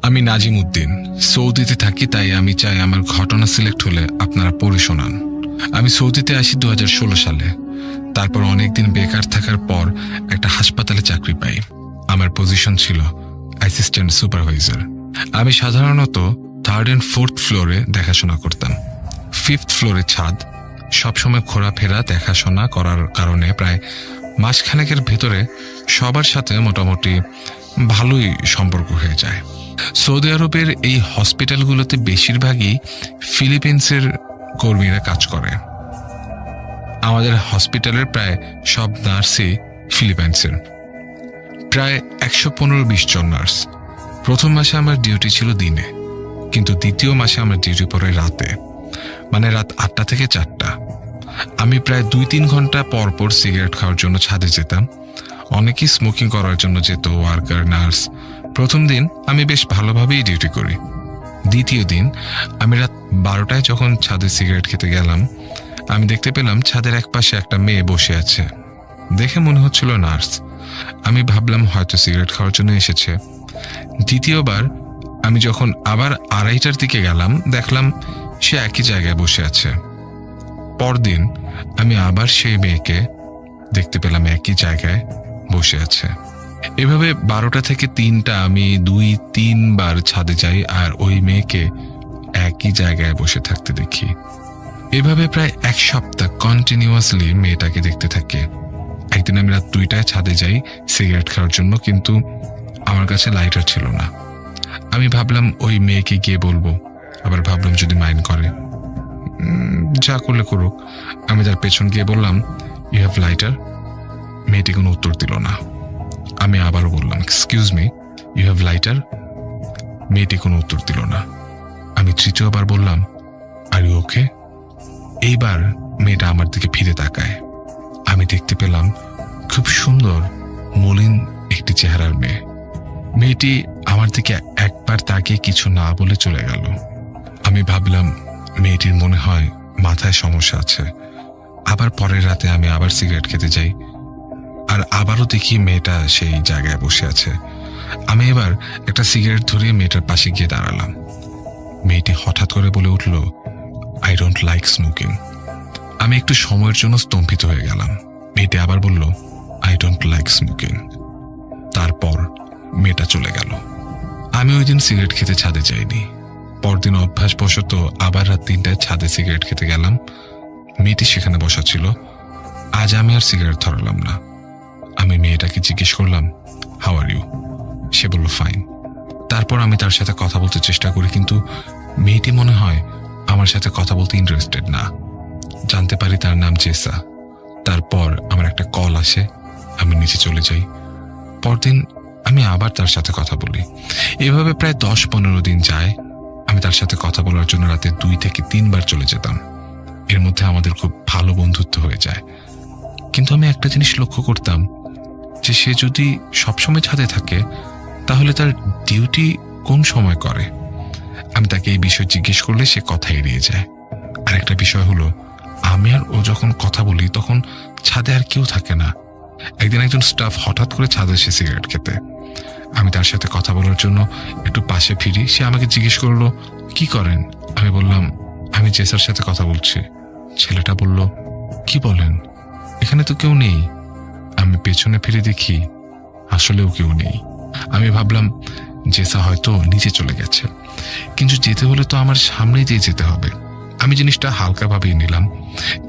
আমি নাজিম উদ্দিন, সৌদিতে থাকি, তাই আমি চাই আমার ঘটনা সিলেক্ট হলে আপনারা পড়ে শোনান। আমি সৌদিতে আসি 2016 সালে। তারপর অনেকদিন বেকার থাকার পর একটা হাসপাতালে চাকরি পাই। আমার পজিশন ছিল অ্যাসিস্ট্যান্ট সুপারভাইজার। আমি সাধারণত 3rd and 4th ফ্লোরে দেখাশোনা করতাম। 5th ফ্লোরে ছাদ, সবসময় ঘোরাফেরা দেখাশোনা করার কারণে প্রায় মাসখানেকের ভেতরে সবার সাথে মোটামুটি ভালোই সম্পর্ক হয়ে যায়। সৌদি আরবের এই হসপিটালগুলোতে বেশিরভাগই ফিলিপিন্সের কর্মীরা কাজ করে। আমাদের হসপিটালের প্রায় সব নার্সই ফিলিপাইন্সের, প্রায় 115-20 জন নার্স। প্রথম মাসে আমার ডিউটি ছিল দিনে, কিন্তু দ্বিতীয় মাসে আমার ডিউটি পড়ে রাতে, মানে রাত 8টা থেকে 4টা। আমি প্রায় 2-3 ঘন্টা পর পর সিগারেট খাওয়ার জন্য ছাদে যেতাম। অনেকেই স্মোকিং করার জন্য যেত, ওয়ার্কার, নার্স। প্রথম দিন আমি বেশ ভালোভাবেই ডিউটি করি। দ্বিতীয় দিন আমি রাত 12টায় যখন ছাদে সিগারেট খেতে গেলাম, আমি দেখতে পেলাম ছাদের এক পাশে একটা মেয়ে বসে আছে। দেখে মনে হচ্ছিল নার্স। আমি ভাবলাম হয়তো সিগারেট খাওয়ার জন্য এসেছে। দ্বিতীয়বার আমি যখন আবার 2:30টার দিকে গেলাম, দেখলাম সে একই জায়গায় বসে আছে। পরদিন আমি আবার সেই মেয়েকে দেখতে পেলাম একই জায়গায় বসে আছে। এভাবে 12টা থেকে 3টা আমি 2-3 বার ছাদে যাই আর ওই মেয়েকে একই জায়গায় বসে থাকতে দেখি। এভাবে প্রায় 1 সপ্তাহ কন্টিনিউয়াসলি মেয়েটাকে দেখতে থাকে। একদিন আমি রাত 2টায় ছাদে যাই সিগারেট খাওয়ার জন্য, কিন্তু আমার কাছে লাইটার ছিল না। আমি ভাবলাম ওই মেয়েকে গিয়ে বলবো, আবার ভাবলাম যদি মাইন্ড করে, যা করলে করুক। আমি তার পেছন গিয়ে বললাম, ইউ হ্যাভ লাইটার? মেয়েটি কোনো উত্তর দিল না। আমি আবারও বললাম, excuse me, you have lighter? মেয়েটি কোনো উত্তর দিল না। আমি তৃতীয়বার বললাম, আর ইউ ওকে? এইবার মেয়েটা আমার দিকে ফিরে তাকায়। আমি দেখতে পেলাম খুব সুন্দর মলিন একটি চেহারার মেয়ে। মেয়েটি আমার দিকে একবার তাকিয়ে কিছু না বলে চলে গেল। আমি ভাবলাম মেয়েটির মনে হয় মাথায় সমস্যা আছে। আবার পরের রাতে আমি আবার সিগারেট খেতে যাই, আর আবারও দেখি মেয়েটা সেই জায়গায় বসে আছে। আমি এবার একটা সিগারেট ধরিয়ে মেয়েটার পাশে গিয়ে দাঁড়ালাম। মেয়েটি হঠাৎ করে বলে উঠল, আই ডোন্ট লাইক স্মোকিং। আমি একটু সময়ের জন্য স্তম্ভিত হয়ে গেলাম। মেয়েটি আবার বলল, আই ডোন্ট লাইক স্মোকিং। তারপর মেয়েটা চলে গেল। আমি ওই দিন সিগারেট খেতে ছাদে যাইনি। পরদিন অভ্যাসবশত আবার রাত 3টায় ছাদে সিগারেট খেতে গেলাম। মেয়েটি সেখানে বসা ছিল। আজ আমি আর সিগারেট ধরালাম না। আমি মেয়েটাকে জিজ্ঞেস করলাম, হাউ আর ইউ? সে বলল, ফাইন। তারপর আমি তার সাথে কথা বলতে চেষ্টা করি, কিন্তু মেয়েটি মনে হয় আমার সাথে কথা বলতে ইন্টারেস্টেড না। জানতে পারি তার নাম জেসা। তারপর আমার একটা কল আসে, আমি নিচে চলে যাই। পরদিন আমি আবার তার সাথে কথা বলি। এভাবে প্রায় 10-15 দিন যায়। আমি তার সাথে কথা বলার জন্য রাতে 2 থেকে 3 বার চলে যেতাম। এর মধ্যে আমাদের খুব ভালো বন্ধুত্ব হয়ে যায়। কিন্তু আমি একটা জিনিস লক্ষ্য করতাম যে সে যদি সবসময় ছাদে থাকে, তাহলে তার ডিউটি কোন সময় করে। আমি তাকে এই বিষয় জিজ্ঞেস করলে সে কথা এড়িয়ে যায়। আরেকটা বিষয় হলো, আমি আর ও যখন কথা বলি তখন ছাদে আর কেউ থাকে না। একদিন একজন স্টাফ হঠাৎ করে ছাদে এসে সিগারেট খেতে। আমি তার সাথে কথা বলার জন্য একটু পাশে ফিরি। সে আমাকে জিজ্ঞেস করলো, কি করেন? আমি বললাম, আমি জেসার সাথে কথা বলছি। ছেলেটা বলল, কি বলেন? এখানে তো কেউ নেই। আমি পেছনে ফিরে দেখি আসলেও কেউ নেই। আমি ভাবলাম জেসা হয়তো নিচে চলে গেছে, কিন্তু যেতে হলে তো আমার সামনে দিয়ে যেতে হবে। আমি জিনিসটা হালকাভাবেই নিলাম।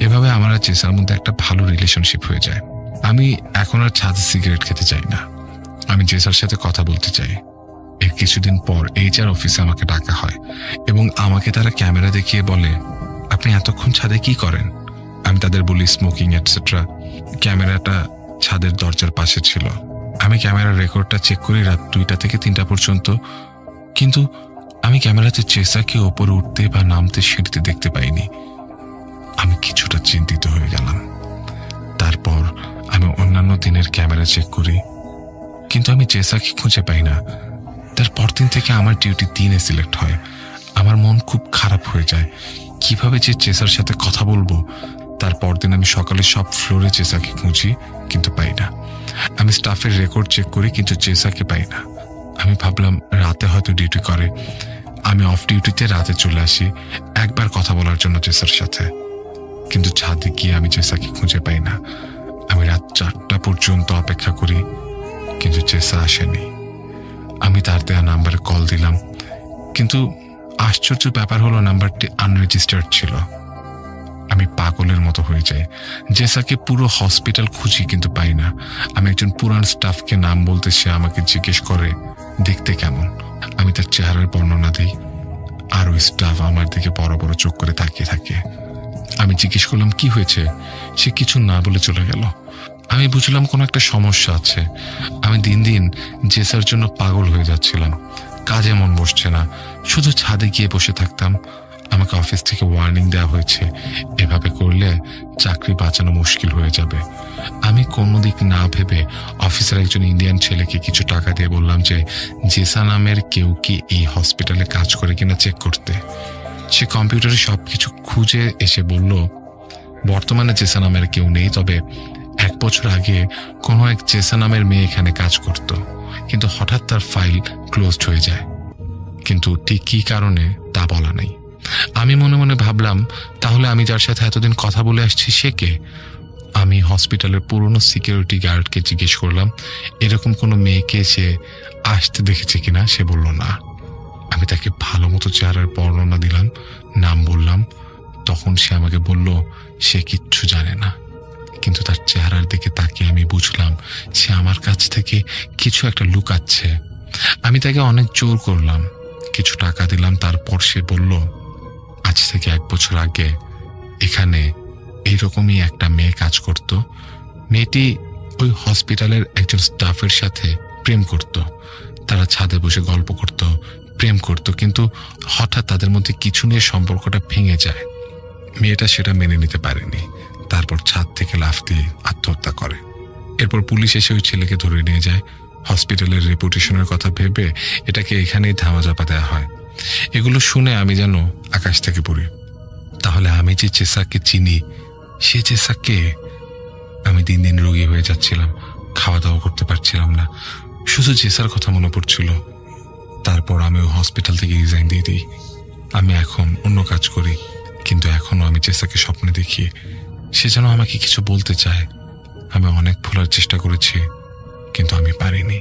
এভাবে আমার আর জেসার মধ্যে একটা ভালো রিলেশনশিপ হয়ে যায়। আমি এখন আর ছাদে সিগারেট খেতে চাই না। আমি জেসার সাথে কথা বলতে চাই। এর কিছুদিন পর HR অফিসে আমাকে ডাকা হয় এবং আমাকে তারা ক্যামেরা দেখিয়ে বলে, আপনি এতক্ষণ ছাদে কি করেন? আমি তাদের বলি স্মোকিং এটসেট্রা। ক্যামেরাটা ছাদের দরজার পাশে ছিল। আমি ক্যামেরার রেকর্ডটা চেক করি রাত 2টা থেকে 3টা পর্যন্ত, কিন্তু আমি ক্যামেরাতে জেসাকে ওপরে উঠতে বা নামতে সিঁড়িতে দেখতে পাইনি। আমি কিছুটা চিন্তিত হয়ে গেলাম। তারপর আমি অন্যান্য দিনের ক্যামেরা চেক করি, কিন্তু আমি জেসাকে খুঁজে পাই না। তার পরদিন থেকে আমার ডিউটি 3-এ সিলেক্ট হয়। আমার মন খুব খারাপ হয়ে যায়। কিভাবে যে জেসার সাথে কথা বলবো। তার পরদিন আমি সকালে সব ফ্লোরে জেসাকে খুঁজি, কিন্তু পাই না। আমি স্টাফের রেকর্ড চেক করি, কিন্তু জেসাকে পাই না। আমি আমি ভাবলাম রাতে হয়তো ডিউটি করে, আমি অফ ডিউটিতে রাতে চলে আসি একবার কথা বলার জন্য জেসার সাথে। কিন্তু ছাদে গিয়ে আমি জেসাকে খুঁজে পাই না। আমি রাত 4টা পর্যন্ত অপেক্ষা করি, কিন্তু জেসা আসেনি। আমি তার দেওয়া নাম্বারে কল দিলাম, কিন্তু আশ্চর্য ব্যাপার হলো নাম্বারটি আনরেজিস্টার্ড ছিল। আমি পাগলের মতো হয়ে যাই। জেসাকে পুরো হসপিটাল খুঁজি কিন্তু পাই না। আমি একজন পুরান স্টাফকে নাম বলতে সে আমাকে জিজ্ঞেস করে দেখতে কেমন। আমি তার চেহারার বর্ণনা দিই, আর ওই স্টাফ আমার দিকে বড় বড় চোখ করে তাকিয়ে থাকে। আমি জিজ্ঞেস করলাম কি হয়েছে, সে কিছু না বলে চলে গেল। আমি বুঝলাম কোনো একটা সমস্যা আছে। আমি দিন দিন জেসার জন্য পাগল হয়ে যাচ্ছিলাম। কাজে মন বসছে না, শুধু ছাদে গিয়ে বসে থাকতাম। আমাকে অফিস থেকে ওয়ার্নিং দেওয়া হয়েছে, এভাবে করলে চাকরি বাঁচানো মুশকিল হয়ে যাবে। আমি কোনো দিক না ভেবে অফিসের একজন ইন্ডিয়ান ছেলেকে কিছু টাকা দিয়ে বললাম যে জেসা নামের কেউ কি এই হসপিটালে কাজ করে কিনা চেক করতে। সে কম্পিউটারে সবকিছু খুঁজে এসে বলল বর্তমানে জেসা নামের কেউ নেই, তবে 1 বছর আগে কোনো এক জেসা নামের মেয়ে এখানে কাজ করত, কিন্তু হঠাৎ তার ফাইল ক্লোজড হয়ে যায়। কিন্তু ঠিক কী কারণে তা বলা নেই। আমি মনে মনে ভাবলাম তাহলে আমি যার সাথে এতদিন কথা বলে আসছি সে কে। আমি হসপিটালের পুরনো সিকিউরিটি গার্ডকে জিজ্ঞেস করলাম এরকম কোনো মেয়েকে সে আসতে দেখেছে কিনা। সে বলল না। আমি তাকে ভালো মতো চেহারার বর্ণনা দিলাম, নাম বললাম। তখন সে আমাকে বলল সে কিচ্ছু জানে না, কিন্তু তার চেহারার দিকে তাকিয়ে আমি বুঝলাম সে আমার কাছ থেকে কিছু একটা লুকাচ্ছে। আমি তাকে অনেক জোর করলাম, কিছু টাকা দিলাম। তারপর সে বলল আজ থেকে 1 বছর আগে এখানে এইরকমই একটা মেয়ে কাজ করত। মেয়েটি ওই হসপিটালের একজন স্টাফের সাথে প্রেম করত। তারা ছাদে বসে গল্প করত, প্রেম করত, কিন্তু হঠাৎ তাদের মধ্যে কিছু নিয়ে সম্পর্কটা ভেঙে যায়। মেয়েটা সেটা মেনে নিতে পারেনি, তারপর ছাদ থেকে লাফ দিয়ে আত্মহত্যা করে। এরপর পুলিশ এসে ওই ছেলেকে ধরে নিয়ে যায়। হসপিটালের রেপুটেশনের কথা ভেবে এটাকে এখানেই ধামাচাপা দেওয়া হয়। এগুলো শুনে আমি যেন আকাশ থেকে পড়ি। তাহলে আমি যে জেসাকে চিনি সে জেসা কে? আমি দিন দিন রোগী হয়ে যাচ্ছিলাম, খাওয়া দাওয়া করতে পারছিলাম না, শুধু জেসার কথা মনে পড়ছিল। তারপর আমি ওই হসপিটাল থেকে রিজাইন দিয়ে দিই। আমি এখন অন্য কাজ করি, কিন্তু এখনো আমি জেসাকে স্বপ্নে দেখি। সে যেন আমাকে কিছু বলতে চায়। আমি অনেক ভোলার চেষ্টা করেছি, কিন্তু আমি পারিনি।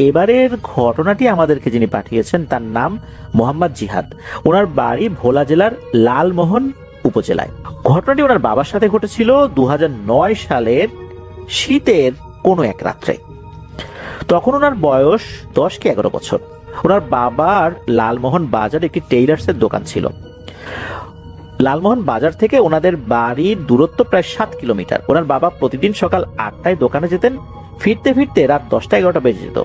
এবারের ঘটনাটি আমাদেরকে যিনি পাঠিয়েছেন তার নাম মোহাম্মদ জিহাদ। ওনার বাড়ি ভোলা জেলার লালমোহন উপজেলায়। ঘটনাটি ওনার বাবার সাথে ঘটেছিল 2009 সালের শীতের কোনো এক রাত্রে। তখন ওনার বয়স 10 কি 11 বছর। ওনার বাবার লালমোহন বাজার একটি টেইলার্সের দোকান ছিল। লালমোহন বাজার থেকে ওনাদের বাড়ির দূরত্ব প্রায় 7 কিলোমিটার। ওনার বাবা প্রতিদিন সকাল 8টায় দোকানে যেতেন, ফিরতে ফিরতে রাত 10টা-11টা বেজে যেত।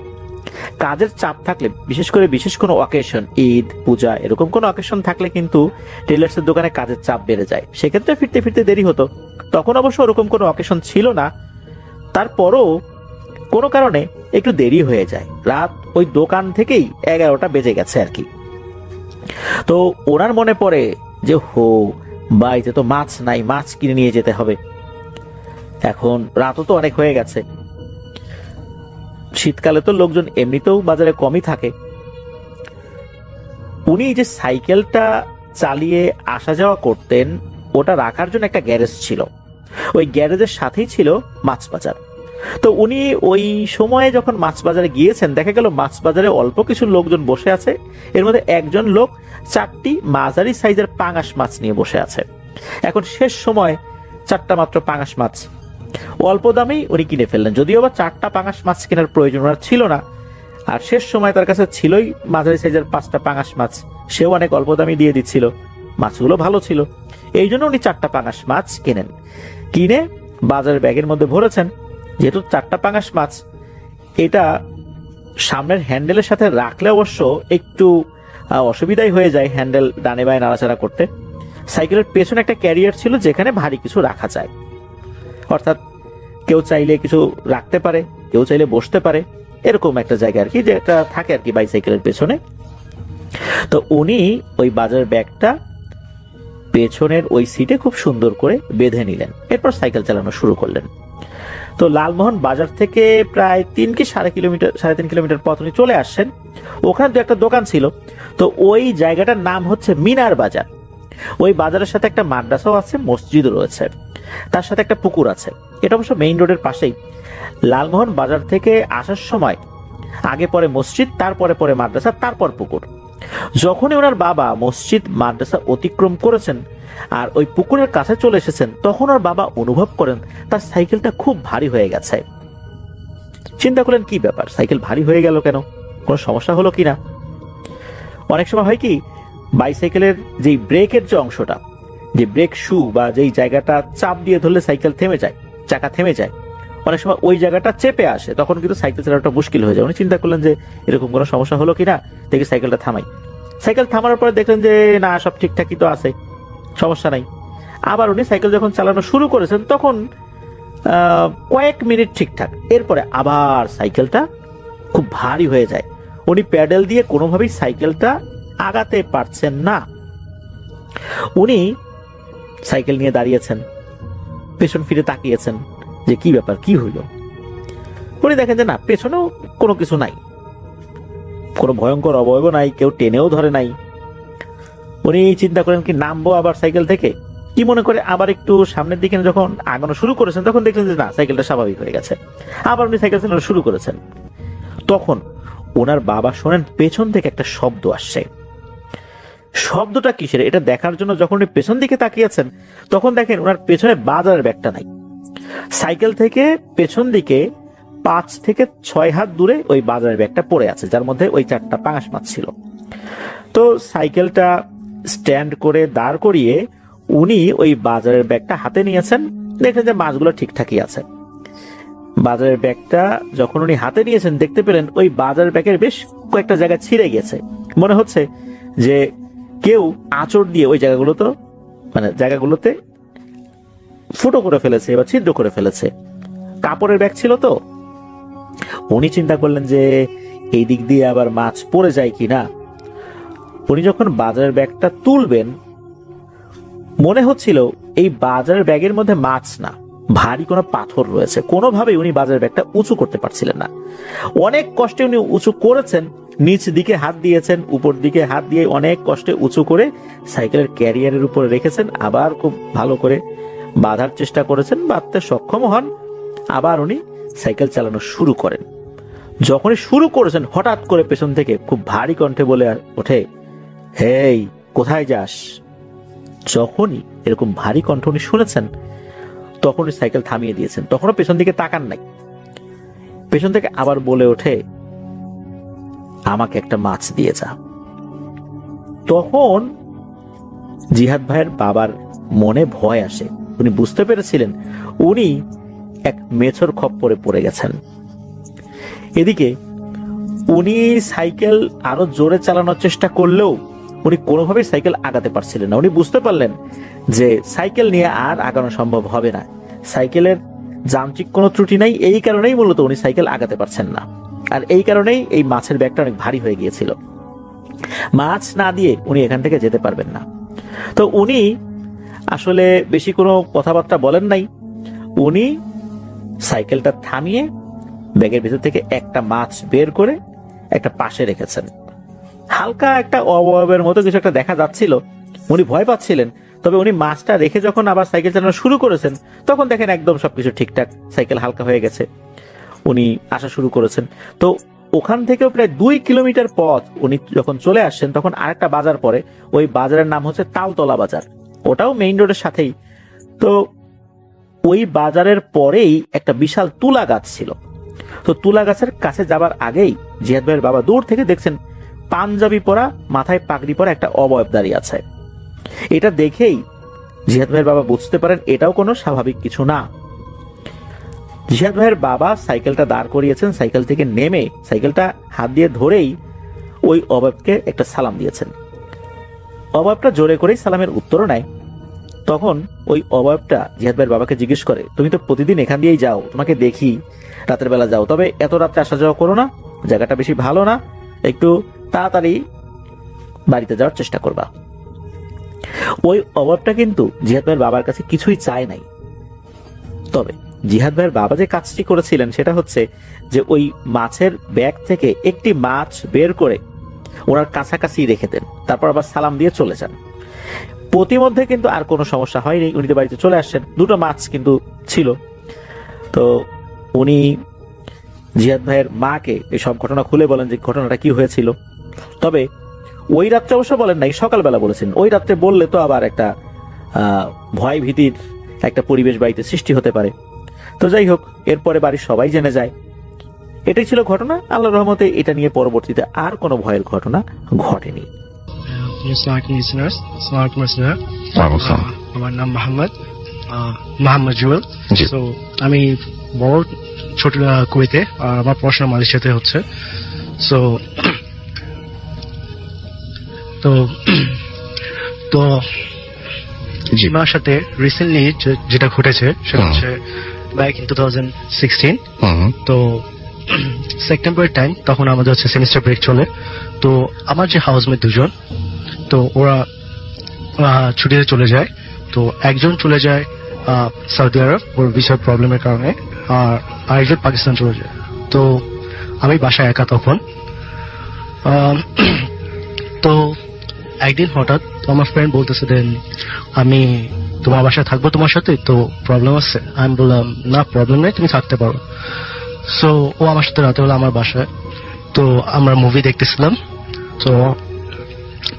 কাজের চাপ থাকলে, বিশেষ কোনো অকেশন, ঈদ, পূজা এরকম কোনো অকেশন থাকলে কিন্তু টেইলার্সের দোকানে কাজের চাপ বেড়ে যায়, সেক্ষেত্রে ফিরতে ফিরতে দেরি হতো। তখন অবশ্য ওরকম কোনো অকেশন ছিল না, তারপরও কোনো কারণে একটু দেরি হয়ে যায়। রাত ওই দোকান থেকেই 11টা বেজে গেছে আর কি। তো ওনার মনে পড়ে যে বাড়িতে তো মাছ নাই, মাছ কিনে নিয়ে যেতে হবে। এখন রাতও তো অনেক হয়ে গেছে, শীতকালে তো লোকজন এমনিতেও বাজারে কমই থাকে। উনি যে সাইকেলটা চালিয়ে আসা যাওয়া করতেন ওটা রাখার জন্য একটা গ্যারেজ ছিল, ওই গ্যারেজের সাথেই ছিল মাছ বাজার। তো উনি ওই সময়ে যখন মাছ বাজারে গিয়েছেন দেখা গেল মাছ বাজারে অল্প কিছু লোকজন বসে আছে, এর মধ্যে একজন লোক 4টি মাঝারি সাইজের পাঙাশ মাছ নিয়ে বসে আছে। এখন শেষ সময় 4টা মাত্র পাঙাশ মাছ অল্প দামেই উনি কিনে ফেললেন, যদিও বা 4টা পাঙাশ মাছ কেনার প্রয়োজন ওনার ছিল না। আর শেষ সময় তার কাছে ছিলই মাঝারি সাইজের 5টা পাঙাশ মাছ, সেও অনেক অল্প দামে দিয়ে দিচ্ছিল, মাছগুলো ভালো ছিল। এই জন্য উনি 4টা পাঙাশ মাছ কিনেন, কিনে বাজারের ব্যাগের মধ্যে ভরেছেন। যেহেতু 4টা পাঙাশ মাছ, এটা সামনের হ্যান্ডেলের সাথে রাখলে অবশ্য একটু অসুবিধাই হয়ে যায় হ্যান্ডেল ডানে বায়ে নাড়াচাড়া করতে। সাইকেলের পেছনে একটা ক্যারিয়ার ছিল যেখানে ভারী কিছু রাখা যায়, অর্থাৎ কেউ চাইলে কিছু রাখতে পারে, কেউ চাইলে বসতে পারে, এরকম একটা জায়গা আর কি, যেটা থাকে আর কি বাইসাইকেলের পেছনে। তো উনি ওই বাজারের ব্যাগটা পেছনের ওই সিটে খুব সুন্দর করে বেঁধে নিলেন, এরপর সাইকেল চালানো শুরু করলেন। তো লালমোহন বাজার থেকে প্রায় 3 কি 3.5 কিলোমিটার পথ উনি চলে আসছেন। ওখানে তো একটা দোকান ছিল, তো ওই জায়গাটার নাম হচ্ছে মিনার বাজার। ওই বাজারের সাথে একটা মাদ্রাসাও আছে, মসজিদও রয়েছে, তার সাথে একটা পুকুর আছে। এটা অবশ্য মেইন রোডের পাশেই। লালমোহন বাজার থেকে আসার সময় আগে পরে মসজিদ, তারপরে পরে মাদ্রাসা, তারপর পুকুর। যখনই ওনার বাবা মসজিদ মাদ্রাসা অতিক্রম করেছেন আর ওই পুকুরের কাছে চলে এসেছেন, তখন ওর বাবা অনুভব করেন তার সাইকেলটা খুব ভারী হয়ে গেছে। চিন্তা করলেন কি ব্যাপার, সাইকেল ভারী হয়ে গেল কেন, কোনো সমস্যা হলো কিনা। অনেক সময় হয় কি, বাইসাইকেলের যে ব্রেকের যে অংশটা, যে ব্রেক শু বা যেই জায়গাটা চাপ দিয়ে ধরলে সাইকেল থেমে যায়, চাকা থেমে যায়, অনেক সময় ওই জায়গাটা চেপে আসে, তখন কিন্তু সাইকেল চালানোটা মুশকিল হয়ে যায়। উনি চিন্তা করলেন যে এরকম কোনো সমস্যা হলো কিনা, দেখি সাইকেলটা থামাই। সাইকেল থামানোর পরে দেখলেন যে না, সব ঠিকঠাকই তো আছে, সমস্যা নাই। আবার উনি সাইকেল যখন চালানো শুরু করেছেন তখন কয়েক মিনিট ঠিকঠাক, এরপরে আবার সাইকেলটা খুব ভারী হয়ে যায়। উনি প্যাডেল দিয়ে কোনোভাবেই সাইকেলটা আগাতে পারছেন না। উনি সাইকেল নিয়ে দাঁড়িয়েছেন, পেছন ফিরে তাকিয়েছেন যে কি ব্যাপার, কি হইল। উনি দেখেন যে না, পেছনেও কোনো কিছু নাই, কোনো ভয়ঙ্কর অবয়ব নাই, কেউ টেনেও ধরে নাই। উনি চিন্তা করেন কি নামবো আবার সাইকেল থেকে, কি মনে করে আবার একটু সামনের দিকে যখন আগানো শুরু করেছেন তখন দেখলেন যে না, সাইকেলটা স্বাভাবিক হয়ে গেছে। আবার উনি সাইকেল চালানো শুরু করেছেন। তখন ওনার বাবা শোনেন পেছন থেকে একটা শব্দ আসছে। শব্দটা কিসের এটা দেখার জন্য যখন উনি পেছন দিকে তাকিয়েছেন তখন দেখেন ওনার পেছনে বাজারের ব্যাগটা নাই। সাইকেল থেকে পেছন দিকে 5 থেকে 6 হাত দূরে ওই বাজারের ব্যাগটা পড়ে আছে, যার মধ্যে ওই 4টা পাঙাশ মাছ ছিল। তো সাইকেলটা স্ট্যান্ড করে দাঁড় করিয়ে উনি ওই বাজারের ব্যাগটা হাতে নিয়েছেন, দেখলেন যে মাছগুলো ঠিকঠাকই আছে। বাজারের ব্যাগটা যখন উনি হাতে নিয়েছেন দেখতে পেলেন ওই বাজারের ব্যাগের বেশ কয়েকটা জায়গা ছিঁড়ে গেছে। মনে হচ্ছে যে কেউ আঁচড় দিয়ে ওই জায়গাগুলোতে ফুটো করে ফেলেছে বা ছিদ্র করে ফেলেছে। কাপড়ের ব্যাগ ছিল তো। উনি চিন্তা করলেন যে এই দিক দিয়ে আবার মাছ পড়ে যায় কিনা। উনি যখন বাজারের ব্যাগটা তুলবেন মনে হচ্ছিল এই বাজারের ব্যাগের মধ্যে মাছ না, ভারী কোনো পাথর রয়েছে। কোনোভাবেই উনি বাজারের ব্যাগটা উঁচু করতে পারছিলেন না। অনেক কষ্টে উনি উঁচু করেছেন, নিচ দিকে হাত দিয়েছেন, উপর দিকে হাত দিয়ে অনেক কষ্টে উঁচু করে সাইকেলের ক্যারিয়ারের উপরে রেখেছেন। আবার খুব ভালো করে বাঁধার চেষ্টা করেছেন, বাঁধতে সক্ষম হন। আবার উনি সাইকেল চালানো শুরু করেন। যখনই শুরু করেছেন হঠাৎ করে পেছন থেকে খুব ভারী কণ্ঠে বলে ওঠে, হেই কোথায় যাস। যখনই এরকম ভারী কণ্ঠ উনি শুনেছেন তখনই সাইকেল থামিয়ে দিয়েছেন, তখনও পেছন দিকে তাকান নাই। পেছন থেকে আবার বলে ওঠে, আমাকে একটা মাছ দিয়ে যা। তখন জিহাদ ভাইয়ের বাবার মনে ভয় আসে। উনি বুঝতে পেরেছিলেন উনি এক মেছর খপ্পরে পড়ে গেছেন। এদিকে উনি সাইকেল আরো জোরে চালানোর চেষ্টা করলেও উনি কোনোভাবেই সাইকেল আগাতে পারছিলেন না। উনি বুঝতে পারলেন যে সাইকেল নিয়ে আর আগানো সম্ভব হবে না। সাইকেলের যান্ত্রিক কোনো ত্রুটি নাই, এই কারণেই মূলত উনি সাইকেল আগাতে পারছেন না। আর এই কারণেই এই মাছের ব্যাগটা অনেক ভারী হয়ে গিয়েছিল। মাছ না দিয়ে উনি এখান থেকে যেতে পারবেন না। তো উনি আসলে বেশি কোনো কথাবার্তা বলেন নাই। উনি সাইকেলটা থামিয়ে ব্যাগের ভিতর থেকে একটা মাছ বের করে একটা পাশে রেখেছেন। হালকা একটা অবয়বের মতো কিছু একটা দেখা যাচ্ছিল, উনি ভয় পাচ্ছিলেন। তবে উনি মাছটা রেখে যখন আবার সাইকেল চালানো শুরু করেছেন তখন দেখেন একদম সবকিছু ঠিকঠাক, সাইকেল হালকা হয়ে গেছে। উনি আসা শুরু করেছেন। তো ওখান থেকেও প্রায় 2 কিলোমিটার পথ উনি যখন চলে আসছেন তখন আরেকটা বাজার পড়ে। ওই বাজারের নাম হচ্ছে তালতলা বাজার, ওটাও মেইন রোডের সাথেই। তো ওই বাজারের পরেই একটা বিশাল তুলা গাছ ছিল। তো তুলা গাছের কাছে যাবার আগেই জিহাদ ভাইয়ের বাবা দূর থেকে দেখছেন পাঞ্জাবি পরা, মাথায় পাগড়ি পরা একটা অবয়ব দাঁড়িয়ে আছে। এটা দেখেই জিহাদ ভাইয়ের বাবা বুঝতে পারেন এটাও কোনো স্বাভাবিক কিছু না। জিহাদ ভাইয়ের বাবা সাইকেলটা দাঁড় করিয়েছেন, সাইকেল থেকে নেমে সাইকেলটা হাত দিয়ে ধরেই ওই অবয়বকে একটা সালাম দিয়েছেন। অবয়বটা জোরে করেই সালামের উত্তরও নেয়। তখন ওই অবয়বটা জিহাদ ভাইয়ের বাবাকে জিজ্ঞেস করে, তুমি তো প্রতিদিন এখান দিয়েই যাও, তোমাকে দেখি রাতের বেলা যাও, তবে এত রাত্রে আসা যাওয়া করো না, জায়গাটা বেশি ভালো না, একটু তাড়াতাড়ি বাড়িতে যাওয়ার চেষ্টা করবা। ওই অবয়বটা কিন্তু জিহাদ ভাইয়ের বাবার কাছে কিছুই চায় নাই, তবে জিহাদ ভাইয়ের বাবা যে কাজটি করেছিলেন সেটা হচ্ছে যে ওই মাছের ব্যাগ থেকে একটি মাছ বের করে ওনার কাছাকাছি রেখে দেন, তারপর আবার সালাম দিয়ে চলে যান। প্রতিমধ্যে কিন্তু আর কোনো সমস্যা হয়নি, উনি তো বাড়িতে চলে আসছেন, দুটো মাছ কিন্তু ছিল। তো উনি জিহাদ ভাইয়ের মাকে এই সব ঘটনা খুলে বলেন যে ঘটনাটা কি হয়েছিল। তবে ওই রাত্রে অবশ্য বলেন নাই, সকালবেলা বলেছেন। ওই রাত্রে বললে তো আবার একটা ভয় ভীতির একটা পরিবেশ বাড়িতে সৃষ্টি হতে পারে। তো যাই হোক, এরপরে বাড়ির সবাই জেনে যায়। এটাই ছিল ঘটনা। আল্লাহর রহমতে এটা নিয়ে পরবর্তীতে আর কোনো ভয়ের ঘটনা ঘটেনি। আমার নাম মোহাম্মদ জুয়েল। তো আমি বড় ছোট কুয়েতে, আর আমার পড়াশোনা মালয়েশিয়াতে হচ্ছে। সো তো তো আমার সাথে রিসেন্টলি যেটা ঘটেছে সেটা হচ্ছে ব্যাক ইন 2016। তো সেপ্টেম্বরের টাইম, তখন আমাদের হচ্ছে সেমিস্টার ব্রেক চলে। তো আমার যে হাউসমেট দুজন, তো ওরা ছুটিতে চলে যায়। তো একজন চলে যায় সৌদি আরব ওর ভিসার প্রবলেমের কারণে, আর আরেকজন পাকিস্তান চলে যায়। তো আমি বাসায় একা তখন। তো একদিন হঠাৎ আমার ফ্রেন্ড বলতেছে দেন আমি তোমার বাসায় থাকবো তোমার সাথে, তো প্রবলেম আছে? আমি বললাম না, প্রবলেম নেই, তুমি থাকতে পারো। সো ও আমার সাথে রাতে হলো আমার বাসায়। তো আমরা মুভি দেখতেছিলাম। তো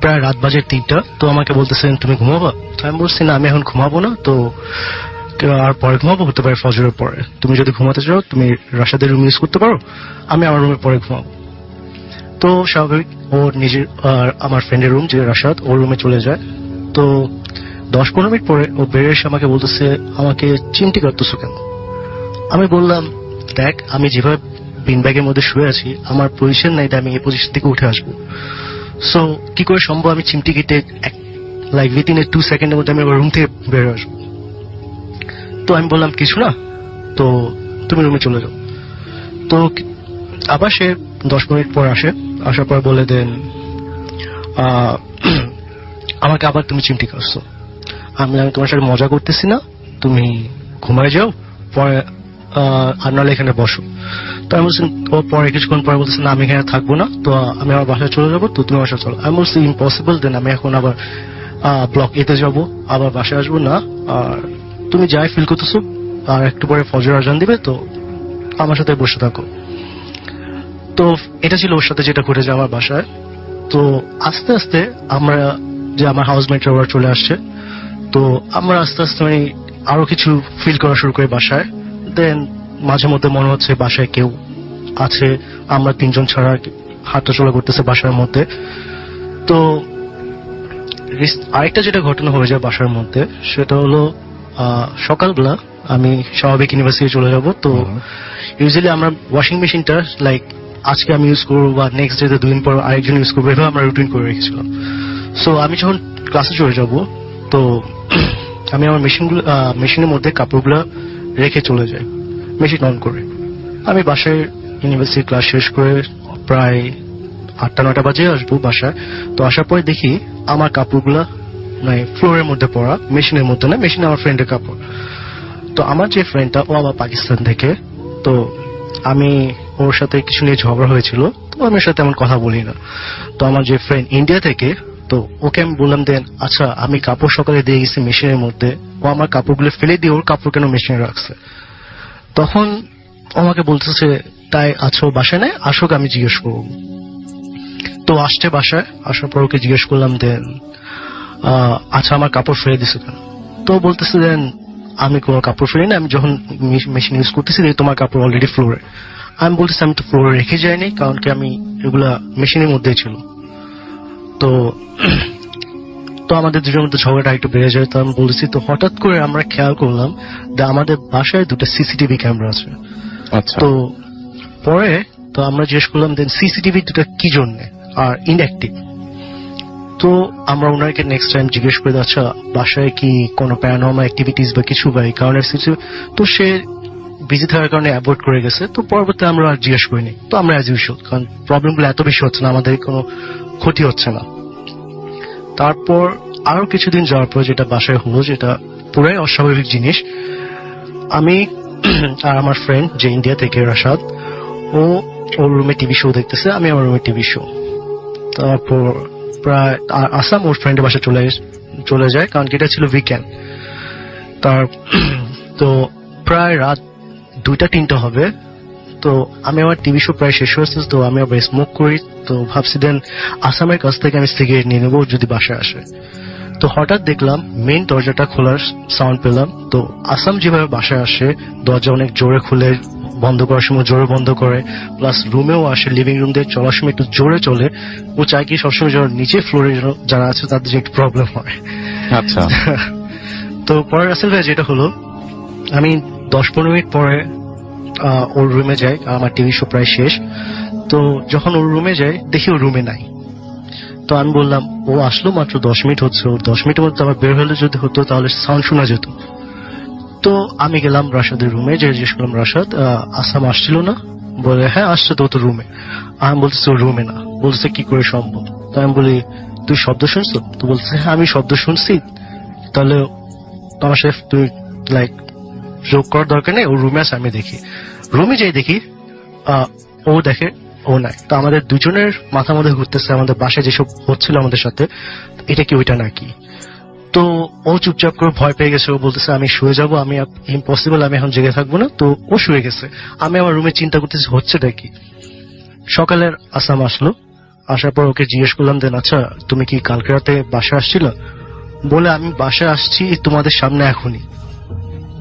প্রায় রাত বাজে 3টা। তো আমাকে বলতেছেন তুমি ঘুমাবো? তো আমি বলছি না, আমি এখন ঘুমাবো না, তো আর পরে ঘুমাবো, হতে পারে ফজরের পরে। তুমি যদি ঘুমাতে চাও তুমি রাশাদের রুম ইউজ করতে পারো, আমি আমার রুমে পরে ঘুমাবো। তো স্বাভাবিক ও নিজের আর আমার ফ্রেন্ডের রুম যে রাশাদ, ওর রুমে চলে যায়। তো 10-15 মিনিট পরে ও বেরিয়ে এসে আমাকে বলতেছে আমাকে চিমটি কাটতেছো কেন? আমি বললাম দেখ, আমি যেভাবে বিন ব্যাগের মধ্যে শুয়ে আছি আমার পজিশন নাই আমি এই পজিশন থেকে উঠে আসবো। সো কি করে সম্ভব আমি চিমটি কেটে লাইক উইথিন 2 সেকেন্ডের মধ্যে আমি আমার রুম থেকে বের আসবো? তো আমি বললাম কিছু না, তো তুমি রুমে চলে যাও। তো আবার সে 10 মিনিট পর আসে, আসার পর বলে দেন আমাকে আবার তুমি চিমটি কাটছো। আমি তোমার সাথে মজা করতেছি না, তুমি ঘুমায় যাও, পরে আর নাহলে এখানে বসো। তো আমি বলছি, ও পরে কিছুক্ষণ পরে বলতেছে না আমি এখানে থাকবো না, তো আমি আমার বাসায় চলে যাবো, তো তুমি বাসায় চলো। আমি বলছি ইম্পসিবল, দেন আমি এখন আবার ব্লক এতে যাবো, আবার বাসায় আসবো না, আর তুমি যাই ফিল করতেছো, আর একটু পরে ফজর আজান দিবে, তো আমার সাথে বসে থাকো। তো এটা ছিল ওর সাথে যেটা ঘটেছে আমার বাসায়। তো আস্তে আস্তে আমরা যে আমার হাউসমেটরা ওরা চলে আসছে, তো আমরা আস্তে আস্তে মানে আরো কিছু ফিল করা শুরু করি বাসায়। দেন মাঝে মধ্যে মনে হচ্ছে বাসায় কেউ আছে, আমরা 3জন ছাড়া হাঁটা চলা করতেছে বাসার মধ্যে। তো আরেকটা যেটা ঘটনা হয়ে যায় বাসার মধ্যে সেটা হলো সকালবেলা আমি স্বাভাবিক ইউনিভার্সিটি চলে যাব। তো ইউজুয়ালি আমরা ওয়াশিং মেশিনটা লাইক আজকে আমি ইউজ করবো বা নেক্সট ডে 2 দিন পর আরেকজন ইউজ করবো, এভাবে আমরা রুটিন করে রেখেছিলাম। সো আমি যখন ক্লাসে চলে যাব, তো আমি আমার মেশিনের মধ্যে কাপড়গুলো রেখে চলে যাই, মেশিন অন করে। আমি বাসায় ইউনিভার্সিটি ক্লাস শেষ করে প্রায় 8টা-9টা বাজে আসবো বাসায়। তো আসার পরে দেখি আমার কাপড়গুলা মানে ফ্লোরের মধ্যে পড়া, মেশিনের মধ্যে না, মেশিনে আমার ফ্রেন্ডের কাপড়। তো আমার যে ফ্রেন্ডটা ও আবার পাকিস্তান থেকে, তো আমি ওর সাথে কিছু নিয়ে ঝগড়া হয়েছিল, তো আমি ওর সাথে তেমন কথা বলি না। তো আমার যে ফ্রেন্ড ইন্ডিয়া থেকে, তো ওকে আমি বললাম দেন আচ্ছা আমি কাপড় সকালে দিয়ে গেছি মেশিনের মধ্যে, ও আমার কাপড়গুলো ফেলে দিয়ে ওর কাপড় কেন মেশিনে রাখছে? তখন আমাকে বলতেছে তাই আছো বাসায় নেই, আসুক আমি জিজ্ঞেস করবো। তো আসছে বাসায়, আসার পর ওকে জিজ্ঞেস করলাম দেন আচ্ছা আমার কাপড় ফেলে দিছো কেন? তো বলতেছে দেন আমি কোনো কাপড় ফেলি না, আমি যখন মেশিন ইউজ করতেছি তোমার কাপড় অলরেডি ফ্লোরে। আমি বলতেছি আমি তো ফ্লোরে রেখে যাইনি, কারণ কি আমি এগুলা মেশিনের মধ্যেই ছিল। তো তো আমাদের দুজনের মধ্যে ঝগড়াটা একটু বেড়ে যায়। তো আমি বলছি, তো হঠাৎ করে আমরা খেয়াল করলাম যে আমাদের বাসায় 2টা সিসিটিভি ক্যামেরা আছে। তো পরে তো আমরা জিজ্ঞেস করলাম দেন সিসিটিভি 2টা কি জন্য আর ইনঅ্যাক্টিভ। তো আমরা ওনাকে নেক্সট টাইম জিজ্ঞেস করে আচ্ছা বাসায় কি কোনো প্যারানর্মাল অ্যাক্টিভিটিস বা কিছু বা এই কারণে, তো সে বিজি থাকার কারণে অ্যাভয়েড করে গেছে। তো পরবর্তী আমরা আর জিজ্ঞেস করিনি। তো আমরা অ্যাজ ইউজুয়াল, কারণ প্রবলেমগুলো এত বেশি হচ্ছে না, আমাদের কোনো ক্ষতি হচ্ছে না। তারপর আরো কিছুদিন যাওয়ার পর যেটা বাসায় হলো, যেটা পুরাই অস্বাভাবিক জিনিস, আমি আর আমার ফ্রেন্ড যে ইন্ডিয়া থেকে রাশাদ, ও ওর রুমে টিভি শো দেখতেছে, আমি আমার রুমে টিভি শো। তারপর প্রায় আসাম ওর ফ্রেন্ডের বাসা চলে যায়, কারণ কি এটা ছিল উইকেন্ড। তার তো প্রায় রাত 2টা-3টা হবে। তো আমি আমার টিভি শো প্রায় শেষ হয়েছে, তো আমি আবার স্মোক করি। তো ভাবছি দেন আসামের কাছ থেকে আমি সিগারেট নিয়ে নেবো যদি বাসায় আসে। তো হঠাৎ দেখলাম মেইন দরজাটা খোলার সাউন্ড পেলাম। তো আসাম যেভাবে বাসায় আসে, দরজা অনেক জোরে খুলে, বন্ধ করার সময় জোরে বন্ধ করে, প্লাস রুমেও আসে, লিভিং রুম দিয়ে চলার সময় একটু জোরে চলে। ও চায় কি সবসময় যেন নিচে ফ্লোরে যারা আছে তাদের যে একটু প্রবলেম হয়। আচ্ছা। তো পরে রাসেল ভাই যেটা হলো, আমি 10-15 মিনিট পরে ওর রুমে যাই, আমার টিভি শো প্রায় শেষ। তো যখন ওর রুমে যাই দেখি ওর রুমে নাই। তো আমি বললাম, ও আসলো মাত্র 10 মিনিট হচ্ছে, ওর 10 মিনিটের মধ্যে আমার বের হলে যদি হতো তাহলে সাউন্ড শোনা যেত। তো আমি গেলাম রাশাদের রুমে, যে জিজ্ঞেস করলাম, রাশাদ আসাম আসছিল না? বলে হ্যাঁ আসছে তো, তোর রুমে। আমি বলতেছি ওর রুমে না। বলছে কি করে সম্ভব? তো আমি বলি তুই শব্দ শুনছো? তো বলছে হ্যাঁ আমি শব্দ শুনছি। তাহলে আমার সাথে তুই লাইক যোগ করার দরকার নেই, ওর রুমে আছে। আমি দেখি, রুমে যাই দেখি ও দেখে ও নাই। তো আমাদের দুজনের মাথার মধ্যে ঘুরতেছে আমাদের বাসায় যেসব হচ্ছিল আমাদের সাথে, এটা কি ওইটা নাকি। তো ও চুপচাপ করে ভয় পেয়ে গেছে, ও বলতেছে আমি শুয়ে যাবো, আমি ইম্পসিবল, আমি এখন জেগে থাকবো না। তো ও শুয়ে গেছে, আমি আমার রুমে চিন্তা করতেছি হচ্ছেটা কি। সকালের আসাম আসলো, আসার পর ওকে জিজ্ঞেস করলাম দেন আচ্ছা তুমি কি কালকে রাতে বাসায় আসছিল? বলে আমি বাসায় আসছি তোমাদের সামনে এখনই।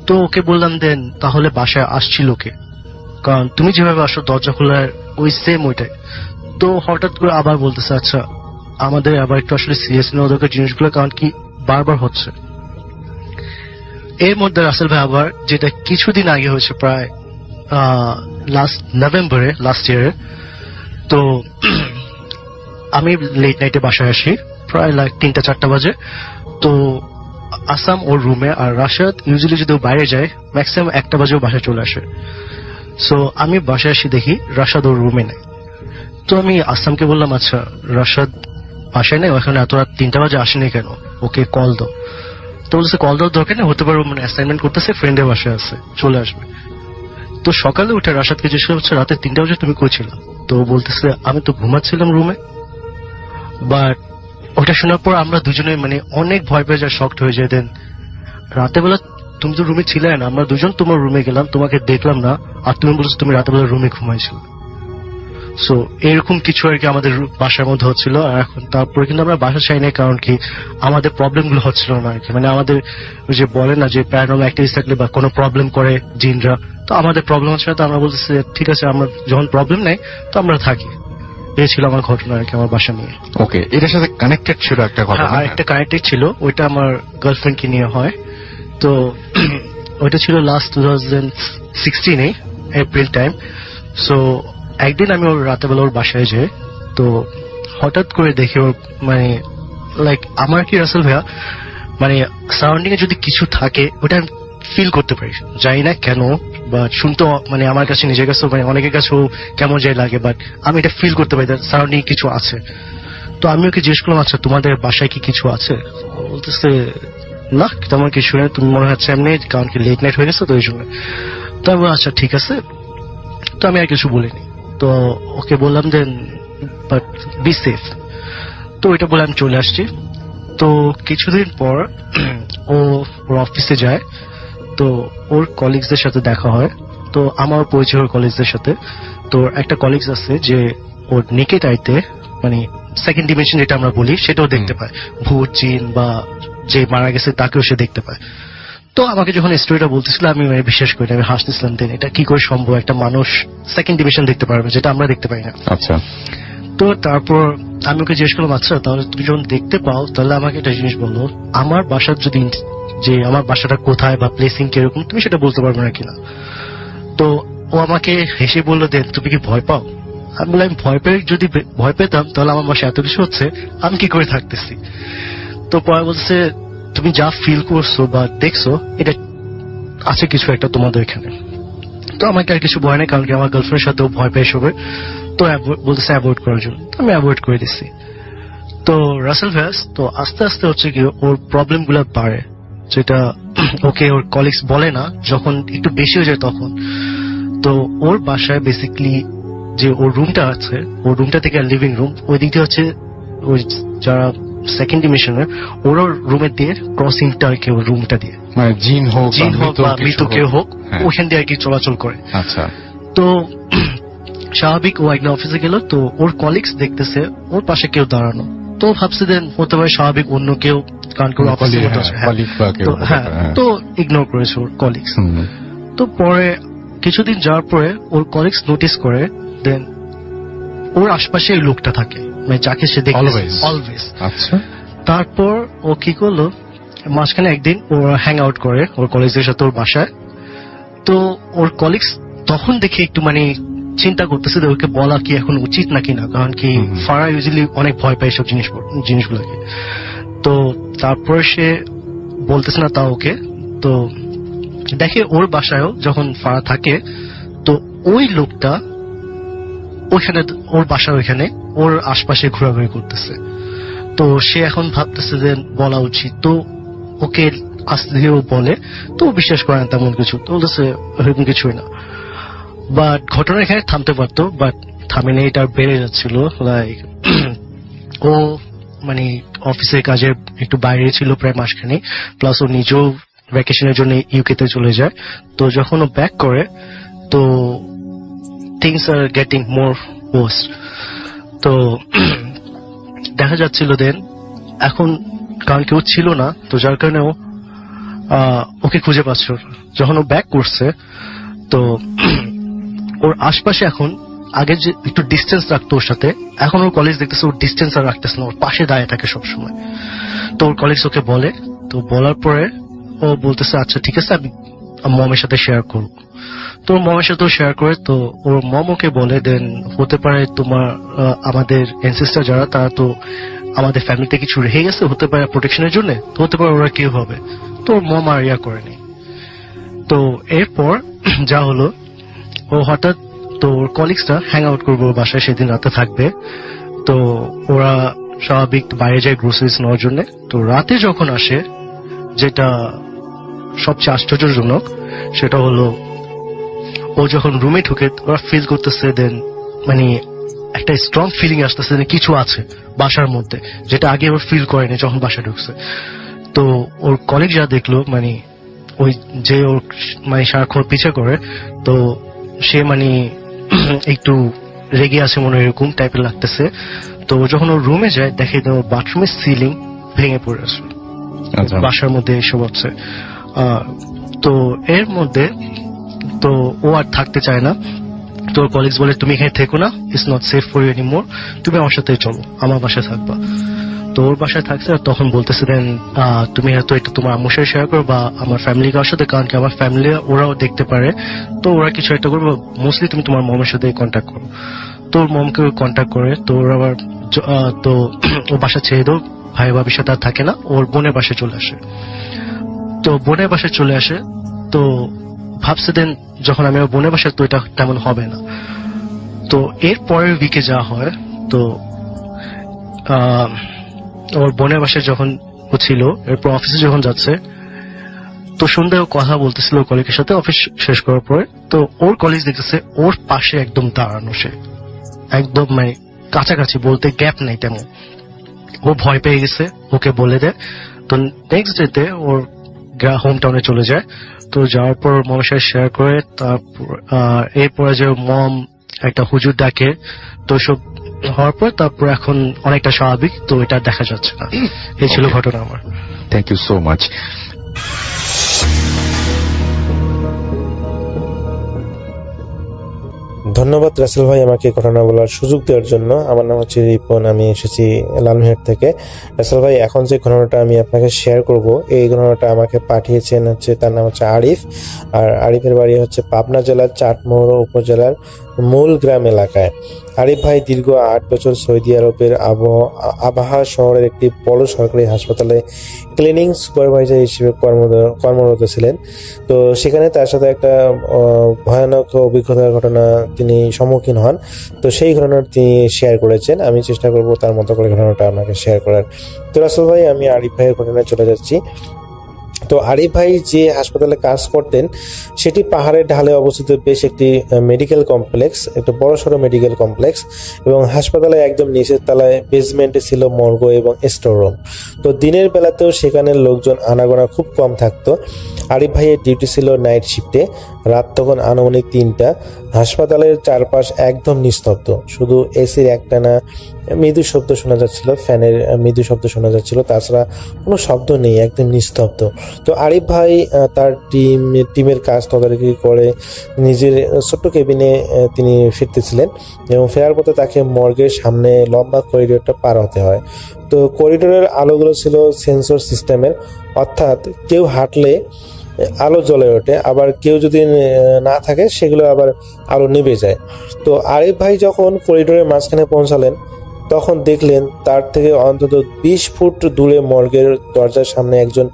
তো ওকে বললাম দেন তাহলে বাসায় আসছিল কে? কারণ তুমি যেভাবে আসো দরজা খোলার ওই সেম ওইটাই। তো হঠাৎ করে আবার বলতেছে আচ্ছা আমাদের আবার একটু আসলে সিরিয়াস নেওয়া দরকার জিনিসগুলো, কারণ কি বারবার হচ্ছে। এর মধ্যে রাসেল ভাই আবার যেটা কিছুদিন আগে হয়েছে, প্রায় লাস্ট নভেম্বরে, লাস্ট ইয়ারে। তো আমি লেট নাইটে বাসায় আসি, প্রায় 3টা-4টা বাজে। তো আসাম ওর রুমে, আর রাশাদ ইউজুয়ালি যদি ও বাইরে যায় ম্যাক্সিমাম 1টা বাজেও বাসায় চলে আসে। সো আমি বাসায় আসি দেখি রাশাদ ওর রুমে নেই। তো আমি আসামকে বললাম আচ্ছা রাশাদ বাসায় নেই, ওখানে এত রাত 3টা বাজে আসেনি কেন, ওকে কল দাও। তো বলছে কল দেওয়ার দরকার নেই, হতে পারে মানে অ্যাসাইনমেন্ট করতেছে, ফ্রেন্ডের বাসায় আছে, চলে আসবে। তো সকালে উঠে রাশাদকে জিজ্ঞেস করছে রাতে 3টা বাজে তুমি কই ছিলা? তো বলতেছে আমি তো ঘুমাচ্ছিলাম রুমে। বাট ওটা শোনার পর আমরা দুজনে মানে অনেক ভয় পেয়ে যায়, শকড হয়ে যায়। দেন রাতে বেলা তুমি তো রুমে ছিলে না, আমরা দুজন তোমার রুমে গেলাম, তোমাকে দেখলাম না, আর তুমি বলছো তুমি রাতে বেলা রুমে ঘুমাইছিল। সো এরকম কিছু আর কি আমাদের বাসার মধ্যে হচ্ছিল। আর এখন তারপরে কিন্তু আমরা বাসা চাই না, কারণ কি আমাদের প্রবলেম গুলো হচ্ছিল না আর কি। মানে আমাদের ওই যে বলে না যে প্যারানর্মাল অ্যাক্টিভিটিস থাকলে বা কোনো প্রবলেম করে জিনরা, তো আমাদের প্রবলেম হচ্ছে না। তো আমরা বলতেছি ঠিক আছে, আমরা যখন প্রবলেম নেই তো আমরা থাকি। এই ছিল আমার ঘটনা আর কি আমার বাসা নিয়ে। ওকে, এটার সাথে কানেক্টেড ছিল একটা ঘটনা। আর একটা কানেক্টেড ছিল, ওইটা আমার গার্লফ্রেন্ডকে নিয়ে হয়। তো ওইটা ছিল লাস্ট 2016 এপ্রিল টাইম। সো একদিন আমি ওর রাতে বেলা ওর বাসায় যাই। তো হঠাৎ করে দেখি ওর মানে লাইক আমার কি রাসেল ভাইয়া মানে সারাউন্ডিং এ যদি কিছু থাকে ওটা আমি ফিল করতে পারি, জানি না কেন, বা শুনতে মানে আমার কাছে নিজের কাছে মানে অনেকের কাছেও কেমন যাই লাগে, বাট আমি এটা ফিল করতে পারি সারাউন্ডিং কিছু আছে। তো আমি ওকে জিজ্ঞেস করলাম আচ্ছা তোমাদের বাসায় কি কিছু আছে? বলতেছে না তেমন কিছু নেই, তুমি মনে হচ্ছে এমনি, কারণ কি লেট নাইট হয়ে গেছে তো এই জন্য। তো আমি আচ্ছা ঠিক আছে, তো আমি আর কিছু বলিনি। তো ওকে বললাম দেন বাট বি সেফ। তো ওইটা বলে আমি চলে আসছি। তো কিছুদিন পর ও ওর অফিসে যায়, তো ওর কলিগসদের সাথে দেখা হয়। তো আমার পরিচয় ওর কলিগসদের সাথে। তো একটা কলিগস আছে যে ওর নেকেড আইতে মানে সেকেন্ড ডিমেনশন যেটা আমরা বলি সেটাও দেখতে পায়, ভূত জিন বা যে মারা গেছে তাকেও সে দেখতে পায়। তো আমাকে যখন স্টোরিটা বলতেছিল আমি মানে বিশ্বাস করি না, আমি হাসতেছিলাম দেন এটা কি করে সম্ভব, একটা মানুষ সেকেন্ড ডিমেনশন দেখতে পারবে যেটা আমরা দেখতে পাই না। আচ্ছা। তো তারপর আমি ওকে জিজ্ঞেস করলাম আচ্ছা তাহলে তুমি যখন দেখতে পাও তাহলে আমাকে একটা জিনিস বলো, আমার বাসার যদি যে আমার বাসাটা কোথায় বা প্লেসিং কিরকম তুমি সেটা বলতে পারবে না কিনা। তো ও আমাকে হেসে বললো দেন তুমি কি ভয় পাও? আমি বললাম ভয় পেয়ে যদি ভয় পেতাম তাহলে আমার বাসায় এত কিছু হচ্ছে আমি কি করে থাকতেছি। তো পরে বলছে তুমি যা ফিল করছো বা দেখছো এটা আছে কিছু একটা তোমাদের এখানে। তো আমাকে আর কিছু ভয় নেই, কারণ কি আমার গার্লফ্রেন্ডের সাথেও ভয় পেয়ে সবে। তো বলতেছে অ্যাভয়েড করার জন্য, তো আমি অ্যাভয়েড করে দিচ্ছি। তো রাসেল ভ্যাস তো আস্তে আস্তে হচ্ছে কি ওর প্রবলেম গুলো বাড়ে, যেটা ওকে ওর কলিগস বলে না, যখন একটু বেশি হয়ে যায় তখন। তো ওর বাসায় বেসিক্যালি যে ওর রুমটা আছে, ওর রুমটা থেকে লিভিং রুম ওই দিক দিয়ে হচ্ছে ওই যারা সেকেন্ড ডিমেনশনের ওরা রুমের দিয়ে ক্রসিংটা আর কি ওর রুমটা দিয়ে, মানে জিন হোক বা মৃত কেউ হোক হ্যাঁ। ওখান দিয়ে আর কি চলাচল করে। আচ্ছা তো স্বাভাবিক ও একদিন অফিসে গেল, তো ওর কলিগস দেখতেছে ওর পাশে কেউ দাঁড়ানো, তো ভাবছে দেন হতে পারে স্বাভাবিক অন্য কেউ, কারণ কেউ অফিসে মতো আছে, হ্যাঁ। কলিগ বা কেউ তো হতে হ্যাঁ, পারে, হ্যাঁ। তো ইগনোর করেছে ওর কলিগস। হুম, তো পরে কিছুদিন যাওয়ার পরে ওর কলিগস নোটিস করে দেন ওর আশপাশে এই লোকটা থাকে, মানে যাকে সে দেখে Always? অলওয়েজ। আচ্ছা তারপর ও কি করলো, মাঝখানে একদিন ওরা হ্যাং আউট করে ওর কলিগসের সাথে ওর বাসায়। তো ওর কলিগস তখন দেখে একটু মানে চিন্তা করতেছে যে ওকে বলা কি এখন উচিত নাকি না, কারণ কি ফারা ইউজুয়ালি অনেক ভয় পায় সব জিনিসগুলোকে। তো তারপর সে বলতেছে না তা ওকে, তো দেখে ওর বাসায়ও যখন ফারা থাকে তো ওই লোকটা ওইখানে ওর বাসার ওইখানে ওর আশপাশে ঘোরাঘুরি করতেছে। তো সে এখন ভাবতেছে যে বলা উচিত, তো ওকে আস্তে ধীরে ও বলে, তো ও বিশ্বাস করে না তেমন কিছু, তো বলতেছে এরকম কিছুই না। বাট ঘটনা এখানে থামতে পারতো, বাট থামেনি, এটা বেড়ে যাচ্ছিল। লাইক ও মানে অফিসের কাজে একটু বাইরে ছিল প্রায় মাসখানে, প্লাস ও নিজেও ভ্যাকেশনের জন্য ইউকে তে চলে যায়। তো যখন ও ব্যাক করে তো থিংস আর গেটিং মোর ওয়ার্স। তো দেখা যাচ্ছিল দেন এখন কারণ কেউ ছিল না, তো যার কারণে ও ওকে খুঁজে পাচ্ছিল না। যখন ও ব্যাক করছে তো ওর আশপাশে এখন আগে যে একটু ডিস্টেন্স রাখতো ওর সাথে, এখন ওর কলেজ দেখতেছে ওর ডিস্টেন্স আর রাখতেছে না, ওর পাশে দাঁড়িয়ে থাকে সবসময়। তো ওর কলেজ ওকে বলে, তো বলার পরে ও বলতেছে আচ্ছা ঠিক আছে আমি মমের সাথে শেয়ার করবো। তো ওর মমের সাথেও শেয়ার করে, তো ওর মম ওকে বলে দেন হতে পারে তোমার আমাদের এনসেস্টার যারা তারা তো আমাদের ফ্যামিলিতে কিছু রেখে গেছে, হতে পারে প্রোটেকশনের জন্য, তো হতে পারে ওরা কেউ হবে। তো ওর মম আর ইয়া করেনি। তো এরপর যা হলো, ও হঠাৎ তো ওর কলিগসটা হ্যাং আউট করবো ওর বাসায়, সেদিন রাতে থাকবে। তো ওরা স্বাভাবিক বাইরে যায় গ্রোসারিজ নেওয়ার জন্য। তো রাতে যখন আসে, যেটা সবচেয়ে আশ্চর্যজনক সেটা হলো ও যখন রুমে ঢুকে ওরা ফিল করতেছে দেন মানে একটা স্ট্রং ফিলিং আসতেছে যে কিছু আছে বাসার মধ্যে, যেটা আগে ওর ফিল করেনি যখন বাসায় ঢুকছে। তো ওর কলিগ যা দেখলো মানে ওই যে ওর মানে সারাক্ষণ পিছে করে, তো সে মানে একটু রেগে আছে মনে হয়, এরকম টাইপের লাগতেছে। তো যখন ওর রুমে যায় দেখে ওর বাথরুমের সিলিং ভেঙে পড়ে আছে, আচ্ছা বাসার মধ্যে এসব হচ্ছে। তো এর মধ্যে তো ও আর থাকতে চায় না। তো কলিগস বলে তুমি এখানে থেকো না, it's not safe for you anymore, তুমি আমার সাথে চলো, আমার বাসায় থাকবা। তো ওর বাসায় থাকছে, আর তখন বলতেছে দেন তুমি হয়তো এটা তোমার আম্মুর সাথে শেয়ার করো বা আমার ফ্যামিলি কারোর সাথে, কারণ কি আমার ফ্যামিলি ওরাও দেখতে পারে, তো ওরা কিছু একটা করবে, মোস্টলি তুমি তোমার মমের সাথে কন্ট্যাক্ট করো। তো ওর মমকে কন্ট্যাক্ট করে, তো ওর আবার তো ও বাসা ছেড়ে দাও, ভাই ভাবির সাথে আর থাকে না, ওর বোনের বাসায় চলে আসে। তো বোনের বাসায় চলে আসে, তো ভাবছে দেন যখন আমি ওর বোনের বাসায়, তো এটা তেমন হবে না। তো এর পরের উইকে যা হয়, তো ওর বোনের বাসায় যখন ও ছিল, এরপর অফিসে যখন যাচ্ছে, তো সন্ধ্যায় ও কথা বলতেছিল কলিগের সাথে অফিস শেষ করার পরে। তো ওর কলিগ দেখতেছে ওর পাশে একদম দাঁড়ানো, সে একদম মানে কাছাকাছি বলতে গ্যাপ নাই তেমন। ও ভয় পেয়ে গেছে, ওকে বলে দেয়। তো নেক্সট ডেতে ওর হোম টাউনে চলে যায়। তো যাওয়ার পর মমের সাথে শেয়ার করে, তারপর এরপরে যে মম একটা হুজুর ডাকে, তো সব হওয়ার পর তারপর এখন অনেকটা স্বাভাবিক, তো এটা দেখা যাচ্ছে না। এই ছিল Okay. ঘটনা আমার। Thank you so much. ধন্যবাদ রাসেল ভাই আমাকে ঘটনা বলার সুযোগ দেওয়ার জন্য। আমার নাম হচ্ছে রিপন, আমি এসেছি লালমিহাট থেকে। রাসেল ভাই, এখন যে ঘটনাটা আমি আপনাকে শেয়ার করব, এই ঘটনাটা আমাকে পাঠিয়েছেন হচ্ছে, তার নাম হচ্ছে আরিফ। আর আরিফের বাড়ি হচ্ছে পাবনা জেলার চাটমোহর উপজেলার মূল গ্রাম এলাকায়। আরিফ ভাই দীর্ঘ 8 বছর সৌদি আরবের আবাহা শহরের একটি বড় সরকারি হাসপাতালে ক্লিনিং সুপারভাইজার হিসেবে কর্মরত ছিলেন। তো সেখানে তার সাথে একটা ভয়ানক অভিজ্ঞতার ঘটনা তিনি সম্মুখীন হন। তো সেই ঘটনাটা তিনি শেয়ার করেছেন, আমি চেষ্টা করব তার মতো করে ঘটনাটা আপনাকে শেয়ার করার। তো রাসেল ভাই, আমি আরিফ ভাইয়ের ঘটনায় চলে যাচ্ছি। তো আরিফ ভাই যে হাসপাতালে কাজ করতেন সেটি পাহাড়ের ঢালে অবস্থিত বেশ একটি মেডিকেল কমপ্লেক্স, একটা বড় সড়ো মেডিকেল কমপ্লেক্স, এবং হাসপাতালে একদম নিচের তলায় বেসমেন্টে ছিল মর্গ এবং স্টোর রুম। তো দিনের বেলাতেও সেখানে লোকজন আনাগোনা খুব কম থাকতো। আরিফ ভাইয়ের ডিউটি ছিল নাইট শিফটে। রাত তখন আনুমানিক 3টা। হাসপাতালের চারপাশ একদম নিস্তব্ধ, শুধু এসির একটানা মৃদু শব্দ শোনা যাচ্ছিল, ফ্যানের মৃদু শব্দ শোনা যাচ্ছিল, তাছাড়া কোনো শব্দ নেই, একদম নিস্তব্ধ। তো আরিফ ভাই তার টিমের কাজ তদারকি করে নিজের ছোট্ট কেবিনে তিনি ফিরতেছিলেন, এবং ফেরার পথে তাকে মর্গের সামনে লম্বা করিডোরটা পার হতে হয়। তো করিডোরের আলোগুলো ছিল সেন্সর সিস্টেমের, অর্থাৎ কেউ হাঁটলে আলো জ্বলে ওঠে, আবার কেউ যদি না থাকে সেগুলো আবার আলো নিভে যায়। তো আরিফ ভাই যখন করিডোরের মাঝখানে পৌঁছালেন তখন দেখলেন তার থেকে অন্তত 20 ফুট দূরে মর্গের দরজার সামনে একজন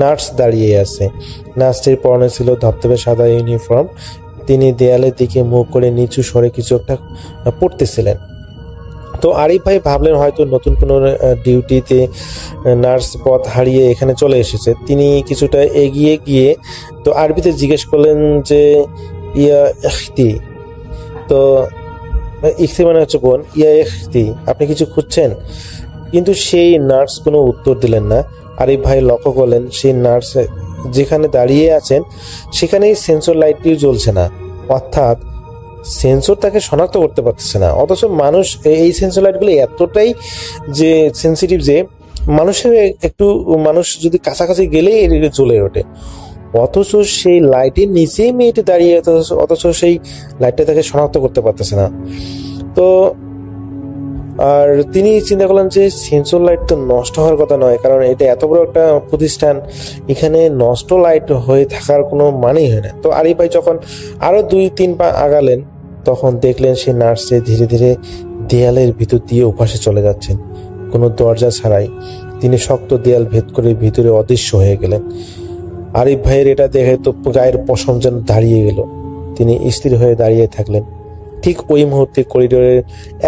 নার্স দাঁড়িয়ে আছে। নার্সটির পরনে ছিল ধবধবে সাদা ইউনিফর্ম। তিনি দেয়ালের দিকে মুখ করে নিচু স্বরে কিছু একটা পড়তেছিলেন। তো আরিফ ভাই ভাবলেন হয়তো নতুন কোনো ডিউটিতে নার্স পথ হারিয়ে এখানে চলে এসেছে। তিনি কিছুটা এগিয়ে গিয়ে তো আরবিতে জিজ্ঞেস করলেন যে ইয়া ইখতি, তো ইখতি মানে হচ্ছে বোন, ইয়া ইখতি আপনি কিছু খুঁজছেন? কিন্তু সেই নার্স কোনো উত্তর দিলেন না। আরিফ ভাই লক্ষ্য করলেন সেই নার্স যেখানে দাঁড়িয়ে আছেন সেখানেই সেন্সর লাইটটিও জ্বলছে না, অর্থাৎ সেন্সর তাকে শনাক্ত করতে পারতেছে না। অথচ মানুষ এই সেন্সর লাইটগুলো এতটাই যে সেন্সিটিভ যে মানুষ যদি কাছাকাছি গেলেই এটা জ্বলে ওঠে, অথচ সেই লাইটের নিচেই মেয়েটি দাঁড়িয়ে, অথচ সেই লাইটটা তাকে শনাক্ত করতে পারতেছে না। তো আর তিনি চিন্তা করলেন যে সেন্সর লাইট তো নষ্ট হওয়ার কথা নয়, কারণ এটা এত বড় একটা প্রতিষ্ঠান, এখানে নষ্ট লাইট হয়ে থাকার কোনো মানেই হয় না। তো আরিফ ভাই যখন আরো 2-3 পা আগালেন তখন দেখলেন সেই নার্সে ধীরে ধীরে দেয়ালের ভিতর দিয়ে ওপাশে চলে যাচ্ছেন, কোনো দরজা ছাড়াই। তিনি শক্ত দেয়াল ভেদ করে ভিতরে অদৃশ্য হয়ে গেলেন। আরিফ ভাইয়ের এটা দেখে তো গায়ের পশম যেন দাঁড়িয়ে গেল। তিনি স্থির হয়ে দাঁড়িয়ে থাকলেন। ঠিক ওই মুহূর্তে করিডোরের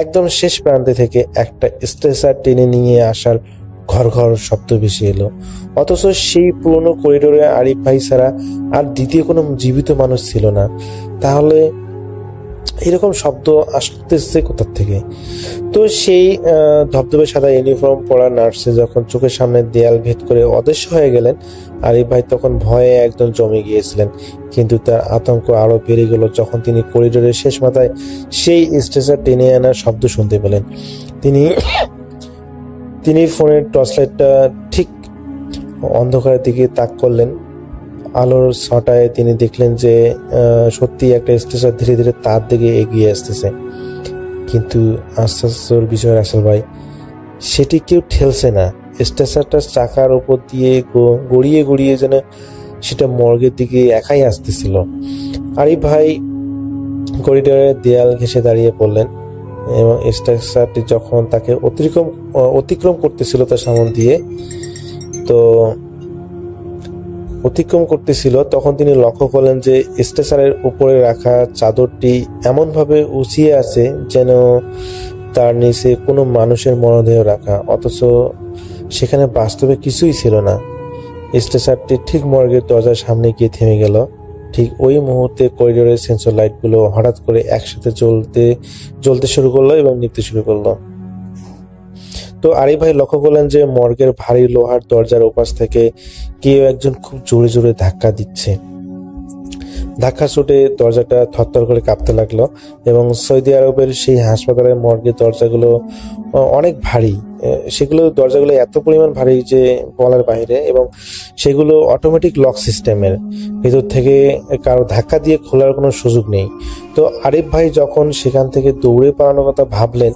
একদম শেষ প্রান্তে থেকে একটা স্ট্রেচার টেনে নিয়ে আসার ঘর ঘর শব্দ ভেসে এলো। অথচ সেই পুরনো করিডোরে আরিফ ভাই ছাড়া আর দ্বিতীয় কোনো জীবিত মানুষ ছিল না। তাহলে এরকম শব্দ আসতেছে কোথার থেকে? তো সেই ধবধবে সাদা ইউনিফর্ম পরা নার্সে যখন চোখের সামনে দেয়াল ভেদ করে অদৃশ্য হয়ে গেলেন, আরিফ ভাই তখন ভয়ে একদম জমে গিয়েছিলেন। কিন্তু তার আতঙ্ক আরো বেড়ে গেল যখন তিনি করিডোরের শেষ মাথায় সেই স্ট্রেচার টেনে আনার শব্দ শুনতে পেলেন। তিনি ফোনের টর্চলাইটটা ঠিক অন্ধকারের দিকে তাক করলেন। আলোর ছটায় তিনি দেখলেন যে সত্যি একটা স্ট্রেচার ধীরে ধীরে তার দিকে এগিয়ে আসতেছে। কিন্তু আশ্চর্যের বিষয় রাসেল ভাই, সেটি কেউ ঠেলছে না। স্ট্রেচারটার চাকার উপর দিয়ে গড়িয়ে গড়িয়ে যেন সেটা মর্গের দিকে একাই আসতেছিল। আরিফ ভাই করিডোরের দেয়াল ঘেঁষে দাঁড়িয়ে পড়লেন, এবং স্ট্রেচারটি যখন তাকে অতিক্রম করতেছিল তার সামনে দিয়ে তখন তিনি লক্ষ্য করলেন যে স্ট্রেচারের উপরে রাখা চাদরটি এমনভাবে উঁচিয়ে আছে যেন তার নিচে কোনো মানুষের মরদেহ রাখা, অথচ সেখানে বাস্তবে কিছুই ছিল না। স্ট্রেচারটি ঠিক মর্গের দরজার সামনে গিয়ে থেমে গেল। ঠিক ওই মুহূর্তে করিডোরের সেন্সর লাইটগুলো হঠাৎ করে একসাথে জ্বলতে শুরু করলো এবং নিভতে শুরু করলো। তো আরিফ ভাই লক্ষ্য করলেন যে মর্গের ভারী লোহার দরজার ওপাশ থেকে কেউ একজন খুব জোরে জোরে ধাক্কা দিচ্ছে। ধাক্কা ছুটে দরজাটা থরথর করে কাঁপতে লাগলো, এবং সৌদি আরবের সেই হাসপাতালের মর্গের দরজাগুলো অনেক ভারী। দরজাগুলো এত পরিমাণ ভারী যে বলার বাইরে, এবং সেগুলো অটোমেটিক লক সিস্টেমের, ভেতর থেকে কারো ধাক্কা দিয়ে খোলার কোনো সুযোগ নেই। তো আরিফ ভাই যখন সেখান থেকে দৌড়ে পালানোর কথা ভাবলেন,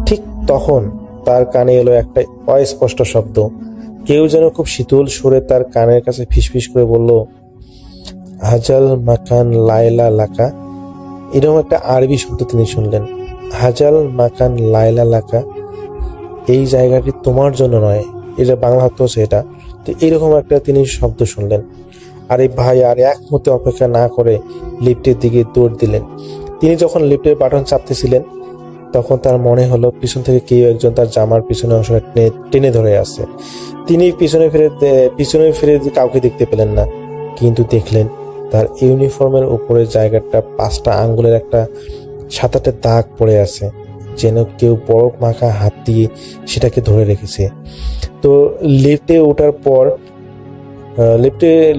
ঠিক তখন তার কানে এলো একটা অস্পষ্ট শব্দ। কেউ যেন খুব শীতল সুরে তার কানের কাছে ফিসফিস করে বলল, হাজাল মাকান লাইলা লাকা। এরকম একটা আরবি শব্দ তিনি শুনলেন, হাজাল মাকান লাইলা লাকা, এই জায়গাটি তোমার জন্য নয়। এটা বাংলা অর্থ হচ্ছে এটা। তো এইরকম একটা তিনি শব্দ শুনলেন। আরিফ ভাই আর এক মুহূর্তে অপেক্ষা না করে লিফটের দিকে দৌড় দিলেন। তিনি যখন লিফটের বাটন চাপতেছিলেন তখন তার মনে হলো পিছন থেকে কেউ একজন তার জামার পিছনে অংশ টেনে ধরে আছে। তিনি পিছনে ফিরে কাউকে দেখতে পেলেন না, কিন্তু দেখলেন তার ইউনিফর্মের উপরে জায়গাটা 5টা আঙ্গুলের একটা সাদাটে দাগ পড়ে আছে, যেন কেউ বরফ মাখা হাত দিয়ে সেটাকে ধরে রেখেছে। তো লিফটে ওঠার পর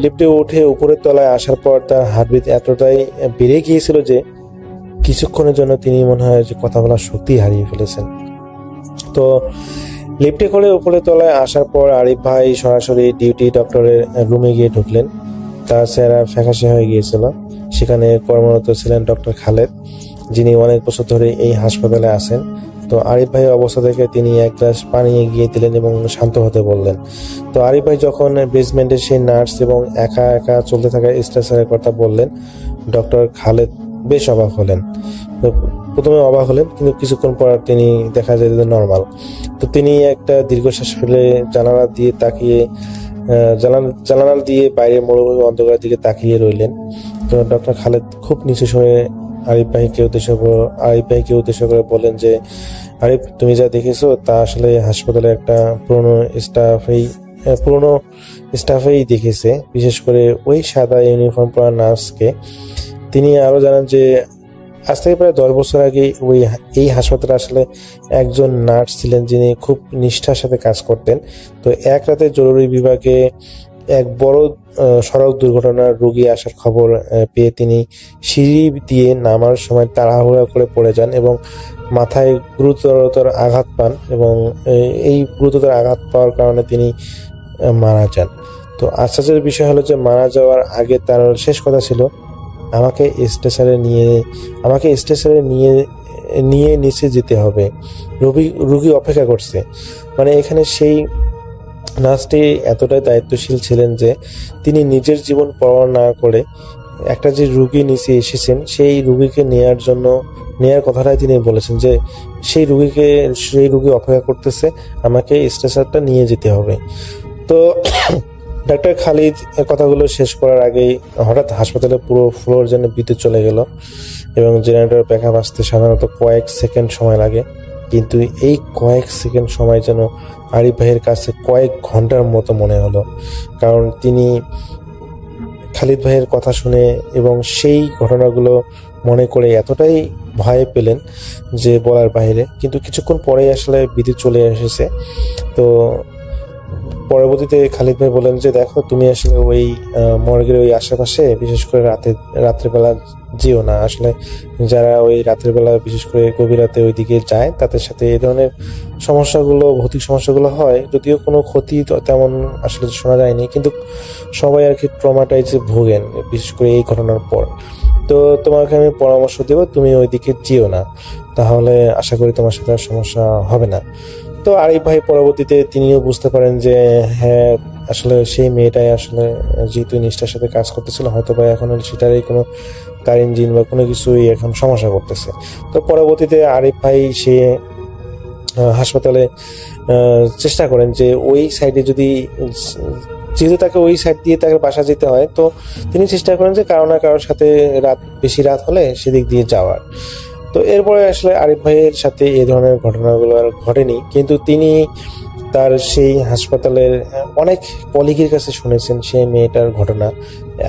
লিফটে উঠে উপরের তলায় আসার পর তার হার্টবিট এতটাই বেড়ে গিয়েছিল যে কিছুক্ষণের জন্য তিনি মনে হয় যে কথা বলার শক্তি হারিয়ে ফেলেছেন। তো লিফটে করে উপরের তলায় আসার পর আরিফ ভাই সরাসরি ডিউটি ডক্টরের রুমে গিয়ে ঢুকলেন। তার চেহারা ফ্যাকাশে হয়ে গিয়েছিল। সেখানে কর্মরত ছিলেন ডক্টর খালেদ, যিনি অনেক বছর ধরে এই হাসপাতালে আছেন। তো আরিফ ভাইয়ের অবস্থা থেকে তিনি এক গ্লাস পানি এগিয়ে দিলেন এবং শান্ত হতে বললেন। তো আরিফ ভাই যখন বেসমেন্টের সেই নার্স এবং একা একা চলতে থাকা স্ট্রেচারের কথা বললেন, ডক্টর খালেদ বেশ অবাক হলেন। তো প্রথমে অবাক হলেন, কিন্তু কিছুক্ষণ পর তিনি দেখা যায় যে নর্মাল। তো তিনি একটা দীর্ঘশ্বাস ফেলে জানালা দিয়ে বাইরে মরুভূমি অন্ধকারের দিকে তাকিয়ে রইলেন। তো ডক্টর খালেদ খুব নিচু স্বরে আরিফ ভাইকে উদ্দেশ্য করে বলেন যে, আরিফ, তুমি যা দেখেছো তা আসলে হাসপাতালে একটা পুরনো স্টাফেই দেখেছে, বিশেষ করে ওই সাদা ইউনিফর্ম পরা নার্সকে। তিনি আরো জানান যে আজ থেকে প্রায় 10 বছর আগে এই হাসপাতালে আসলে একজন নার্স ছিলেন, যিনি খুব নিষ্ঠার সাথে কাজ করতেন। তো এক রাতে জরুরি বিভাগে এক বড় সড়ক দুর্ঘটনার রোগী আসার খবর পেয়ে তিনি সিঁড়ি দিয়ে নামার সময় তাড়াহুড়া করে পড়ে যান এবং মাথায় গুরুতর আঘাত পান, এবং এই গুরুতর আঘাত পাওয়ার কারণে তিনি মারা যান। তো আশ্চর্যের বিষয় হলো যে মারা যাওয়ার আগে তার শেষ কথা ছিল, আমাকে স্টেশনে নিয়ে নিচে যেতে হবে, রোগী অপেক্ষা করছে। মানে এখানে সেই নার্সটি এতটাই দায়িত্বশীল ছিলেন যে তিনি নিজের জীবন পরোয়া না করে একটা যে রোগী নিচে এসেছেন সেই রোগীকে নেয়ার কথাটাই তিনি বলেছেন যে সেই রোগী অপেক্ষা করতেছে, আমাকে স্ট্রেচারটা নিয়ে যেতে হবে। তো ডাক্তার খালিদ কথাগুলো শেষ করার আগেই হঠাৎ হাসপাতালে পুরো ফ্লোর যেন বিদ্যুৎ চলে গেল, এবং জেনারেটর ব্যাকআপ আসতে সাধারণত কয়েক সেকেন্ড সময় লাগে, কিন্তু এই কয়েক সেকেন্ড সময় যেন আরিফ ভাইয়ের কাছে কয়েক ঘন্টার মতো মনে হলো। কারণ তিনি খালিদ ভাইয়ের কথা শুনে এবং সেই ঘটনাগুলো মনে করে এতটাই ভয় পেলেন যে বলার বাইরে। কিন্তু কিছুক্ষণ পরেই আসলে বিদ্যুৎ চলে এসেছে। তো পরবর্তীতে খালিদ ভাই বলেন যে, দেখো, তুমি আসলে ওই মর্গের ওই আশেপাশে বিশেষ করে রাত্রেবেলা যেও না। আসলে যারা ওই রাত্রেবেলা বিশেষ করে গভীর রাতে ওইদিকে যায় তাদের সাথে এই ধরনের ভৌতিক সমস্যাগুলো হয়। যদিও কোনো ক্ষতি তেমন আসলে শোনা যায়নি, কিন্তু সবাই আর কি ট্রমাটাইজে ভোগেন বিশেষ করে এই ঘটনার পর। তো তোমাকে আমি পরামর্শ দেবো, তুমি ওইদিকে যেও না, তাহলে আশা করি তোমার সাথে আর সমস্যা হবে না। তো আরিফ ভাই পরবর্তীতে তিনিও বুঝতে পারেন যে হ্যাঁ, আসলে সেই মেয়েটাই আসলে যেহেতু নিষ্ঠার সাথে কাজ করতেছিল, হয়তো বা এখন সেটারই কোনো কারেন্ট জিন বা কোনো কিছুই এখন সমস্যা করতেছে। তো পরবর্তীতে আরিফ ভাই সে হাসপাতালে চেষ্টা করেন যে ওই সাইডে যেহেতু তাকে ওই সাইড দিয়ে তাকে বাসা যেতে হয়, তো তিনি চেষ্টা করেন যে কারো না কারোর সাথে বেশি রাত হলে সেদিক দিয়ে যাওয়ার। তো এরপরে আসলে আরিফ ভাইয়ের সাথে এই ধরনের ঘটনাগুলো আর ঘটেনি, কিন্তু তিনি তার সেই হাসপাতালের অনেক কলিগের কাছে শুনেছেন সেই মেয়েটার ঘটনা।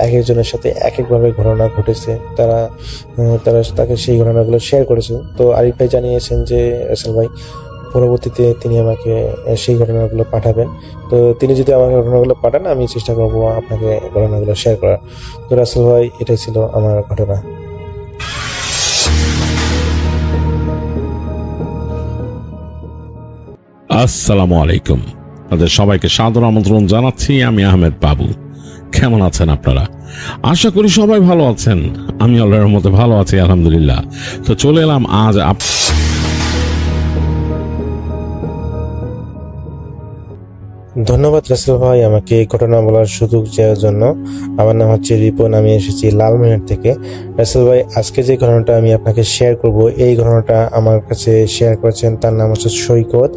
এক একজনের সাথে এক একভাবে ঘটনা ঘটেছে, তারা তাকে সেই ঘটনাগুলো শেয়ার করেছেন। তো আরিফ ভাই জানিয়েছেন যে রাসেল ভাই পরবর্তীতে তিনি আমাকে সেই ঘটনাগুলো পাঠাবেন। তো তিনি যদি আমাকে ঘটনাগুলো পাঠান, আমি চেষ্টা করবো আপনাকে ঘটনাগুলো শেয়ার করার। তো রাসেল ভাই, এটাই ছিল আমার ঘটনা। আসসালামু আলাইকুম। আপনাদের সবাইকে সাদর আমন্ত্রণ জানাচ্ছি। আমি আহমেদ বাবু। কেমন আছেন আপনারা? আশা করি সবাই ভালো আছেন। আমি আল্লাহর মতে ভালো আছি, আলহামদুলিল্লাহ। তো চলে এলাম আজ ধন্যবাদ রাসেল ভাই আমাকে এই ঘটনা বলার সুযোগ দেওয়ার জন্য। আমার নাম হচ্ছে রিপন, আমি এসেছি লালমনিরহাট থেকে। রাসেল ভাই, আজকে যে ঘটনাটা আমি আপনাকে শেয়ার করব, এই ঘটনাটা আমার কাছে শেয়ার করেছেন, তার নাম হচ্ছে সৈকত।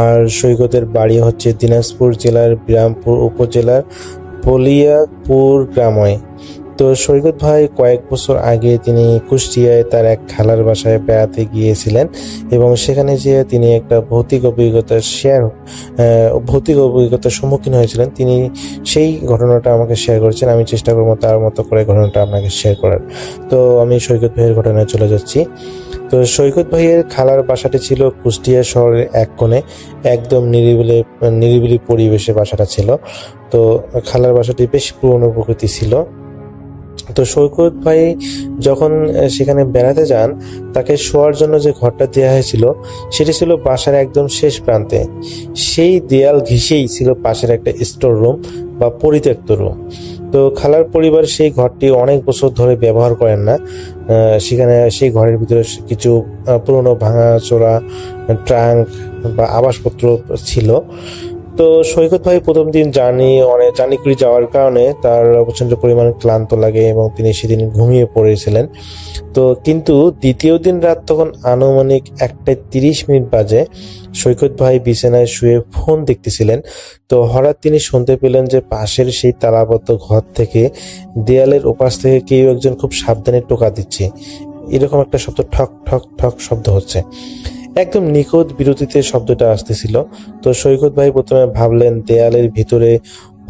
আর সৈকতের বাড়ি হচ্ছে দিনাজপুর জেলার বিরামপুর উপজেলার বলিয়াপুর গ্রামে। তো সৈকত ভাই কয়েক বছর আগে তিনি কুষ্টিয়ায় তার এক খালার বাসায় বেড়াতে গিয়েছিলেন এবং সেখানে যেয়ে তিনি একটা ভৌতিক অভিজ্ঞতার সম্মুখীন হয়েছিলেন। তিনি সেই ঘটনাটা আমাকে শেয়ার করেছেন। আমি চেষ্টা করবো তার মতো করে ঘটনাটা আপনাকে শেয়ার করার। তো আমি সৈকত ভাইয়ের ঘটনায় চলে যাচ্ছি। তো সৈকত ভাইয়ের খালার বাসাটি ছিল কুষ্টিয়া শহরের এক কোণে, একদম নিরিবিলি পরিবেশে বাসাটা ছিল। তো খালার বাসাটি বেশ পুরনো প্রকৃতি ছিল। তো সৈকত ভাই যখন সেখানে বেড়াতে যান, তাকে শোয়ার জন্য যে ঘরটা দেওয়া হয়েছিল সেটি ছিল বাসার একদম শেষ প্রান্তে। সেই দেয়াল ঘেঁষেই ছিল পাশের একটা স্টোর রুম বা পরিত্যক্ত রুম। তো খালার পরিবার সেই ঘরটি অনেক বছর ধরে ব্যবহার করেন না। সেখানে সেই ঘরের ভিতরে কিছু পুরনো ভাঙাচোরা ট্রাঙ্ক বা আবাসপত্র ছিল। তো সৈকত ভাই প্রথম দিন জার্নি করে যাওয়ার কারণে তার প্রচন্ড পরিমাণে ক্লান্ত লাগে এবং তিনি সেদিন ঘুমিয়ে পড়েছিলেন। তো কিন্তু দ্বিতীয় দিন রাত তখন আনুমানিক 1:30 বাজে। সৈকত ভাই বিছানায় শুয়ে ফোন দেখতেছিলেন। তো হঠাৎ তিনি শুনতে পেলেন যে পাশের সেই তালাবদ্ধ ঘর থেকে দেয়ালের ওপাশ থেকে কেউ একজন খুব সাবধানে টোকা দিচ্ছে। এরকম একটা শব্দ, ঠক ঠক ঠক শব্দ হচ্ছে। একদম নিখুঁত বিরতিতে শব্দটা আসতেছিল। তো সৈকত ভাই প্রথমে ভাবলেন দেয়ালের ভিতরে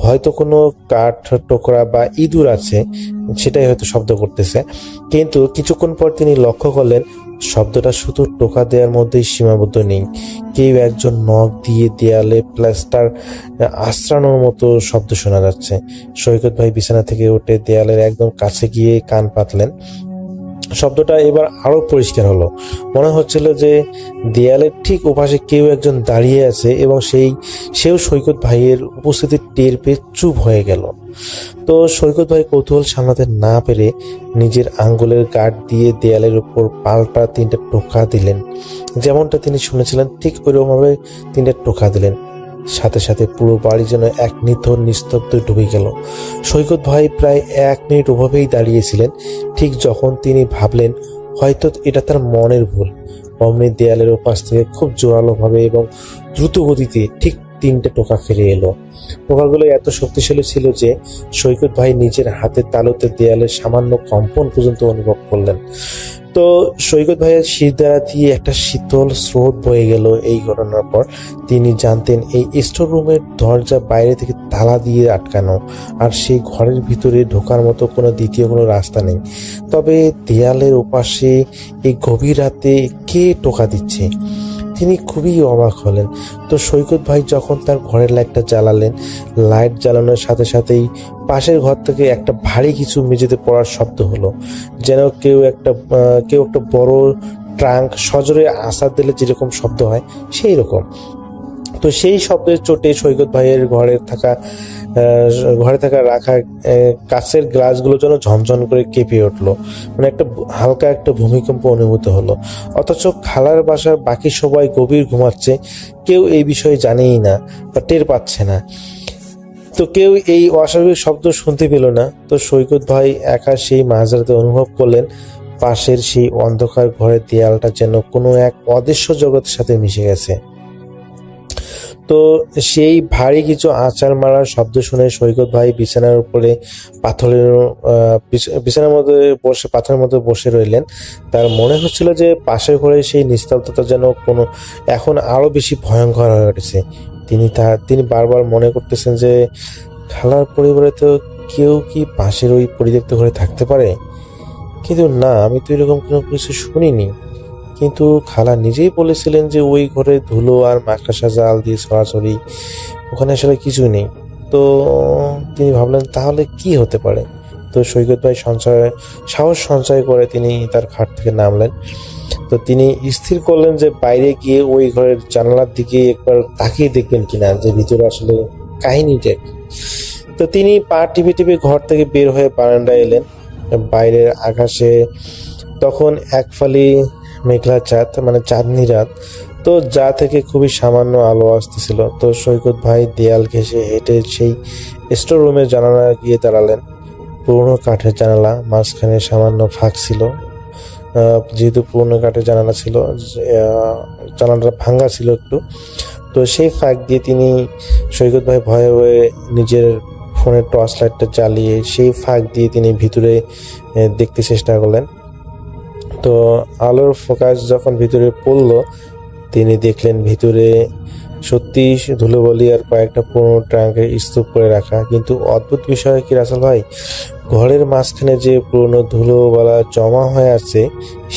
হয়তো কোনো কাঠ টোকরা বা ইঁদুর আছে, সেটাই হয়তো শব্দ করতেছে। কিন্তু কিছুক্ষণ পর তিনি লক্ষ্য করলেন শব্দটা শুধু টোকা দেওয়ার মধ্যেই সীমাবদ্ধ নেই। কেউ একজন নখ দিয়ে দেয়ালে প্লাস্টার আশ্রানোর মতো শব্দ শোনা যাচ্ছে। সৈকত ভাই বিছানা থেকে উঠে দেয়ালের একদম কাছে গিয়ে কান পাতলেন। শব্দটা এবার আরো পরিষ্কার হলো। মনে হচ্ছিল যে দেয়ালের ঠিক ওপাশে কেউ একজন দাঁড়িয়ে আছে এবং সেও সৈকত ভাইয়ের উপস্থিতি টের পেয়ে চুপ হয়ে গেল। তো সৈকত ভাই কৌতূহল সামলাতে না পেরে নিজের আঙ্গুলের গাঁট দিয়ে দেয়ালের উপর পাল্টা 3টা টোকা দিলেন। যেমনটা তিনি শুনেছিলেন ঠিক ওইরকমভাবে 3টা টোকা দিলেন। সাথে সাথে পুরো বাড়ি যেন এক নিথর নিস্তব্ধ ডুবে গেল। সৈকত ভাই প্রায় 1 মিনিট ওভাবেই দাঁড়িয়েছিলেন। ঠিক যখন তিনি ভাবলেন হয়তো এটা তার মনের ভুল, অমনি দেয়ালের ওপাশ থেকে খুব জোরালো ভাবে এবং দ্রুত গতিতে ঠিক 3টে টোকা ফিরে এলো। টোকাগুলো এত শক্তিশালী ছিল যে সৈকত ভাই নিজের হাতের তালুতে দেয়ালের সামান্য কম্পন পর্যন্ত অনুভব করলেন। তো সৈকত ভাইয়ের শিরদাঁড়া দিয়ে একটা শীতল স্রোত বয়ে গেল। এই ঘটনার পর তিনি জানতেন এই স্টোর রুমের দরজা বাইরে থেকে তালা দিয়ে আটকানো, আর সেই ঘরের ভিতরে ঢোকার মতো দ্বিতীয় কোনো রাস্তা নেই। তবে দেয়ালের ওপাশে এই গভীর রাতে কে টোকা দিচ্ছে, তিনি খুবই অবাক হলেন। তো সৈকত ভাই যখন তার ঘরের লাইটটা জ্বালালেন, লাইট জ্বালানোর সাথে সাথেই পাশের ঘর থেকে একটা ভারী কিছু মেঝেতে পড়ার শব্দ হলো, যেন কেউ একটা বড় ট্রাঙ্ক সজোরে আছাড় দিলে যেরকম শব্দ হয় সেই রকম। তো সেই শব্দের চোটে সৈকত ভাইয়ের ঘরে থাকা রাখা কাঁচের গ্লাসগুলো যেন ঝনঝন করে কেঁপে উঠলো। মানে হালকা একটা ভূমিকম্প অনুভূত হলো। অথচ খালার বাসার বাকি সবাই গভীর ঘুমাচ্ছে, কেউ এই বিষয়ে জানেই না বা টের পাচ্ছে না। তো কেউ এই অস্বাভাবিক শব্দ শুনতে পেল না। তো সৈকত ভাই একা সেই মাঝরাতে অনুভব করলেন পাশের সেই অন্ধকার ঘরের দেয়ালটা যেন কোনো এক অদৃশ্য জগতের সাথে মিশে গেছে। তো সেই ভারী কিছু আছাড় মারার শব্দ শুনে সৈকত ভাই বিছানার উপরে বিছানার মধ্যে পাথরের মধ্যে বসে রইলেন। তার মনে হচ্ছিল যে পাশের ঘরে সেই নিস্তব্ধতা যেন এখন আরো বেশি ভয়ঙ্কর হয়ে উঠেছে। তিনি বারবার মনে করতেছেন যে খালার পরিবারে তো কেউ কি পাশের ওই পরিত্যক্ত ঘরে থাকতে পারে, কিন্তু না, আমি তো এরকম কোনো কিছু শুনিনি। কিন্তু খালা নিজেই বলেছিলেন যে ওই ঘরে ধুলো আর মাকড়সা জাল দিয়ে ছড়াছড়ি, ওখানে আসলে কিছু নেই। তো তিনি ভাবলেন তাহলে কি হতে পারে। তো সৈকত ভাই সাহস সঞ্চয় করে তিনি তার খাট থেকে নামলেন। তো তিনি স্থির করলেন যে বাইরে গিয়ে ওই ঘরের জানালার দিকে একবার তাকিয়ে দেখবেন কিনা, যে ভিতরে আসলে কাহিনীটা কি। তো তিনি পা টিপে ঘর থেকে বের হয়ে বারান্দায় এলেন। বাইরের আকাশে তখন এক ফালি মেঘলা চাঁদ, মানে চাঁদনি রাত। তো যা থেকে খুবই সামান্য আলো আসতেছিল। তো সৈকত ভাই দেয়াল ঘেঁষে হেঁটে সেই স্টোর রুমের জানালা গিয়ে দাঁড়ালেন। পুরোনো কাঠের জানালা, মাঝখানে সামান্য ফাঁক ছিল। যেহেতু পুরোনো কাঠের জানালা ছিল, জানালাটা ভাঙ্গা ছিল একটু। তো সেই ফাঁক দিয়ে সৈকত ভাই ভয়ে ভয়ে নিজের ফোনের টর্চ লাইটটা জ্বালিয়ে সেই ফাঁক দিয়ে তিনি ভিতরে দেখতে চেষ্টা করলেন। তো আলোর ফোকাস যখন ভিতরে পড়লো, তিনি দেখলেন ভিতরে সত্যি ধুলোবালি আর কয়েকটা পুরনো ট্রাঙ্কের স্তূপ করে রাখা। কিন্তু অদ্ভুত বিষয় কি রাসেল ভাই, ঘরের মাঝখানে যে পুরনো ধুলোবালা জমা হয়ে আছে,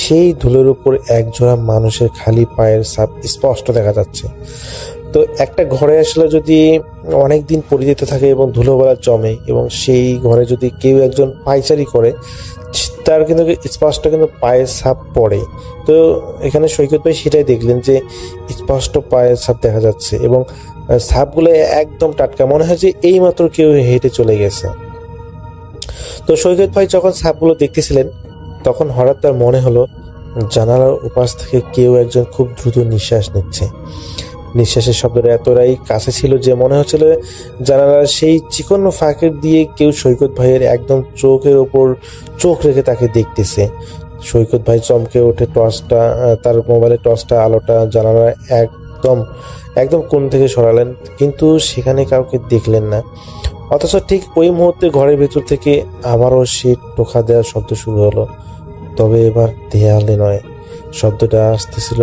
সেই ধুলোর উপর একজোড়া মানুষের খালি পায়ের ছাপ স্পষ্ট দেখা যাচ্ছে। তো একটা ঘরে আসলে যদি অনেক দিন পরিচিত থাকে এবং ধুলোবালা জমে এবং সেই ঘরে যদি কেউ একজন পায়চারি করে, তার কিন্তু স্পষ্ট কিন্তু পায়ের ছাপ পড়ে। তো এখানে সৈকত ভাই সেটাই দেখলেন যে স্পষ্ট পায়ের ছাপ দেখা যাচ্ছে এবং ছাপগুলো একদম টাটকা, মনে হয় যে এইমাত্র কেউ হেঁটে চলে গেছে। তো সৈকত ভাই যখন ছাপগুলো দেখতেছিলেন, তখন হঠাৎ তার মনে হলো জানালার উপাস থেকে কেউ একজন খুব দ্রুত নিঃশ্বাস নিচ্ছে। নিঃশ্বাসের শব্দটা এতটাই কাছে ছিল যে মনে হচ্ছিল জানালার সেই চিকন ফাঁকের দিয়ে কেউ সৈকত ভাইয়ের একদম চোখের ওপর চোখ রেখে তাকে দেখতেছে। সৈকত ভাই চমকে ওঠে, তার মোবাইলের টর্চটা আলোটা জানালার একদম একদম কোণ থেকে সরালেন, কিন্তু সেখানে কাউকে দেখলেন না। অথচ ঠিক ওই মুহূর্তে ঘরের ভেতর থেকে আবারও সেই টোকা দেওয়ার শব্দ শুরু হলো। তবে এবার দেয়ালে নয়, শব্দটা আসতেছিল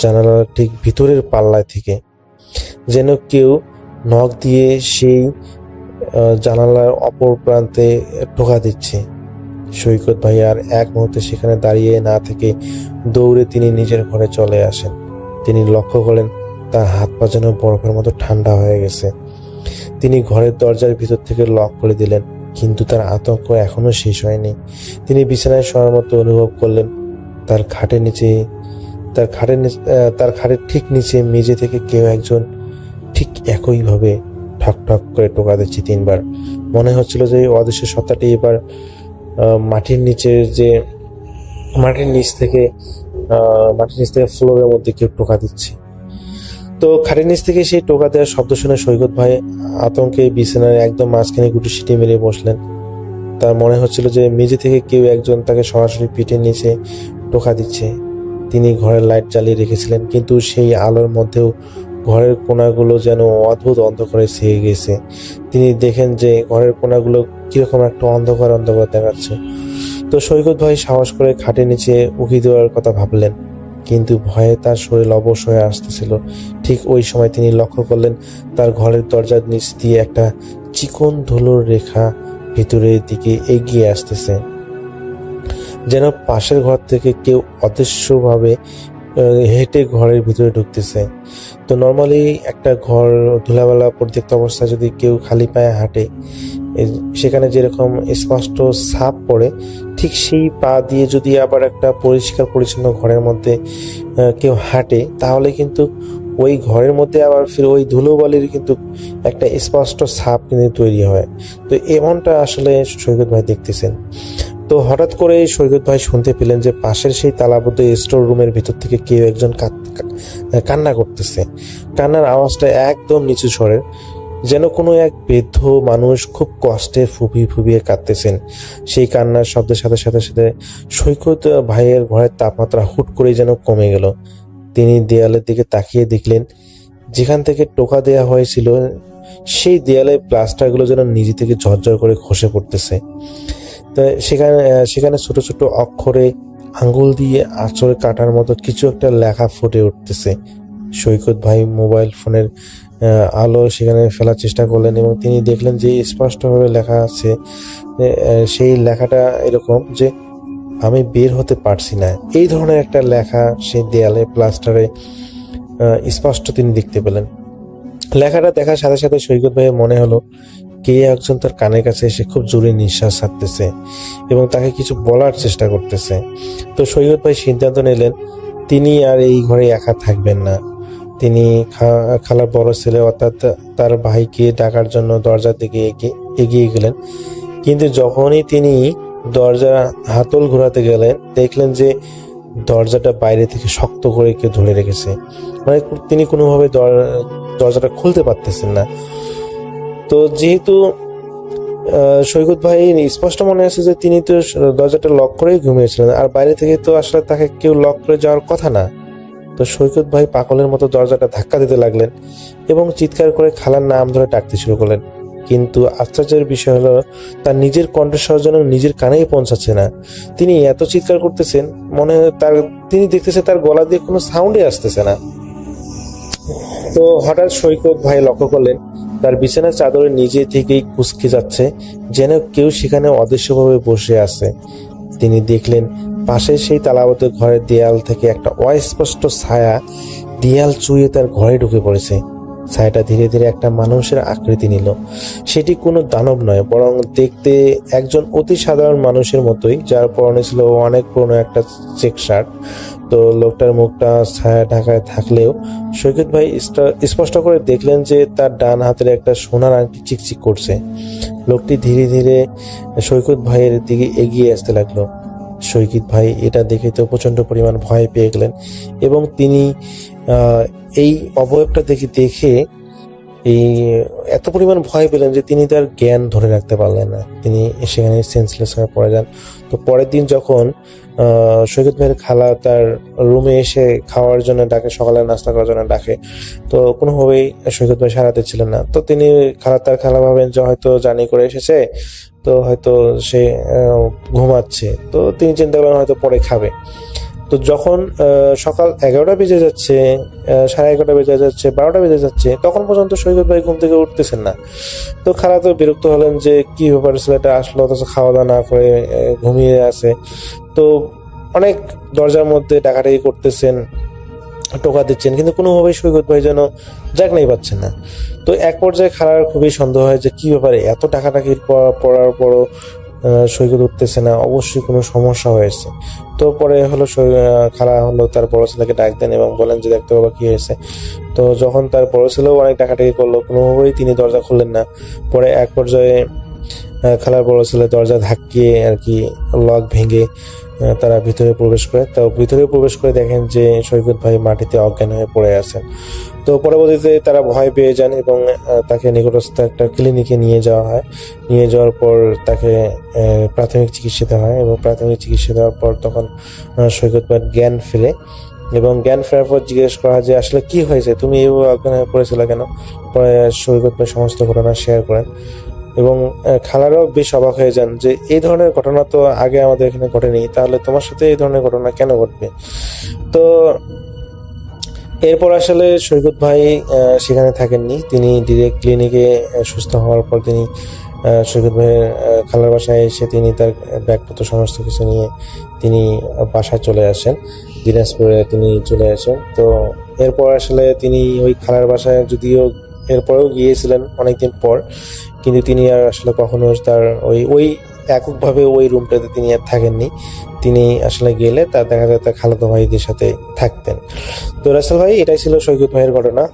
জানালার ঠিক ভিতরের পাল্লায় থেকে, যেন কেউ নখ দিয়ে সেই জানালার অপর প্রান্তে টোকা দিচ্ছে। সৈকত ভাই আর এক মুহূর্তে সেখানে দাঁড়িয়ে না থেকে দৌড়ে তিনি নিজের ঘরে চলে আসেন। তিনি লক্ষ্য করেন তার হাত পা যেন বরফের মতো ঠান্ডা হয়ে গেছে। তিনি ঘরের দরজার ভিতর থেকে লক করে দিলেন, কিন্তু তার আতঙ্ক এখনো শেষ হয়নি। তিনি বিছানায় শোয়ার মতো অনুভব করলেন তার খাটের ঠিক নিচে মেঝে থেকে কেউ একজন ঠিক একইভাবে ঠক ঠক করে টোকা দিচ্ছে 3 বার। মনে হচ্ছিল যে অদৃশ্য সত্তাটি এবার মাটির নিচ থেকে ফ্লোরের মধ্যে কেউ টোকা দিচ্ছে। তো খাটের নিচ থেকে সেই টোকা দেওয়ার শব্দ শুনে সৈকত ভাই আতঙ্কে বিছানার একদম মাঝখানে গুটি সিটি মেরে বসলেন। তার মনে হচ্ছিল যে মেঝে থেকে কেউ একজন তাকে সরাসরি পিঠের নিচে টোকা দিচ্ছে। তিনি ঘরের লাইট জ্বালিয়ে রেখেছিলেন, কিন্তু সেই আলোর মধ্যেও ঘরের কোণাগুলো যেন অদ্ভুত অন্ধকারে ছেয়ে গেছে। তিনি দেখেন যে ঘরের কোণাগুলো কিরকম একটা অন্ধকার অন্ধকার দেখাচ্ছে। তো সৈকত ভাই সাহস করে খাটের নিচে উকি দেওয়ার কথা ভাবলেন, কিন্তু ভয়ে তার শরীর অবশ হয়ে আসতেছিল। ঠিক ওই সময় তিনি লক্ষ্য করলেন তার ঘরের দরজার নিচ দিয়ে একটা চিকন ধুলোর রেখা ভিতরের দিকে এগিয়ে আসতেছে, যেন পাশের ঘর থেকে কেউ অদৃশ্যভাবে হেঁটে ঘরের ভিতরে ঢুকতেছে। তো নর্মালি একটা ঘর ধুলাবালা পরিত্যক্ত অবস্থায় যদি কেউ খালি পায়ে হাঁটে, সেখানে যেরকম স্পষ্ট ছাপ পড়ে, ঠিক সেই পা দিয়ে যদি আবার একটা পরিষ্কার পরিচ্ছন্ন ঘরের মধ্যে কেউ হাঁটে, তাহলে কিন্তু ওই ঘরের মধ্যে আবার ফিরে ওই ধুলোবালির কিন্তু একটা স্পষ্ট ছাপ কিন্তু তৈরি হয়। তো এমনটা আসলে সৈকত ভাই দেখতেছেন। তো হঠাৎ করে সৈকত ভাই শুনতে পেলেন যে পাশের সেই তালাবদ্ধ স্টোর রুমের ভিতর থেকে কেউ একজন কান্না করতেছে। কান্নার আওয়াজটা একদম নিচু স্বরের, যেন কোনো এক বৃদ্ধ মানুষ খুব কষ্টে ফুপিয়ে ফুপিয়ে কাঁদতেছেন। সেই কান্নার শব্দের সাথে সাথে সাথে সৈকত ভাইয়ের ঘরের তাপমাত্রা হুট করে যেন কমে গেল। তিনি দেয়ালের দিকে তাকিয়ে দেখলেন যেখান থেকে টোকা দেওয়া হয়েছিল সেই দেয়ালের প্লাস্টারগুলো যেন নিজে থেকে ঝরঝর করে খসে পড়তেছে। তো সেখানে ছোট ছোট অক্ষরে আঙ্গুল দিয়ে আঁচড় কাটার মতো কিছু একটা লেখা ফুটে উঠতেছে। সৈকত ভাই মোবাইল ফোনের আলো সেখানে ফেলার চেষ্টা করলেন এবং তিনি দেখলেন যে স্পষ্টভাবে লেখা আছে। সেই লেখাটা এরকম যে আমি বের হতে পারছি না, এই ধরনের একটা লেখা সেই দেয়ালে প্লাস্টারে স্পষ্ট তিনি দেখতে পেলেন। লেখাটা দেখার সাথে সাথে সৈকত ভাইয়ের মনে হলো কে একজন তার কানের কাছে এসে খুব জোরে নিঃশ্বাস ছাড়তেছে এবং তাকে কিছু বলার চেষ্টা করতেছে। তো সৈকত ভাই সিদ্ধান্ত নিলেন তিনি আর এই ঘরে একা থাকবেন না। তিনি খালার বড় ছেলে অর্থাৎ তার ভাইকে ডাকার জন্য দরজার দিকে এগিয়ে গেলেন। কিন্তু যখনই তিনি দরজা হাতল ঘোরাতে গেলেন, দেখলেন যে দরজাটা বাইরে থেকে শক্ত করে কেউ ধরে রেখেছে। মানে তিনি কোনোভাবে দরজাটা খুলতে পারতেছেন না। তো যেহেতু সৈকত ভাই স্পষ্ট মনে আছে যে তিনি তো দরজাটা লক করেই ঘুমিয়েছিলেন, আর বাইরে থেকে তো আসলে তাকে কেউ লক করে যাওয়ার কথা না। তো সৈকত ভাই পাগলের মতো দরজাটা ধাক্কা দিতে লাগলেন এবং চিৎকার করে খালার নাম ধরে ডাকতে শুরু করলেন, কিন্তু আশ্চর্যের বিষয় হলো তার নিজের কণ্ঠস্বর যেন নিজের কানেই পৌঁছাচ্ছে না। তিনি এত চিৎকার করতেছেন, মনে হয় তিনি দেখতেছে তার গলা দিয়ে কোনো সাউন্ডই আসতেছে না। তো হঠাৎ সৈকত ভাই লক্ষ্য করলেন তার বিছানার চাদরে নিজে থেকেই কুঁচকে যাচ্ছে, যেন কেউ সেখানে অদৃশ্যভাবে বসে আছে। তিনি দেখলেন পাশে সেই তালাবদ্ধ ঘরের দেয়াল থেকে একটা অস্পষ্ট ছায়া দেয়াল চুইয়ে তার ঘরে ঢুকে পড়েছে। ছায়াটা ধীরে ধীরে একটা মানুষের আকৃতি নিল। সেটি কোনো দানব নয়, বরং দেখতে একজন অতি সাধারণ মানুষের মতোই, যার পরনে ছিল অনেক পুরনো একটা চেক শার্ট। তো লোকটার মুখটা ছায়া ঢাকায় থাকলেও সৈকত ভাই স্পষ্ট করে দেখলেন যে তার ডান হাতের একটা সোনার আংটি চিকচিক করছে। লোকটি ধীরে ধীরে সৈকত ভাইয়ের দিকে এগিয়ে আসতে লাগলো। সৈকত ভাই এটা দেখে তো প্রচন্ড পরিমাণ ভয় পেয়ে গেলেন এবং তিনি এই অবয়বটা দেখে এই এত পরিমাণ ভয় পেলেন যে তিনি তার জ্ঞান ধরে রাখতে পারলেন না। তিনি সেখানে সেন্সলেস হয়ে পড়ে যান। তো পরের দিন যখন সৈকত ভাইয়ের খালা তার রুমে এসে খাওয়ার জন্য ডাকে, সকালে নাস্তা করার জন্য ডাকে, তো কোনোভাবেই সৈকত ভাই সারাতে ছিলেন না। তো তিনি তার খালা ভাবেন যে হয়তো জার্নি করে এসেছে, তো হয়তো সে ঘুমাচ্ছে। তো তিনি চিন্তা করলেন হয়তো পরে খাবে। তো যখন সকাল 11টা বেজে যাচ্ছে, 11:30 বেজে যাচ্ছে, 12টা বেজে যাচ্ছে, তখন পর্যন্ত সৈকত ভাই ঘুম থেকে উঠতেছেন না। তো খালা তো বিরক্ত হলেন যে কি ব্যাপার, ছেলেটা আসলো অথচ খাওয়া দাওয়া না করে ঘুমিয়ে আছে। তো অনেক দরজার মধ্যে ডাকাডাকি করতেছেন, টোকা দিচ্ছেন, কিন্তু কোনোভাবেই সৈকত ভাই যেন জাগনাই পাচ্ছেন না। তো এক পর্যায়ে খালার খুবই সন্দেহ হয় যে কি ব্যাপারে, এত ডাকাডাকির পড়ার পরও সৈকত উঠতেছে না, অবশ্যই কোনো সমস্যা হয়েছে। তো পরে খালা তার বড় ছেলেকে ডাক দেন এবং বলেন যে দেখতে বাবা কি হয়েছে। তো যখন তার বড় ছেলেও অনেক ডাকাডাকি করলো, কোনোভাবেই তিনি দরজা খুললেন না। পরে এক পর্যায়ে খালার বড় ছেলে দরজা ধাক্কিয়ে আর কি লক ভেঙে তারা ভিতরে প্রবেশ করে। তো ভিতরে প্রবেশ করে দেখেন যে সৈকত ভাই মাটিতে অজ্ঞান হয়ে পড়ে আছেন। তো পরবর্তীতে তারা ভয় পেয়ে যান এবং তাকে নিকটস্থ একটা ক্লিনিকে নিয়ে যাওয়া হয়। নিয়ে যাওয়ার পর তাকে প্রাথমিক চিকিৎসা হয় এবং প্রাথমিক চিকিৎসা দেওয়ার পর তখন সৈকত ভাইয়ের জ্ঞান ফিরে এবং জ্ঞান ফেরার পর জিজ্ঞেস করা যে আসলে কি হয়েছে, তুমি এইভাবে অজ্ঞান হয়ে পড়েছিল কেন? পরে সৈকত ভাই সমস্ত ঘটনা শেয়ার করেন এবং খালারাও বেশ অবাক হয়ে যান যে এই ধরনের ঘটনা তো আগে আমাদের এখানে ঘটেনি, তাহলে তোমার সাথে এই ধরনের ঘটনা কেন ঘটবে? তো এরপর আসলে সৈকত ভাই সেখানে থাকেননি, তিনি ডিরেক্ট ক্লিনিকে সুস্থ হওয়ার পর তিনি সৈকত ভাইয়ের খালার বাসায় এসে তিনি তার ব্যাগপত্র সমস্ত কিছু নিয়ে তিনি বাসায় চলে আসেন, দিনাজপুরে তিনি চলে আসেন। তো এরপর আসলে তিনি ওই খালার বাসায় যদিও এরপরেও গিয়েছিলেন অনেকদিন পর, কিন্তু তিনি আর আসলে কখনো তার ওই এককভাবে ওই রুমটাতে তিনি আর থাকেননি। তিনি আসলে গেলে তার দেখা যায় তার খালাতো ভাইদের সাথে থাকতেন। তো রাসেল ভাই, এটাই ছিল সৈকত ভাইয়ের ঘটনা।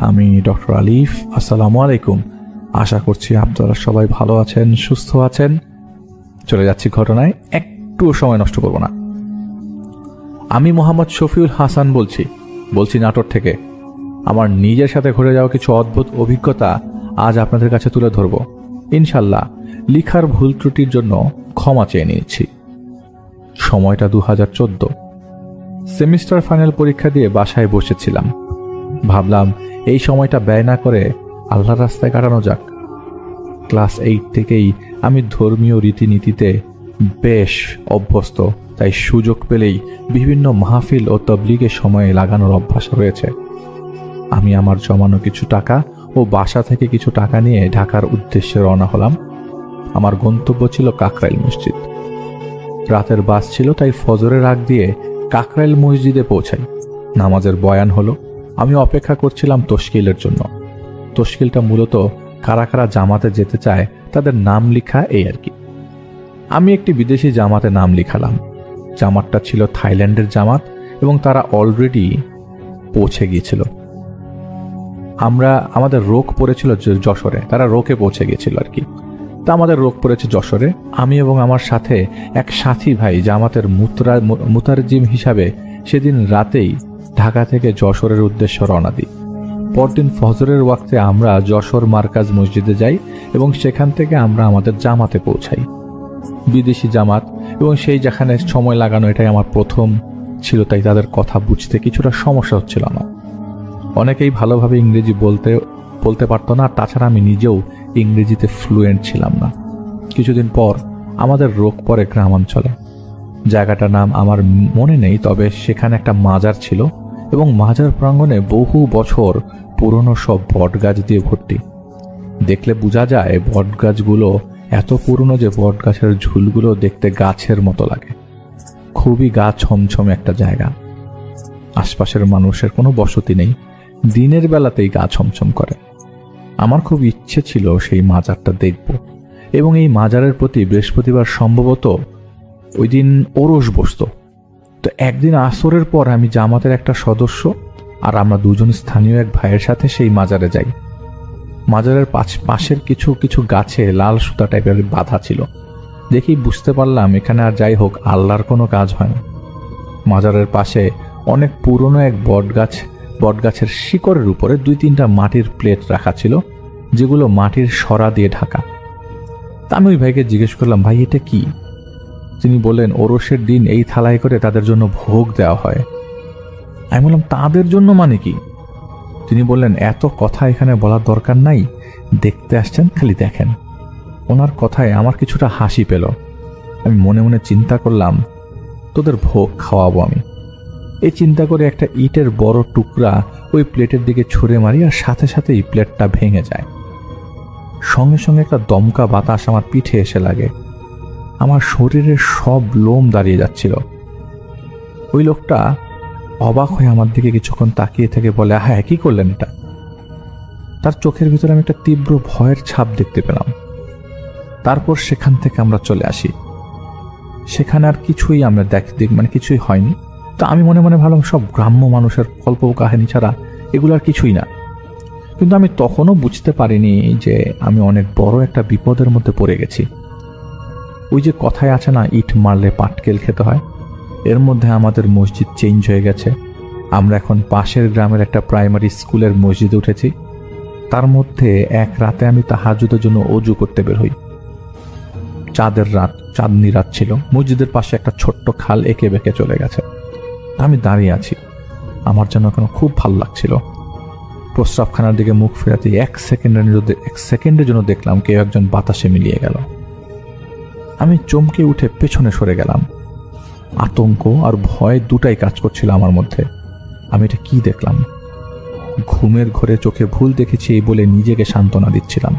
আমি ডক্টর আলিফ। আসসালামু আলাইকুম। আশা করছি আপনারা সবাই ভালো আছেন, সুস্থ আছেন। চলে যাচ্ছি ঘটনায়, একটুও সময় নষ্ট করব না। আমি মোহাম্মদ শফিউল হাসান বলছি নাটোর থেকে। আমার নিজের সাথে ঘটে যাওয়া কিছু অদ্ভুত অভিজ্ঞতা আজ আপনাদের কাছে তুলে ধরব। ইনশাল্লাহ লিখার ভুল ত্রুটির জন্য ক্ষমা চেয়ে নিচ্ছি। সময়টা 2014। সেমিস্টার ফাইনাল পরীক্ষা দিয়ে বাসায় বসেছিলাম। ভাবলাম এই সময়টা ব্যয় না করে আল্লাহর রাস্তায় কাটানো যাক। ক্লাস 8 থেকেই আমি ধর্মীয় রীতিনীতিতে বেশ অভ্যস্ত, তাই সুযোগ পেলেই বিভিন্ন মাহফিল ও তাবলীগের সময়ে লাগানোর অভ্যাস রয়েছে। আমি আমার জমানো কিছু টাকা ও বাসা থেকে কিছু টাকা নিয়ে ঢাকার উদ্দেশ্যে রওনা হলাম। আমার গন্তব্য ছিল কাকরাইল মসজিদ। রাতের বাস ছিল, তাই ফজরের আগ দিয়ে কাকরাইল মসজিদে পৌঁছাই। নামাজের বয়ান হলো। আমি অপেক্ষা করছিলাম তশকিলের জন্য। তশকিলটা মূলত কারা কারা জামাতে যেতে চায় তাদের নাম লেখা, এই আর কি। আমি একটি বিদেশি জামাতে নাম লিখালাম। জামাতটা ছিল থাইল্যান্ডের জামাত এবং তারা অলরেডি পৌঁছে গিয়েছিল। আমাদের রোগ পড়েছিল যশোরে, তারা রোকে পৌঁছে গিয়েছিল আর কি। তা আমাদের রোগ পড়েছে যশোরে। আমি এবং আমার সাথে এক সাথী ভাই জামাতের মুতারজিম হিসাবে সেদিন রাতেই ঢাকা থেকে যশোরের উদ্দেশ্যে রওনা দিই। পরদিন ফজরের ওয়াক্তে আমরা যশোর মার্কাজ মসজিদে যাই এবং সেখান থেকে আমরা আমাদের জামাতে পৌঁছাই। বিদেশি জামাত এবং সেই যেখানে সময় লাগানো, এটাই আমার প্রথম ছিল, তাই তাদের কথা বুঝতে কিছুটা সমস্যা হচ্ছিল না। অনেকেই ভালোভাবে ইংরেজি বলতে পারতো না, আর তাছাড়া আমি নিজেও ইংরেজিতে ফ্লুয়েন্ট ছিলাম না। কিছুদিন পর আমাদের রোগ পড়ে গ্রামাঞ্চলে। জায়গাটার নাম আমার মনে নেই, তবে সেখানে একটা মাজার ছিল এবং মাজার প্রাঙ্গণে বহু বছর পুরনো সব বটগাছ দিয়ে ভর্তি। দেখলে বোঝা যায় বটগাছগুলো এত পুরনো যে বটগাছের ঝুলগুলো দেখতে গাছের মতো লাগে। খুবই গা ছমছমে একটা জায়গা। আশপাশের মানুষের কোনো বসতি নেই, দিনের বেলাতেই গা ছমছম করে। আমার খুব ইচ্ছে ছিল সেই মাজারটা দেখব, এবং এই মাজারের প্রতি বৃহস্পতিবার সম্ভবত ওই দিন ওরস বসত। তো একদিন আসরের পর আমি জামাতের একটা সদস্য আর আমরা দুজন স্থানীয় এক ভাইয়ের সাথে সেই মাজারে যাই। মাজারের পাশের কিছু কিছু গাছে লাল সুতা টাইপের বাঁধা ছিল। দেখেই বুঝতে পারলাম এখানে আর যাই হোক আল্লাহর কোনো কাজ হয় না। মাজারের পাশে অনেক পুরনো এক বটগাছের শিকড়ের উপরে 2-3টা মাটির প্লেট রাখা ছিল, যেগুলো মাটির সরা দিয়ে ঢাকা। তা আমি ওই ভাইকে জিজ্ঞেস করলাম, ভাই এটা কি? তিনি বললেন, ওরসের দিন এই থালায় করে তাদের জন্য ভোগ দেওয়া হয়। আমি বললাম, তাদের জন্য মানে কি? তিনি বললেন, এত কথা এখানে বলার দরকার নাই, দেখতে আসছেন খালি দেখেন। ওনার কথায় আমার কিছুটা হাসি পেল। আমি মনে মনে চিন্তা করলাম, তোদের ভোগ খাওয়াবো আমি। এই চিন্তা করে একটা ইটের বড় টুকরা ওই প্লেটের দিকে ছুঁড়ে মারি, আর সাথে সাথেই প্লেটটা ভেঙে যায়। সঙ্গে সঙ্গে একটা দমকা বাতাস আমার পিঠে এসে লাগে। আমার শরীরের সব লোম দাঁড়িয়ে যাচ্ছিল। ওই লোকটা অবাক হয়ে আমার দিকে কিছুক্ষণ তাকিয়ে থেকে বলে, হ্যাঁ কি করলেন এটা? তার চোখের ভিতরে আমি একটা তীব্র ভয়ের ছাপ দেখতে পেলাম। তারপর সেখান থেকে আমরা চলে আসি। সেখানে আর কিছুই আমরা কিছুই হয়নি। তা আমি মনে মনে ভাবলাম, সব গ্রাম্য মানুষের গল্প কাহিনী ছাড়া এগুলো আর কিছুই না। কিন্তু আমি তখনও বুঝতে পারিনি যে আমি অনেক বড় একটা বিপদের মধ্যে পড়ে গেছি। ওই যে কথায় আছে না, ইট মারলে পাটকেল খেতে হয়, এর মধ্যে আমাদের মসজিদ চেঞ্জ হয়ে গেছে। আমরা এখন পাশের গ্রামের একটা প্রাইমারি স্কুলের মসজিদে উঠেছি। তার মধ্যে এক রাতে আমি তাহাজ্জুদের জন্য অজু করতে বের হই। চাঁদনি রাত ছিল। মসজিদের পাশে একটা ছোট্ট খাল এঁকে বেঁকে চলে গেছে। আমি দাঁড়িয়ে আছি। আমার যেন এখন খুব ভালো লাগছিল। প্রস্রাবখানার দিকে মুখ ফেরাতে এক সেকেন্ডের জন্য দেখলাম কেউ একজন বাতাসে মিলিয়ে গেল। আমি চমকে উঠে পেছনে সরে গেলাম। আতঙ্ক আর ভয় দুটাই কাজ করছিল আমার মধ্যে। আমি এটা কি দেখলাম? ঘুমের ঘরে চোখে ভুল দেখেছি এই বলে নিজেকে সান্ত্বনা দিচ্ছিলাম।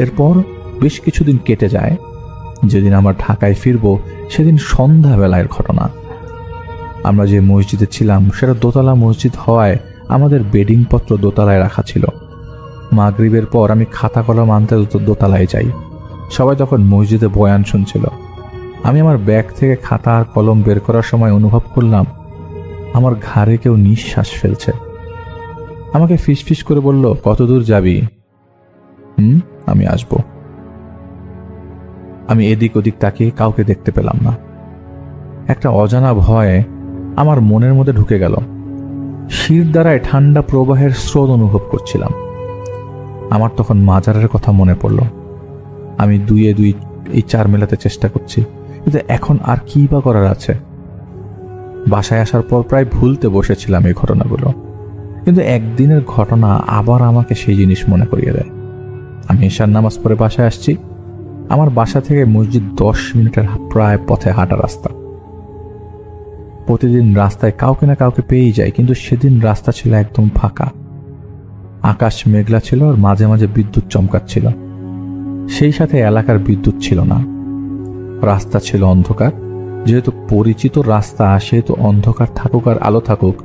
এরপর বেশ কিছুদিন কেটে যায়। যেদিন আমরা ঢাকায় ফিরব সেদিন সন্ধ্যাবেলার ঘটনা। আমরা যে মসজিদে ছিলাম সেটা দোতলা মসজিদ হওয়ায় আমাদের বেডিং পত্র দোতলায় রাখা ছিল। মাগরিবের পর আমি খাতা কলম আনতে দোতলায় যাই। সবাই তখন মসজিদে বয়ান শুনছিল। আমি আমার ব্যাগ থেকে খাতা আর কলম বের করার সময় অনুভব করলাম আমার ঘাড়ে কেউ নিঃশ্বাস ফেলছে। আমাকে ফিসফিস করে বলল, কত দূর যাবি? আমি আসব। আমি এদিক ওদিক তাকিয়ে কাউকে দেখতে পেলাম না। একটা অজানা ভয় আমার মনের মধ্যে ঢুকে গেল। শির দ্বারায় ঠান্ডা প্রবাহের স্রোত অনুভব করছিলাম। আমার তখন মাজারের কথা মনে পড়ল। আমি 2-4 মেলাতে চেষ্টা করছি, কিন্তু এখন আর কি বা করার আছে? বাসায় আসার পর প্রায় ভুলতে বসেছিলাম এই ঘটনাগুলো, কিন্তু একদিনের ঘটনা আবার আমাকে সেই জিনিস মনে করিয়ে দেয়। আমি ঈশার নামাজ পড়ে বাসায় আসছি। আমার বাসা থেকে মসজিদ 10 মিনিটের প্রায় পথে হাঁটা রাস্তা। প্রতিদিন রাস্তায় কাউকে না কাউকে পেয়েই যায়, কিন্তু সেদিন রাস্তা ছিল একদম ফাঁকা। আকাশ মেঘলা ছিল আর মাঝে মাঝে বিদ্যুৎ চমকাচ্ছিল। সেই সাথে এলাকার বিদ্যুৎ ছিল না। রাস্তা ছিল অন্ধকার। যেহেতু পরিচিত রাস্তা, সেহেতু অন্ধকার থাকুক আর আলো থাকুক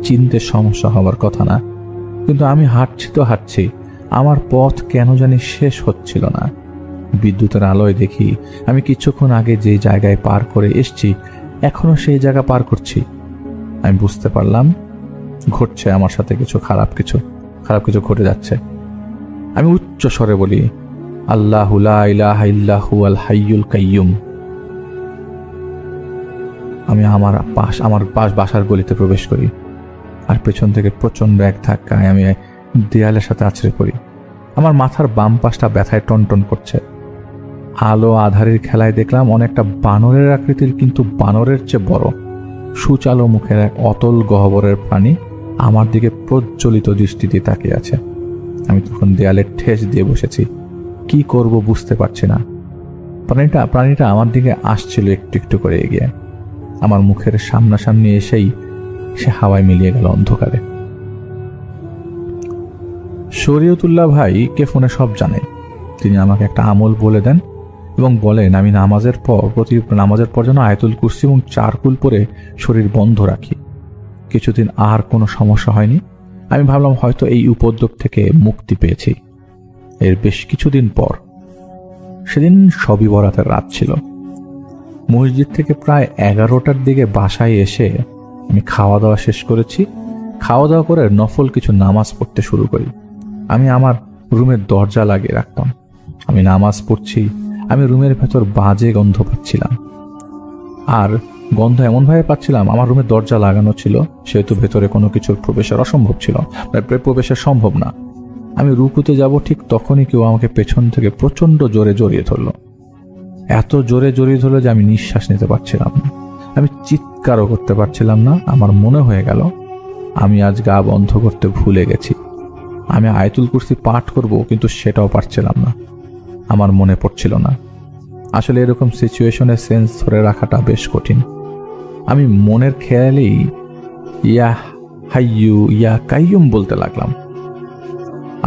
চিনতে সমস্যা হওয়ার কথা না। কিন্তু আমি হাঁটছি, আমার পথ কেন জানি শেষ হচ্ছিল না। বিদ্যুতের আলোয় দেখি আমি কিছুক্ষণ আগে যে জায়গায় পার করে এসছি এখনো সেই জায়গা পার করছি। আমি বুঝতে পারলাম ঘটছে আমার সাথে খারাপ কিছু ঘটে যাচ্ছে। আমি উচ্চ স্বরে বলি, আল্লাহু লা ইলাহা ইল্লা হুয়াল হাইয়ুল কাইয়ুম। আমি আমার বাসার গলিতে প্রবেশ করি, আর পেছন থেকে প্রচন্ড এক ধাক্কায় আমি দেয়ালের সাথে আছড়ে পড়ি। আমার মাথার বাম পাশটা ব্যথায় টনটন করছে। আলো আধারের খেলায় দেখলাম অনেকটা বানরের আকৃতির, কিন্তু বানরের চেয়ে বড়। সুচালো মুখের এক অতল গহ্বরের প্রাণী আমার দিকে প্রজ্বলিত দৃষ্টিতে তাকিয়ে আছে। আমি তখন দেয়ালে ঠেস দিয়ে বসেছি, কি করব বুঝতে পারছি না। প্রাণীটা আমার দিকে আসছিল একটু একটু করে এগিয়ে। আমার মুখের সামনাসামনি এসেই সে হাওয়ায় মিলিয়ে গেল অন্ধকারে। শরীয়তুল্লাহ ভাই কে ফোনে সব জানে। তিনি আমাকে একটা আমল বলে দেন এবং বলেন আমি নামাজের পর যেন আয়াতুল কুরসি এবং চারকুল পরে শরীর বন্ধ রাখি। কিছুদিন আর কোনো সমস্যা হয়নি। আমি ভাবলাম হয়তো এই উপদ্রব থেকে মুক্তি পেয়েছি। এর বেশ কিছুদিন পর, সেদিন শবে বরাতের রাত ছিল। মসজিদ থেকে প্রায় 11টার দিকে বাসায় এসে আমি খাওয়া দাওয়া শেষ করেছি। খাওয়া দাওয়া করে নফল কিছু নামাজ পড়তে শুরু করি। আমি আমার রুমের দরজা লাগিয়ে রাখতাম। আমি নামাজ পড়ছি, আমি রুমের ভেতর বাজে গন্ধ পাচ্ছিলাম। আর গন্ধ এমনভাবে পাচ্ছিলাম, আমার রুমের দরজা লাগানো ছিল, সেহেতু ভেতরে কোনো কিছুর প্রবেশের অসম্ভব ছিল, প্রবেশের সম্ভব না। আমি রুকুতে যাব, ঠিক তখনই কেউ আমাকে পেছন থেকে প্রচন্ড জোরে জড়িয়ে ধরল। এত জোরে জড়িয়ে ধরল যে আমি নিঃশ্বাস নিতে পারছিলাম না। আমি চিৎকারও করতে পারছিলাম না। আমার মনে হয়ে গেল আমি আজ গা বন্ধ করতে ভুলে গেছি। আমি আয়াতুল কুরসি পাঠ করব, কিন্তু সেটাও পারছিলাম না, আমার মনে পড়ছিল না। আসলে এরকম সিচুয়েশনে সেন্স ধরে রাখাটা বেশ কঠিন। আমি মনের খেয়ালেই ইয়া হাইয়ু ইয়া কাইয়ুম বলতে লাগলাম।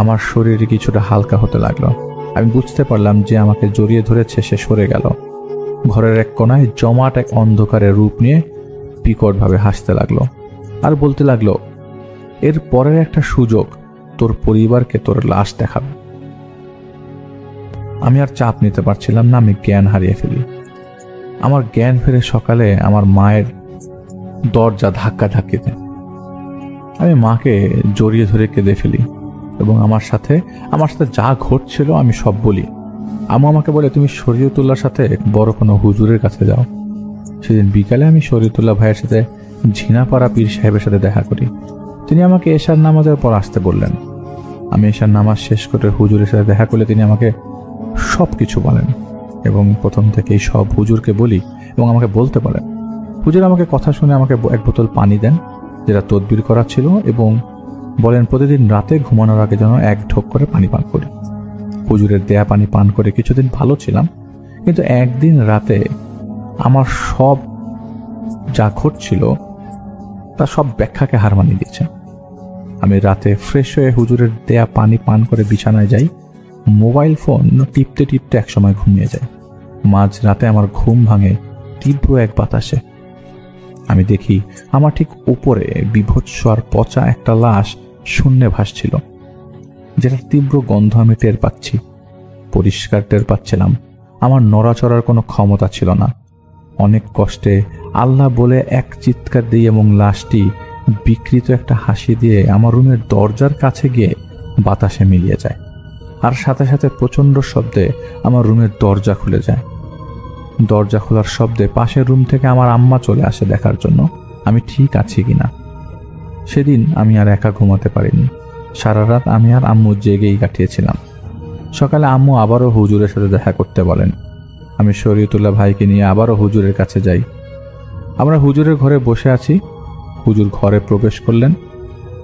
আমার শরীর কিছুটা হালকা হতে লাগলো। আমি বুঝতে পারলাম যে আমাকে জড়িয়ে ধরেছে সে সরে গেল। ঘরের এক কোনায় জমাট এক অন্ধকারের রূপ নিয়ে বিকটভাবে হাসতে লাগলো আর বলতে লাগলো, এর পরের একটা সুযোগ তোর পরিবারকে তোর লাশ দেখাবে। আমি আর চাপ নিতে পারছিলাম না। আমি জ্ঞান হারিয়ে ফেলি। আমার জ্ঞান ফেরে সকালে আমার মায়ের দরজা ধাক্কা ধাক্কিতে আমি মাকে জড়িয়ে ধরে কেঁদে ফেলি এবং আমার সাথে যা ঘটছিল আমি সব বলি। আম্মু আমাকে বলে, তুমি শরীয়তুল্লাহর সাথে বড় কোনো হুজুরের কাছে যাও। সেদিন বিকালে আমি শরীয়তুল্লাহ ভাইয়ের সাথে ঝিনাপাড়া পীর সাহেবের সাথে দেখা করি। তিনি আমাকে এশার নামাজের পর আসতে বললেন। আমি এশার নামাজ শেষ করে হুজুরের সাথে দেখা করলে তিনি আমাকে সব কিছু বলেন এবং প্রথম থেকেই সব হুজুরকে বলি এবং আমাকে বলতে বলেন। হুজুর আমাকে কথা শুনে আমাকে এক বোতল পানি দেন, যেটা তদবির করা ছিল, এবং বলেন প্রতিদিন রাতে ঘুমানোর আগে যেন 1 ঢোক করে পানি পান করি। হুজুরের দেয়া পানি পান করে কিছুদিন ভালো ছিলাম, কিন্তু একদিন রাতে আমার সব যা ঘটছিল তা সব ব্যাখ্যাকে হার মানিয়ে দিয়েছে। আমি রাতে ফ্রেশ হয়ে হুজুরের দেয়া পানি পান করে বিছানায় যাই। মোবাইল ফোন টিপতে টিপতে একসময় ঘুমিয়ে যায়। মাঝ রাতে আমার ঘুম ভাঙে তীব্র এক বাতাসে। আমি দেখি আমার ঠিক উপরে বিভৎস আর পচা একটা লাশ শূন্যে ভাসছিল, যেটার তীব্র গন্ধ আমি টের পাচ্ছি, পরিষ্কার টের পাচ্ছিলাম। আমার নড়াচড়ার কোনো ক্ষমতা ছিল না। অনেক কষ্টে আল্লাহ বলে এক চিৎকার দিই এবং লাশটি বিকৃত একটা হাসি দিয়ে আমার রুমের দরজার কাছে গিয়ে বাতাসে মিলিয়ে যায়। আর সাথে সাথে প্রচণ্ড শব্দে আমার রুমের দরজা খুলে যায়। দরজা খোলার শব্দে পাশের রুম থেকে আমার আম্মা চলে আসে দেখার জন্য আমি ঠিক আছি কিনা। সেদিন আমি আর একা ঘুমাতে পারিনি। সারা রাত আমি আর আম্মু জেগেই কাটিয়েছিলাম। সকালে আম্মু আবারও হুজুরের সাথে দেখা করতে বলেন। আমি শরীয়তুল্লাহ ভাইকে নিয়ে আবারও হুজুরের কাছে যাই। আমরা হুজুরের ঘরে বসে আছি। হুজুর ঘরে প্রবেশ করলেন,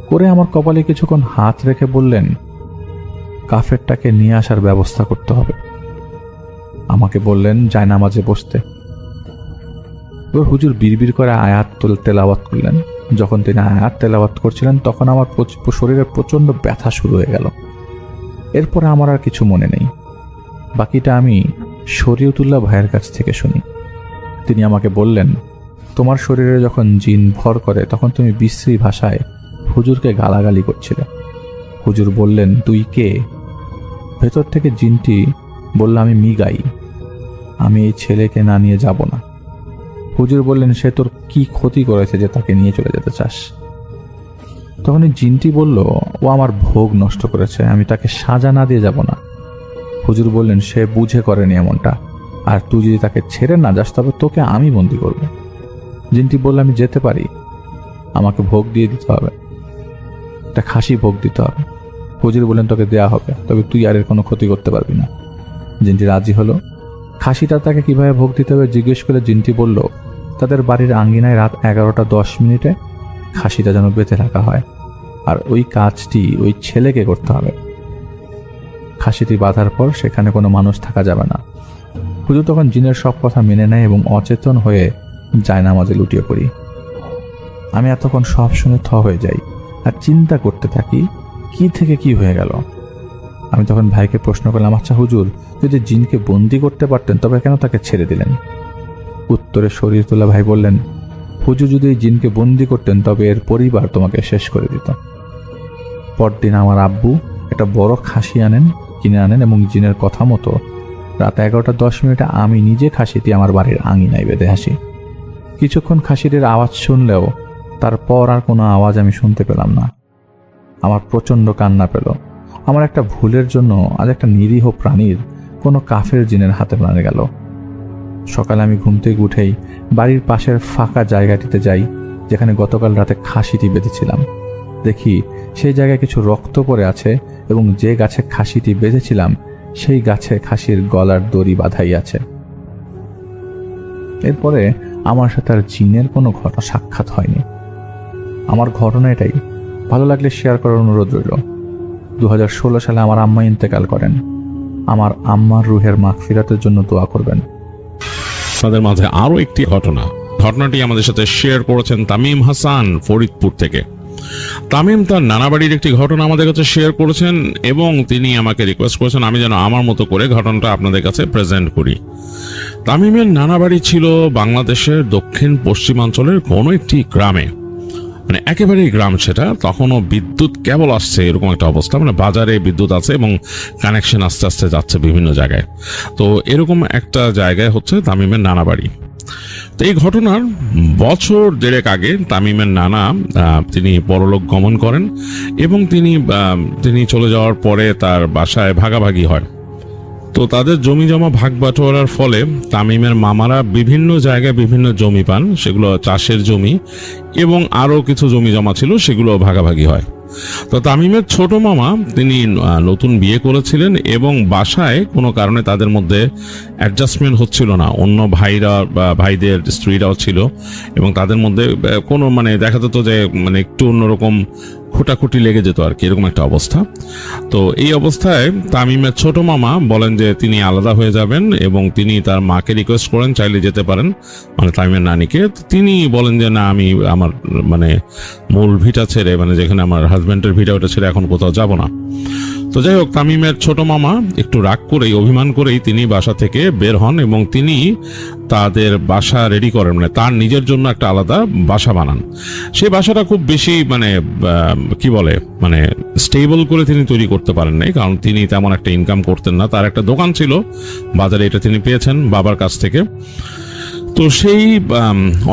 করে আমার কপালে কিছুক্ষণ হাত রেখে বললেন, কাফেরটাকে নিয়ে আসার ব্যবস্থা করতে হবে। আমাকে বললেন জায়নামাজে বসতে। এবার হুজুর বিড়বিড় করে আয়াত তেলাওয়াত করলেন। যখন তিনি আয়াত তেলাওয়াত করছিলেন তখন আমার শরীরে প্রচন্ড ব্যথা শুরু হয়ে গেল। এরপরে আমার আর কিছু মনে নেই। বাকিটা আমি শরীয়তুল্লাহ ভাইয়ের কাছ থেকে শুনি। তিনি আমাকে বললেন, তোমার শরীরে যখন জিন ভর করে তখন তুমি বিশ্রী ভাষায় হুজুরকে গালাগালি করছিলে। হুজুর বললেন, তুই কে? ভেতর থেকে জিনটি বলল, আমি মিগাই, আমি এই ছেলেকে না নিয়ে যাব না। হুজুর বললেন, সে তোর কি ক্ষতি করেছে যে তাকে নিয়ে চলে যেতে চাস? তখন এই জিনটি বলল, ও আমার ভোগ নষ্ট করেছে, আমি তাকে সাজা না দিয়ে যাব না। হুজুর বললেন, সে বুঝে করেনি এমনটা, আর তুই যদি তাকে ছেড়ে না যাস তবে তোকে আমি বন্দি করব। জিনটি বলল, আমি যেতে পারি, আমাকে ভোগ দিয়ে দিতে হবে, একটা খাসি ভোগ দিতে হবে। হুজুর বললেন, তোকে দেয়া হবে, তবে তুই আর এর কোনো ক্ষতি করতে পারবি না। জিনটি রাজি হলো। খাসিটা তাকে কিভাবে ভোগ দিতে হবে জিজ্ঞেস করে জিনটি বলল, তাদের বাড়ির আঙ্গিনায় রাত 11:10 খাসিটা যেন বেঁধে রাখা হয়, আর ওই কাজটি ওই ছেলেকে করতে হবে। খাসিটি বাঁধার পর সেখানে কোনো মানুষ থাকা যাবে না। হুজুর তখন জিনের সব কথা মেনে নেয় এবং অচেতন হয়ে জায়নামাজে লুটিয়ে পড়ি। আমি এতক্ষণ সব শুনে থ হয়ে যাই আর চিন্তা করতে থাকি কি থেকে কি হয়ে গেল। আমি তখন ভাইকে প্রশ্ন করলাম, আচ্ছা হুজুর, যদি জিনকে বন্দি করতে পারতেন তবে কেন তাকে ছেড়ে দিলেন? উত্তরে শরীর তোলা ভাই বললেন, হুজুর যদি এই জিনকে বন্দি করতেন তবে এর পরিবার তোমাকে শেষ করে দিত। পরদিন আমার আব্বু একটা বড় খাসি কিনে আনেন এবং জিনের কথা মতো রাত 11:10 আমি নিজে খাসিটি আমার বাড়ির আঙিনায় বেঁধে আসি। কিছুক্ষণ খাসিটির আওয়াজ শুনলেও তারপর আর কোনো আওয়াজ আমি শুনতে পেলাম না। আমার প্রচণ্ড কান্না পেল। আমার একটা ভুলের জন্য আজ একটা নিরীহ প্রাণীর কোনো কাফের জিনের হাতে প্রাণ গেল। সকালে আমি ঘুম থেকে উঠেই বাড়ির পাশের ফাঁকা জায়গাটিতে যাই যেখানে গতকাল রাতে খাসিটি বেঁধেছিলাম। দেখি সেই জায়গায় কিছু রক্ত পড়ে আছে এবং যে গাছে খাসিটি বেঁধেছিলাম সেই গাছে খাসির গলার দড়ি বাঁধাই আছে। এরপরে আমার সাথে আর জিনের কোনো ঘটনা সাক্ষাৎ হয়নি। আমার ঘটনা এটাই। ভালো লাগলে শেয়ার করার অনুরোধ রইল। 2016 সালে আমার আম্মা ইন্তেকাল করেন। আমার আম্মার রুহের মাগফিরাতের জন্য দোয়া করবেন। তাদের মাঝে আরো একটি ঘটনাটি আমাদের সাথে শেয়ার করেছেন তামিম হাসান ফরিদপুর থেকে। তামিম তার নানা বাড়ির একটি ঘটনা আমাদের কাছে শেয়ার করেছেন এবং তিনি আমাকে রিকোয়েস্ট করেছেন আমি যেন আমার মতো করে ঘটনাটা আপনাদের কাছে প্রেজেন্ট করি। তামিমের নানা বাড়ি ছিল বাংলাদেশের দক্ষিণ পশ্চিমাঞ্চলের কোনো একটি গ্রামে, মানে একেবারেই গ্রাম। সেটা তখনও বিদ্যুৎ কেবল আসছে এরকম একটা অবস্থা, মানে বাজারে বিদ্যুৎ আছে এবং কানেকশন আস্তে আস্তে যাচ্ছে বিভিন্ন জায়গায়। তো এরকম একটা জায়গায় হচ্ছে তামিমের নানা বাড়ি। তো এই ঘটনার বছর দেড়েক আগে তামিমের নানা তিনি পরলোক গমন করেন এবং তিনি চলে যাওয়ার পরে তার বাসায় ভাগাভাগি হয়। তো তাদের জমি জমা ভাগ বাটোয়ারার ফলে তামিমের মামারা বিভিন্ন জায়গায় বিভিন্ন জমি পান, সেগুলো চাষের জমি এবং আরো কিছু জমি জমা ছিল সেগুলো ভাগাভাগি হয়। তো তামিমের ছোট মামা তিনি নতুন বিয়ে করেছিলেন এবং বাসায় কোনো কারণে তাদের মধ্যে অ্যাডজাস্টমেন্ট হচ্ছিল না। অন্য ভাইরা বা ভাইদের স্ত্রীরাও ছিল এবং তাদের মধ্যে কোনো দেখা যেত যে একটু অন্যরকম খুঁটাখুটি লেগে যেত আর কি, এরকম একটা অবস্থা। তো এই অবস্থায় তামিমের ছোট মামা বলেন যে তিনি আলাদা হয়ে যাবেন এবং তিনি তার মাকে রিকোয়েস্ট করেন চাইলে যেতে পারেন, তামিমের নানিকে। তিনি বলেন যে না, আমি আমার মূল ভিটা ছেড়ে যেখানে আমার হাজব্যান্ডের ভিটা ওটা ছেড়ে এখন কোথাও যাব না। তো যাই হোক, তামিমের ছোট মামা একটু রাগ করেই অভিমান করেই তিনি বাসা থেকে বের হন এবং তিনি তাদের বাসা রেডি করেন, তার নিজের জন্য একটা আলাদা বাসা বানান। সেই বাসাটা খুব বেশি স্টেবল করে তিনি তৈরি করতে পারেন নাই, কারণ তিনি তেমন একটা ইনকাম করতেন না। তার একটা দোকান ছিল বাজারে, এটা তিনি পেয়েছেন বাবার কাছ থেকে। তো সেই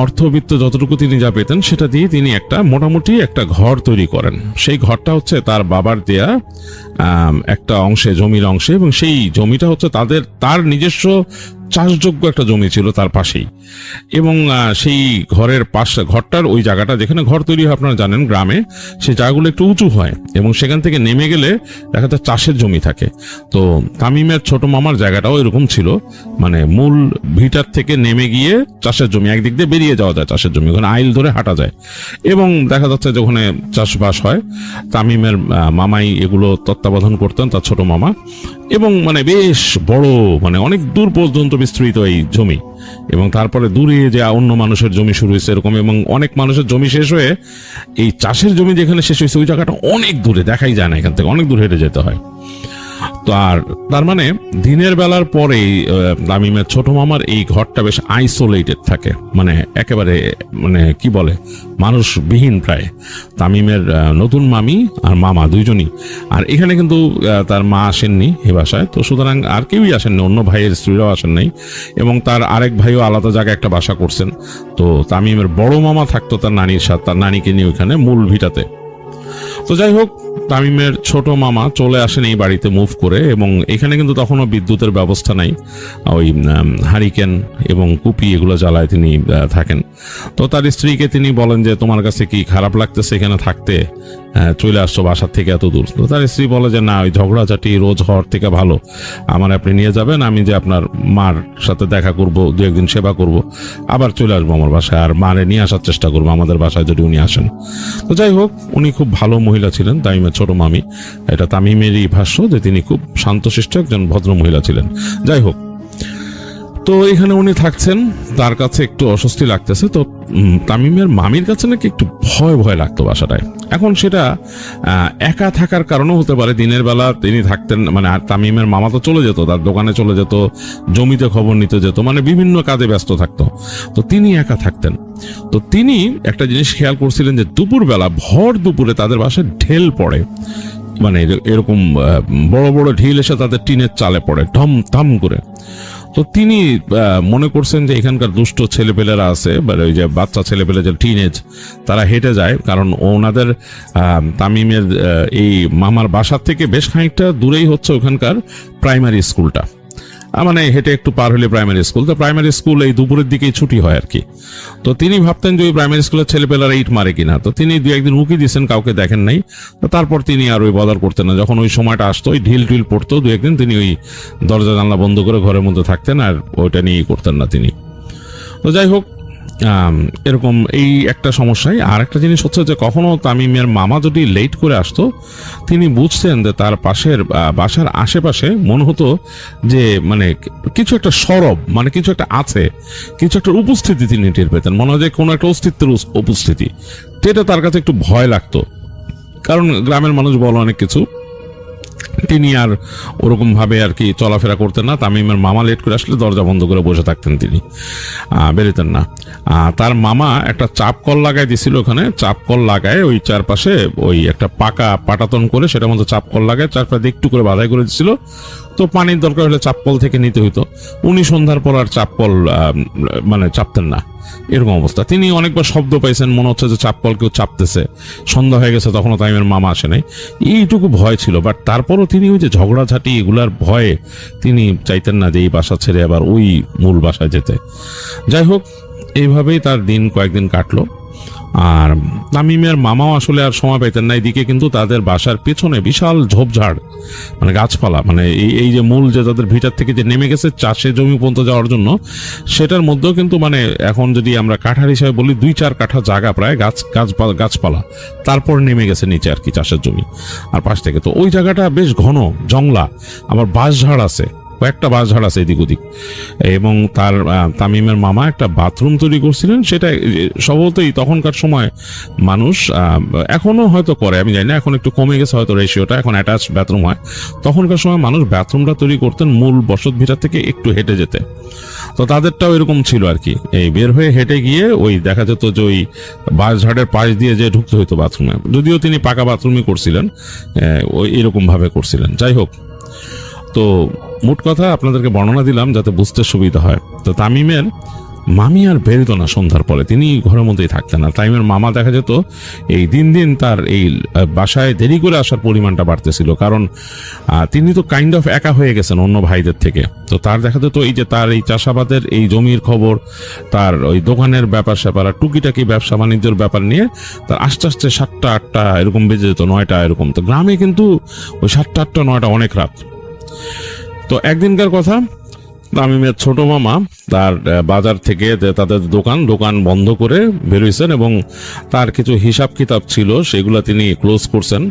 অর্থবিত্ত যতটুকু তিনি যা পেতেন সেটা দিয়ে তিনি মোটামুটি একটা ঘর তৈরি করেন। সেই ঘরটা হচ্ছে তার বাবার দেয়া একটা অংশে, জমির অংশে, এবং সেই জমিটা হচ্ছে তার নিজস্ব চাষযোগ্য একটা জমি ছিল তার পাশেই। এবং সেই ঘরটার ওই জায়গাটা যেখানে ঘর তৈরি হয় আপনারা জানেন গ্রামে সেই জায়গাগুলো একটু উঁচু হয় এবং সেখান থেকে নেমে গেলে দেখা যায় চাষের জমি থাকে। তো তামিমের ছোট মামার জায়গাটাও এরকম ছিল, মূল ভিটার থেকে নেমে গিয়ে চাষের জমি, একদিক দিয়ে বেরিয়ে যাওয়া যায় চাষের জমি, ওখানে আইল ধরে হাঁটা যায় এবং দেখা যাচ্ছে যে ওখানে চাষবাস হয়। তামিমের মামাই এগুলো তত্ত্বাবধান করতেন, তার ছোট মামা। এবং বেশ বড়, অনেক দূর পর্যন্ত বিস্তৃত এই জমি, এবং তারপরে দূরে যে অন্য মানুষের জমি শুরু হয়েছে এরকম, এবং অনেক মানুষের জমি শেষ হয়ে এই চাষের জমি যেখানে শেষ হয়েছে ওই জায়গাটা অনেক দূরে, দেখাই যায় না, এখান থেকে অনেক দূর হেঁটে যেতে হয়। তো তার দিনের বেলার পরে তামিমের ছোট মামার এই ঘরটা বেশ আইসোলেটেড থাকে, একেবারে মানুষবিহীন প্রায়। তামিমের নতুন মামি আর মামা দুইজনই, আর এখানে কিন্তু তার মা আসেননি এ বাসায়, তো সুতরাং আর কেউই আসেননি, অন্য ভাইয়ের স্ত্রীরাও আসেন নাই, এবং তার আরেক ভাইও আলাদা জায়গায় একটা বাসা করছেন। তো তামিমের বড় মামা থাকতো তার নানির সাথে, তার নানিকে নিয়ে ওইখানে মূল ভিটাতে। তো যাই হোক, তামিমের ছোট মামা চলে আসেন এই বাড়িতে মুভ করে, এবং এখানে কিন্তু তখনও বিদ্যুতের ব্যবস্থা নাই, ওই হারিকেন এবং কুপি এগুলো জ্বালায় তিনি থাকেন। তো তার স্ত্রীকে তিনি বলেন যে তোমার কাছে কি খারাপ লাগতেছে এখানে থাকতে, চলে আসছো বাসার থেকে এত দূর। তো তার স্ত্রী বলে যে না, ওই ঝগড়াঝাটি রোজ হওয়ার থেকে ভালো আমার আপনি নিয়ে যাবেন, আমি যে আপনার মার সাথে দেখা করব, দু একদিন সেবা করব, আবার চলে আসবো আমার বাসায়, আর মারে নিয়ে আসার চেষ্টা করবো আমাদের বাসায় যদি উনি আসেন। তো যাই হোক, উনি খুব ভালো মহিলা ছিলেন, তামিমের ছোট মামি। এটা তামিমেরই ভাষ্য যে তিনি খুব শান্তশিষ্ট একজন ভদ্র মহিলা ছিলেন। যাই হোক, তো এখানে উনি থাকছেন, তার কাছে একটু অস্বস্তি লাগতেছে। তো তামিমের মামির কাছে নাকি একটু ভয় ভয় লাগতো বাসাটায়। এখন সেটা একা থাকার কারণেও হতে পারে। দিনের বেলা তিনি থাকতেন, মানে আর তামিমের মামা তো চলে যেত, তার দোকানে চলে যেত, জমিতে খবর নিতে যেত, মানে বিভিন্ন কাজে ব্যস্ত থাকতো। তো তিনি একা থাকতেন। তো তিনি একটা জিনিস খেয়াল করছিলেন যে দুপুরবেলা, ভর দুপুরে তাদের বাসায় ঢেল পড়ে, মানে এরকম বড় বড় ঢিল এসে তাদের টিনের চালে পড়ে ঢম থাম করে। তো তিনি মনে করছেন যে এখানকার দুষ্ট ছেলেপেলেরা আছে, ওই যে বাচ্চা ছেলেপেলে যে টিনেজ, তারা হেঁটে যায়, কারণ ওনাদের তামিমের এই মামার বাসার থেকে বেশ খানিকটা দূরেই হচ্ছে ওখানকার প্রাইমারি স্কুলটা, মানে হেঁটে একটু পার হলে প্রাইমারি স্কুল। তো প্রাইমারি স্কুল এই দুপুরের দিকেই ছুটি হয় আর কি। তো তিনি ভাবতেন যে ওই প্রাইমারি স্কুলের ছেলেপেলারা ইট মারে কিনা। তো তিনি দু একদিন উকি দিয়েছেন, কাউকে দেখেন নাই। তো তারপর তিনি আর ওই বদার করতেন না। যখন ওই সময়টা আসতো, ওই ঢিল টিল পড়তো, দু একদিন তিনি ওই দরজা জানলা বন্ধ করে ঘরের মধ্যে থাকতেন, আর ওইটা নিয়েই করতেন না তিনি। তো যাই হোক, এরকম এই একটা সমস্যায়। আর একটা জিনিস হচ্ছে যে কখনো তামিমের মামা যদি লেট করে আসতো, তিনি বুঝতেন যে তার পাশের বাসার আশেপাশে মনে হতো যে মানে কিছু একটা সরব, মানে কিছু একটা আছে, কিছু একটা উপস্থিতি তিনি টের পেতেন, মনে হয় যে কোনো একটা অস্তিত্বের উপস্থিতি। এটা তার কাছে একটু ভয় লাগতো, কারণ গ্রামের মানুষ বলে অনেক কিছু। তিনি আর ওরকম ভাবে আর কি চলাফেরা করতেন না। তামিমের মামা লেট করে আসলে দরজা বন্ধ করে বসে থাকতেন, তিনি বেরোতেন না। তার মামা একটা চাপ কল লাগাই দিছিল, ওখানে চাপ কল লাগায় ওই চারপাশে ওই একটা পাকা পাটাতন করে সেটার মধ্যে চাপ কল লাগায় চারপাশে একটু করে বাধাই করে দিছিল। তো পানির দরকার হলে চাপকল থেকে নিতে হইতো। উনি সন্ধ্যার পর আর চাপকল মানে চাপতেন না, এরকম অবস্থা। তিনি অনেকবার শব্দ পাইছেন, মনে হচ্ছে যে চাপকল কেউ চাপতেছে। সন্ধ্যা হয়ে গেছে, তখনও তামিমের মামা আসে নাই, এইটুকু ভয় ছিল। বাট তারপরও তিনি ওই যে ঝগড়াঝাটি এগুলার ভয়ে তিনি চাইতেন না যে এই বাসা ছেড়ে আবার ওই মূল বাসায় যেতে। যাই হোক, এইভাবেই তার দিন কয়েকদিন কাটলো। আর তামিমের মামাও আসলে আর সময় পাইতেন না। এদিকে কিন্তু তাদের বাসার পেছনে বিশাল ঝোপঝাড়, মানে গাছপালা, মানে এই যে মূল যে তাদের ভিটার থেকে যে নেমে গেছে চাষের জমি পর্যন্ত যাওয়ার জন্য, সেটার মধ্যেও কিন্তু মানে এখন যদি আমরা কাঠার হিসাবে বলি 2-4 কাঠা জায়গা প্রায় গাছপালা, তারপর নেমে গেছে নিচে আর কি চাষের জমি আর পাশ থেকে। তো ওই জায়গাটা বেশ ঘন জংলা, আবার বাঁশঝাড় আছে, কয়েকটা বাঁশঝাড় আছে এদিক ওদিক। এবং তার তামিমের মামা একটা বাথরুম তৈরি করছিলেন। সেটা স্বভাবতই তখনকার সময় মানুষ এখনো হয়তো করে, আমি জানি না, এখন একটু কমে গেছে হয়তো রেশিওটা, এখন অ্যাটাচ বাথরুম হয়। তখনকার সময় মানুষ বাথরুমটা তৈরি করতেন মূল বসত ভিটার থেকে একটু হেঁটে যেতে। তো তাদেরটাও এরকম ছিল আর কি। এই বের হয়ে হেঁটে গিয়ে ওই দেখা যেত যে ওই বাঁশঝাড়ের পাশ দিয়ে যে ঢুকতে হইতো বাথরুমে, যদিও তিনি পাকা বাথরুমই করছিলেন, ওই এরকম ভাবে করছিলেন। যাই হোক, তো মোট কথা আপনাদেরকে বর্ণনা দিলাম যাতে বুঝতে সুবিধা হয়। তো তামিমের মামি আর বেরোতো না সন্ধ্যার পরে, তিনি ঘরের মধ্যেই থাকতেন। আর তামিমের মামা দেখা যেত এই দিন দিন তার এই বাসায় দেরি করে আসার পরিমাণটা বাড়তেছিল, কারণ তিনি তো কাইন্ড অফ একা হয়ে গেছেন অন্য ভাইদের থেকে। তো তার দেখা যেত এই যে তার এই চাষাবাদের এই জমির খবর, তার ওই দোকানের ব্যাপার স্যাপার আর টুকিটাকি ব্যবসা বাণিজ্যের ব্যাপার নিয়ে তার আস্তে আস্তে 7টা-8টা এরকম বেজে যেত, 9টা এরকম। তো গ্রামে কিন্তু ওই 7টা, 8টা, 9টা অনেক রাত। তো একদিনকার কথা, তামিমের ছোট মামা তার বাজার থেকে তাদের দোকান বন্ধ করে বেরোইছেন এবং তার কিছু হিসাব কিতাব ছিল সেগুলো তিনি ক্লোজ করছেন।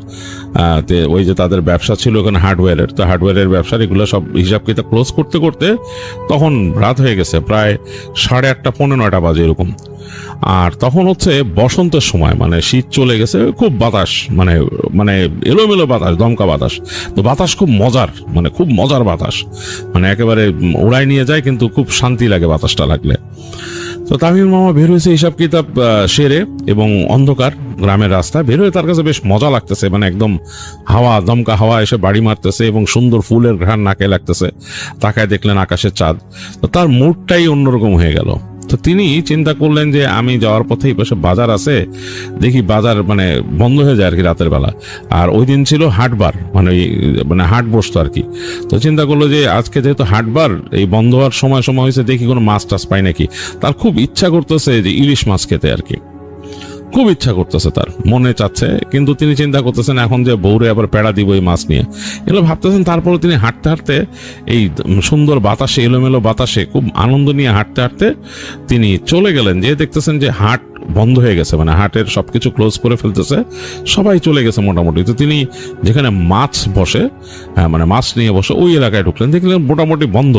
ওই যে তাদের ব্যবসা ছিল ওখানে হার্ডওয়্যারের, তো হার্ডওয়্যারের ব্যবসার এগুলো সব হিসাব কিতাব ক্লোজ করতে করতে তখন রাত হয়ে গেছে, প্রায় 8:30, 9:30 বাজে এরকম। আর তখন হচ্ছে বসন্তের সময়, মানে শীত চলে গেছে, খুব বাতাস, মানে এলোমেলো বাতাস, দমকা বাতাস। তো বাতাস খুব মজার, মানে খুব মজার বাতাস, মানে একেবারে উড়াই নিয়ে যায়, কিন্তু খুব শান্তি লাগে বাতাসটা লাগলে। তো তামিম মামা বের হয়েছে হিসাব কিতাব সেরে, এবং অন্ধকার গ্রামের রাস্তা বের হয়ে তার কাছে বেশ মজা লাগতেছে, মানে একদম হাওয়া, দমকা হাওয়া এসে বাড়ি মারতেছে এবং সুন্দর ফুলের ঘ্রাণ নাকে লাগতেছে। তাকায় দেখলেন আকাশের চাঁদ, তো তার মুডটাই অন্যরকম হয়ে গেল। তো তিনি চিন্তা করলেন যে আমি যাওয়ার পথে এই পাশে বাজার আছে, দেখি বাজার মানে বন্ধ হয়ে যায় আর কি রাতের বেলা। আর ওই দিন ছিল হাটবার, মানে হাট বসতো আর কি। তো চিন্তা করলো যে আজকে যেহেতু হাটবার, এই বন্ধ হওয়ার সময় হয়েছে, দেখি কোনো মাছ টাছ পাই নাকি। তার খুব ইচ্ছা করতেছে যে ইলিশ মাছ খেতে আর কি। খুব ইচ্ছা করতেছে, তার মনে চাচ্ছে, কিন্তু তিনি চিন্তা করতেছেন এখন যে বউরে আবার পেড়া দিব এই মাছ নিয়ে, এগুলো ভাবতেছেন। তারপরে তিনি হাঁটতে হাঁটতে এই সুন্দর বাতাসে, এলোমেলো বাতাসে খুব আনন্দ নিয়ে হাঁটতে হাঁটতে তিনি চলে গেলেন, যে দেখতেছেন যে হাট বন্ধ হয়ে গেছে, মানে হাটের সবকিছু ক্লোজ করে ফেলতেছে, সবাই চলে গেছে মোটামুটি। তো তিনি যেখানে মাছ বসে, মানে মাছ নিয়ে বসে ওই এলাকায় ঢুকলেন, দেখলেন মোটামুটি বন্ধ।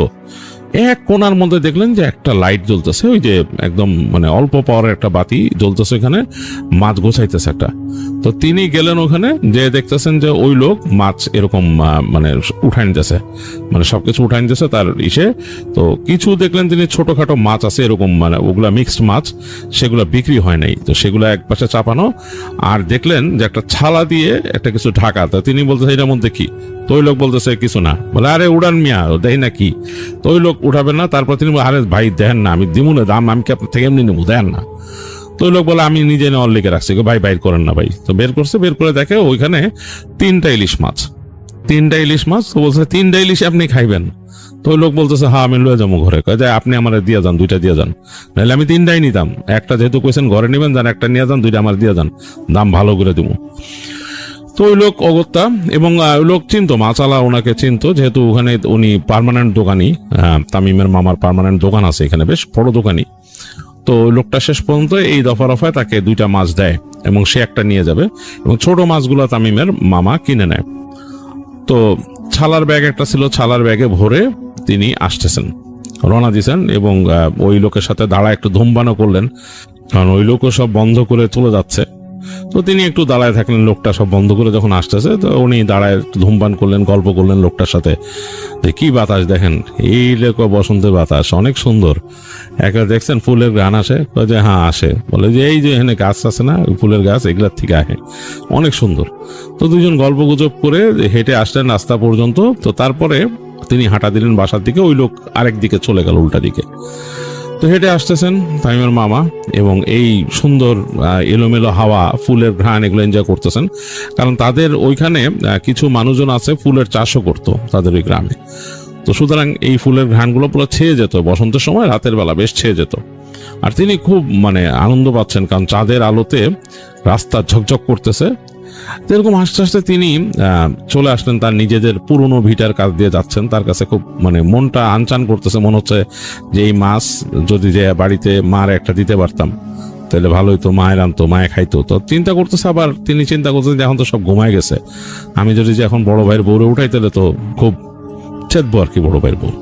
এক কোণার মধ্যে দেখলেন যে একটা লাইট জ্বলতেছে, ওই যে একদম মানে অল্প পাওয়ারের একটা বাতি জ্বলতেছে, ওখানে মাছ গোছাইতেছে একটা। তো তিনি গেলেন ওখানে, যে দেখতেছেন যে ওই লোক মাছ এরকম মানে উঠাই নিতেছে, মানে সবকিছু উঠাই নিতেছে তার ইসে। তো কিছু দেখলেন তিনি ছোটখাটো মাছ আছে এরকম, মানে ওগুলা মিক্সড মাছ, সেগুলো বিক্রি হয় নাই, তো সেগুলো এক পাশে চাপানো। আর দেখলেন যে একটা ছালা দিয়ে একটা কিছু ঢাকা। তো তিনি বলতেছে এটার মধ্যে কি? তো ওই লোক বলতেছে কিছু না। বলে আরে উড়ান মিয়া, দেখি না কি। তো ওই লোক উঠাবেন না, তারপর তিনি আরে ভাই দেখেন না, আমি দিমু না দাম, আমি কি আপনার থেকে এমনি নেবো, দেন না। তো ওই লোক বলে আমি নিজে নেওয়ার লিখে রাখছি, ভাই বাইর করেন না ভাই। তো বের করছে, বের করে দেখে ওইখানে 3টা ইলিশ মাছ। তো বলছে 3টা ইলিশ আপনি খাইবেন? তো ওই লোক বলতেছে হ্যাঁ আমি লয়ে যাবো ঘরে। কয় যায় আপনি আমার দিয়ে যান, 2টা দিয়ে যান, নাহলে আমি 3টাই নিতাম। একটা যেহেতু কইছেন ঘরে নেবেন, যান একটা নিয়ে যান, 2টা আমার দিয়ে যান, দাম ভালো করে দিব। তো ওই লোক অগত্যা, এবং ওই লোক চিনতো, মাছালা ওনাকে চিনতো, যেহেতু ওখানে উনি পার্মানেন্ট দোকানি, তামিমের মামার পার্মানেন্ট দোকান আছে এখানে, বেশ বড় দোকানি। তো ওই লোকটা শেষ পর্যন্ত এই দফা রফায় তাকে 2টা মাছ দেয়, এবং সে একটা নিয়ে যাবে, এবং ছোট মাছগুলো তামিমের মামা কিনে নেয়। তো ছালার ব্যাগ একটা ছিল, ছালার ব্যাগে ভরে তিনি আসতেছেন, রওনা দিয়েছেন, এবং ওই লোকের সাথে দাঁড়া একটু ধূমপানও করলেন, কারণ ওই লোকও সব বন্ধ করে চলে যাচ্ছে। তো তিনি একটু দাঁড়ায় থাকলেন, লোকটা সব বন্ধ করে যখন আসতেছে, তো উনি দাঁড়ায় ধূমপান করলেন, গল্প করলেন লোকটার সাথে, যে কি বাতাস দেখেন, এই লোক বসন্তের বাতাস অনেক সুন্দর, একটা দেখছেন ফুলের গান আসে? যে হ্যাঁ আসে। বলে যে এই যে এখানে গাছ আছে না, ফুলের গাছ, এগুলার থেকে আসে, অনেক সুন্দর। তো দুজন গল্প গুজব করে হেঁটে আসলেন রাস্তা পর্যন্ত। তো তারপরে তিনি হাঁটা দিলেন বাসার দিকে, ওই লোক আরেক দিকে চলে গেল, উল্টা দিকে। তো হেঁটে আসতেছেন তামিমের মামা, এবং এই সুন্দর এলোমেলো হাওয়া, ফুলের ঘ্রাণ, এগুলো এনজয় করতেছেন। কারণ তাদের ওইখানে কিছু মানুষজন আছে ফুলের চাষও করতো তাদের ওই গ্রামে। তো সুতরাং এই ফুলের ঘ্রাণগুলো পুরো ছেয়ে যেত বসন্তের সময়, রাতের বেলা বেশ ছেয়ে যেত। আর তিনি খুব মানে আনন্দ পাচ্ছেন, কারণ চাঁদের আলোতে রাস্তা ঝকঝক করতেছে। এরকম আস্তে আস্তে তিনি চলে আসলেন তার নিজেদের পুরনো ভিটার কাছ দিয়ে যাচ্ছেন। তার কাছে খুব মানে মনটা আনচান করতেছে, মনে হচ্ছে যে এই মাছ যদি যে বাড়িতে মার একটা দিতে পারতাম তাহলে ভালোই তো, মায়ের আনতো, মায়ে খাইতো। তো চিন্তা করতেছে, আবার তিনি চিন্তা করতেছেন যে এখন তো সব ঘুমায় গেছে, আমি যদি যে এখন বড় ভাইয়ের বউরে উঠাই তাহলে তো খুব চেতবো আর কি, বড় ভাইয়ের বউ,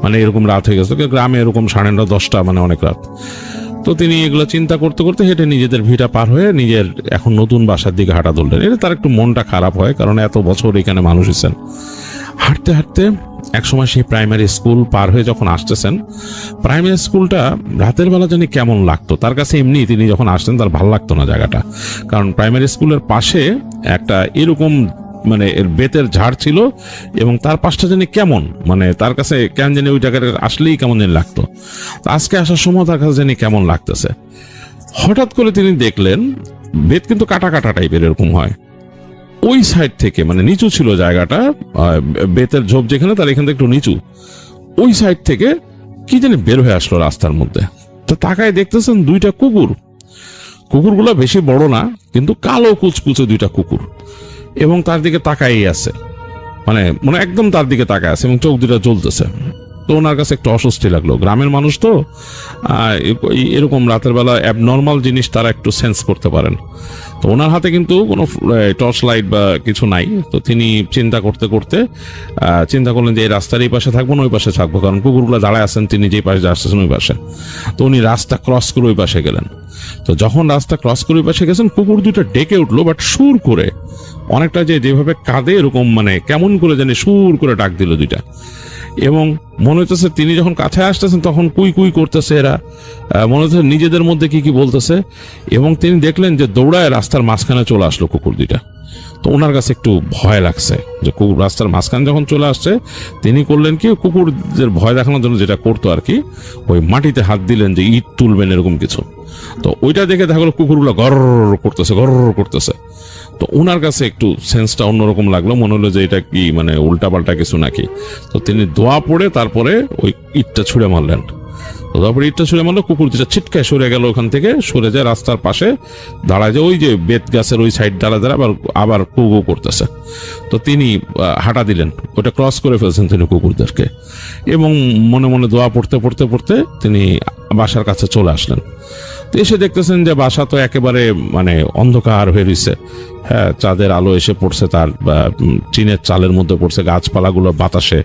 মানে এরকম রাত হয়ে গেছে গ্রামে, এরকম 9:30 10টা, মানে অনেক রাত। তো তিনি এগুলো চিন্তা করতে করতে হেঁটে নিজেদের ভিটা পার হয়ে নিজের এখন নতুন বাসার দিকে হাঁটা ধরলেন। এটা তার একটু মনটা খারাপ হয়, কারণ এত বছর এখানে মানুষ এসেছেন। হাঁটতে হাঁটতে একসময় সেই প্রাইমারি স্কুল পার হয়ে যখন আসতেছেন, প্রাইমারি স্কুলটা রাতের বেলা জানি কেমন লাগতো তার কাছে। এমনি তিনি যখন আসতেন তার ভালো লাগতো না জায়গাটা, কারণ প্রাইমারি স্কুলের পাশে একটা এরকম মানে এর বেতের ঝাড় ছিল, এবং তার পাশটা জানি কেমন, মানে তার কাছে কেন জানি ওই জায়গাটা আসলেই কেমন জানি লাগতো। আজকে আসার সময় তার কাছে জানি কেমন লাগতেছে। হঠাৎ করে তিনি দেখলেন বেত কিন্তু কাটা কাটা টাইপের এরকম হয়, ওই সাইড থেকে, মানে নিচু ছিল জায়গাটা, বেতের ঝোপ যেখানে, তার এখান থেকে একটু নিচু, ওই সাইড থেকে কি জানি বের হয়ে আসলো রাস্তার মধ্যে। তো তাকায় দেখতেছেন 2টা কুকুর। কুকুরগুলো বেশি বড় না, কিন্তু কালো কুচকুচে 2টা কুকুর, এবং তার দিকে তাকাই আছে, মানে মানে একদম তার দিকে তাকায় আছে, এবং চোখ 2টা জ্বলতেছে। তো ওনার কাছে একটু অস্বস্তি লাগলো। গ্রামের মানুষ তো এরকম রাতের বেলা অ্যাবনর্মাল জিনিস তারা একটু সেন্স করতে পারেন। তো ওনার হাতে কিন্তু কোনো টর্চ লাইট বা কিছু নাই। তো তিনি চিন্তা করতে করতে চিন্তা করলেন যে এই রাস্তার এই পাশে থাকবো না ওই পাশে থাকবো, কারণ কুকুরগুলো দাঁড়ায় আছেন, তিনি যেই পাশে আসতেছেন ওই পাশে। তো উনি রাস্তা ক্রস করে ওই পাশে গেলেন। তো যখন রাস্তা ক্রস করে ওই পাশে গেছেন, কুকুর 2টা ডেকে উঠলো, বাট সুর করে, অনেকটা যেভাবে কাঁদে এরকম, মানে কেমন করে জানি সুর করে ডাক দিল 2টা। এবং মনে হচ্ছে তিনি যখন কাছে আসতেছেন তখন কুই কুই করতেছে এরা, মনে হচ্ছে নিজেদের মধ্যে কি কি বলতেছে। এবং তিনি দেখলেন যে দৌড়ায় রাস্তার মাঝখানে চলে আসলো কুকুর 2টা। তো ওনার কাছে একটু ভয় লাগছে যে কুকুর রাস্তার মাঝখানে যখন চলে আসছে, তিনি করলেন কি, কুকুরদের ভয় দেখানোর জন্য যেটা করতো আর কি, ওই মাটিতে হাত দিলেন যে ইট তুলবেন এরকম কিছু। তো ওইটা দেখে দেখা গেলো কুকুরগুলো গরর করতেছে। তো ওনার কাছে একটু সেন্সটা অন্যরকম লাগলো, মনে হলো যে এটা কি মানে উল্টা পাল্টা কিছু নাকি। তো তিনি দোয়া পড়ে তারপরে ওই ইটটা ছুঁড়ে মারলেন। তো তারপরে ইটটা ছুঁড়ে মারলো, কুকুর যেটা ছিটকায় সরে গেল, ওখান থেকে সরে যায় রাস্তার পাশে দাঁড়ায়, যে ওই যে বেত গাছের ওই সাইড দাঁড়া আবার কুকু করতেছে। তো তিনি হাঁটা দিলেন, ওটা ক্রস করে ফেলছেন তিনি কুকুরদেরকে, এবং মনে মনে দোয়া পড়তে পড়তে পড়তে তিনি বাসার কাছে চলে আসলেন। তো এসে দেখতেছেন যে বাসা তো একেবারে মানে অন্ধকার হয়ে রয়েছে। হ্যাঁ, চাঁদের আলো এসে পড়ছে, তার টিনের চালের মধ্যে পড়ছে, গাছপালাগুলো বাতাসে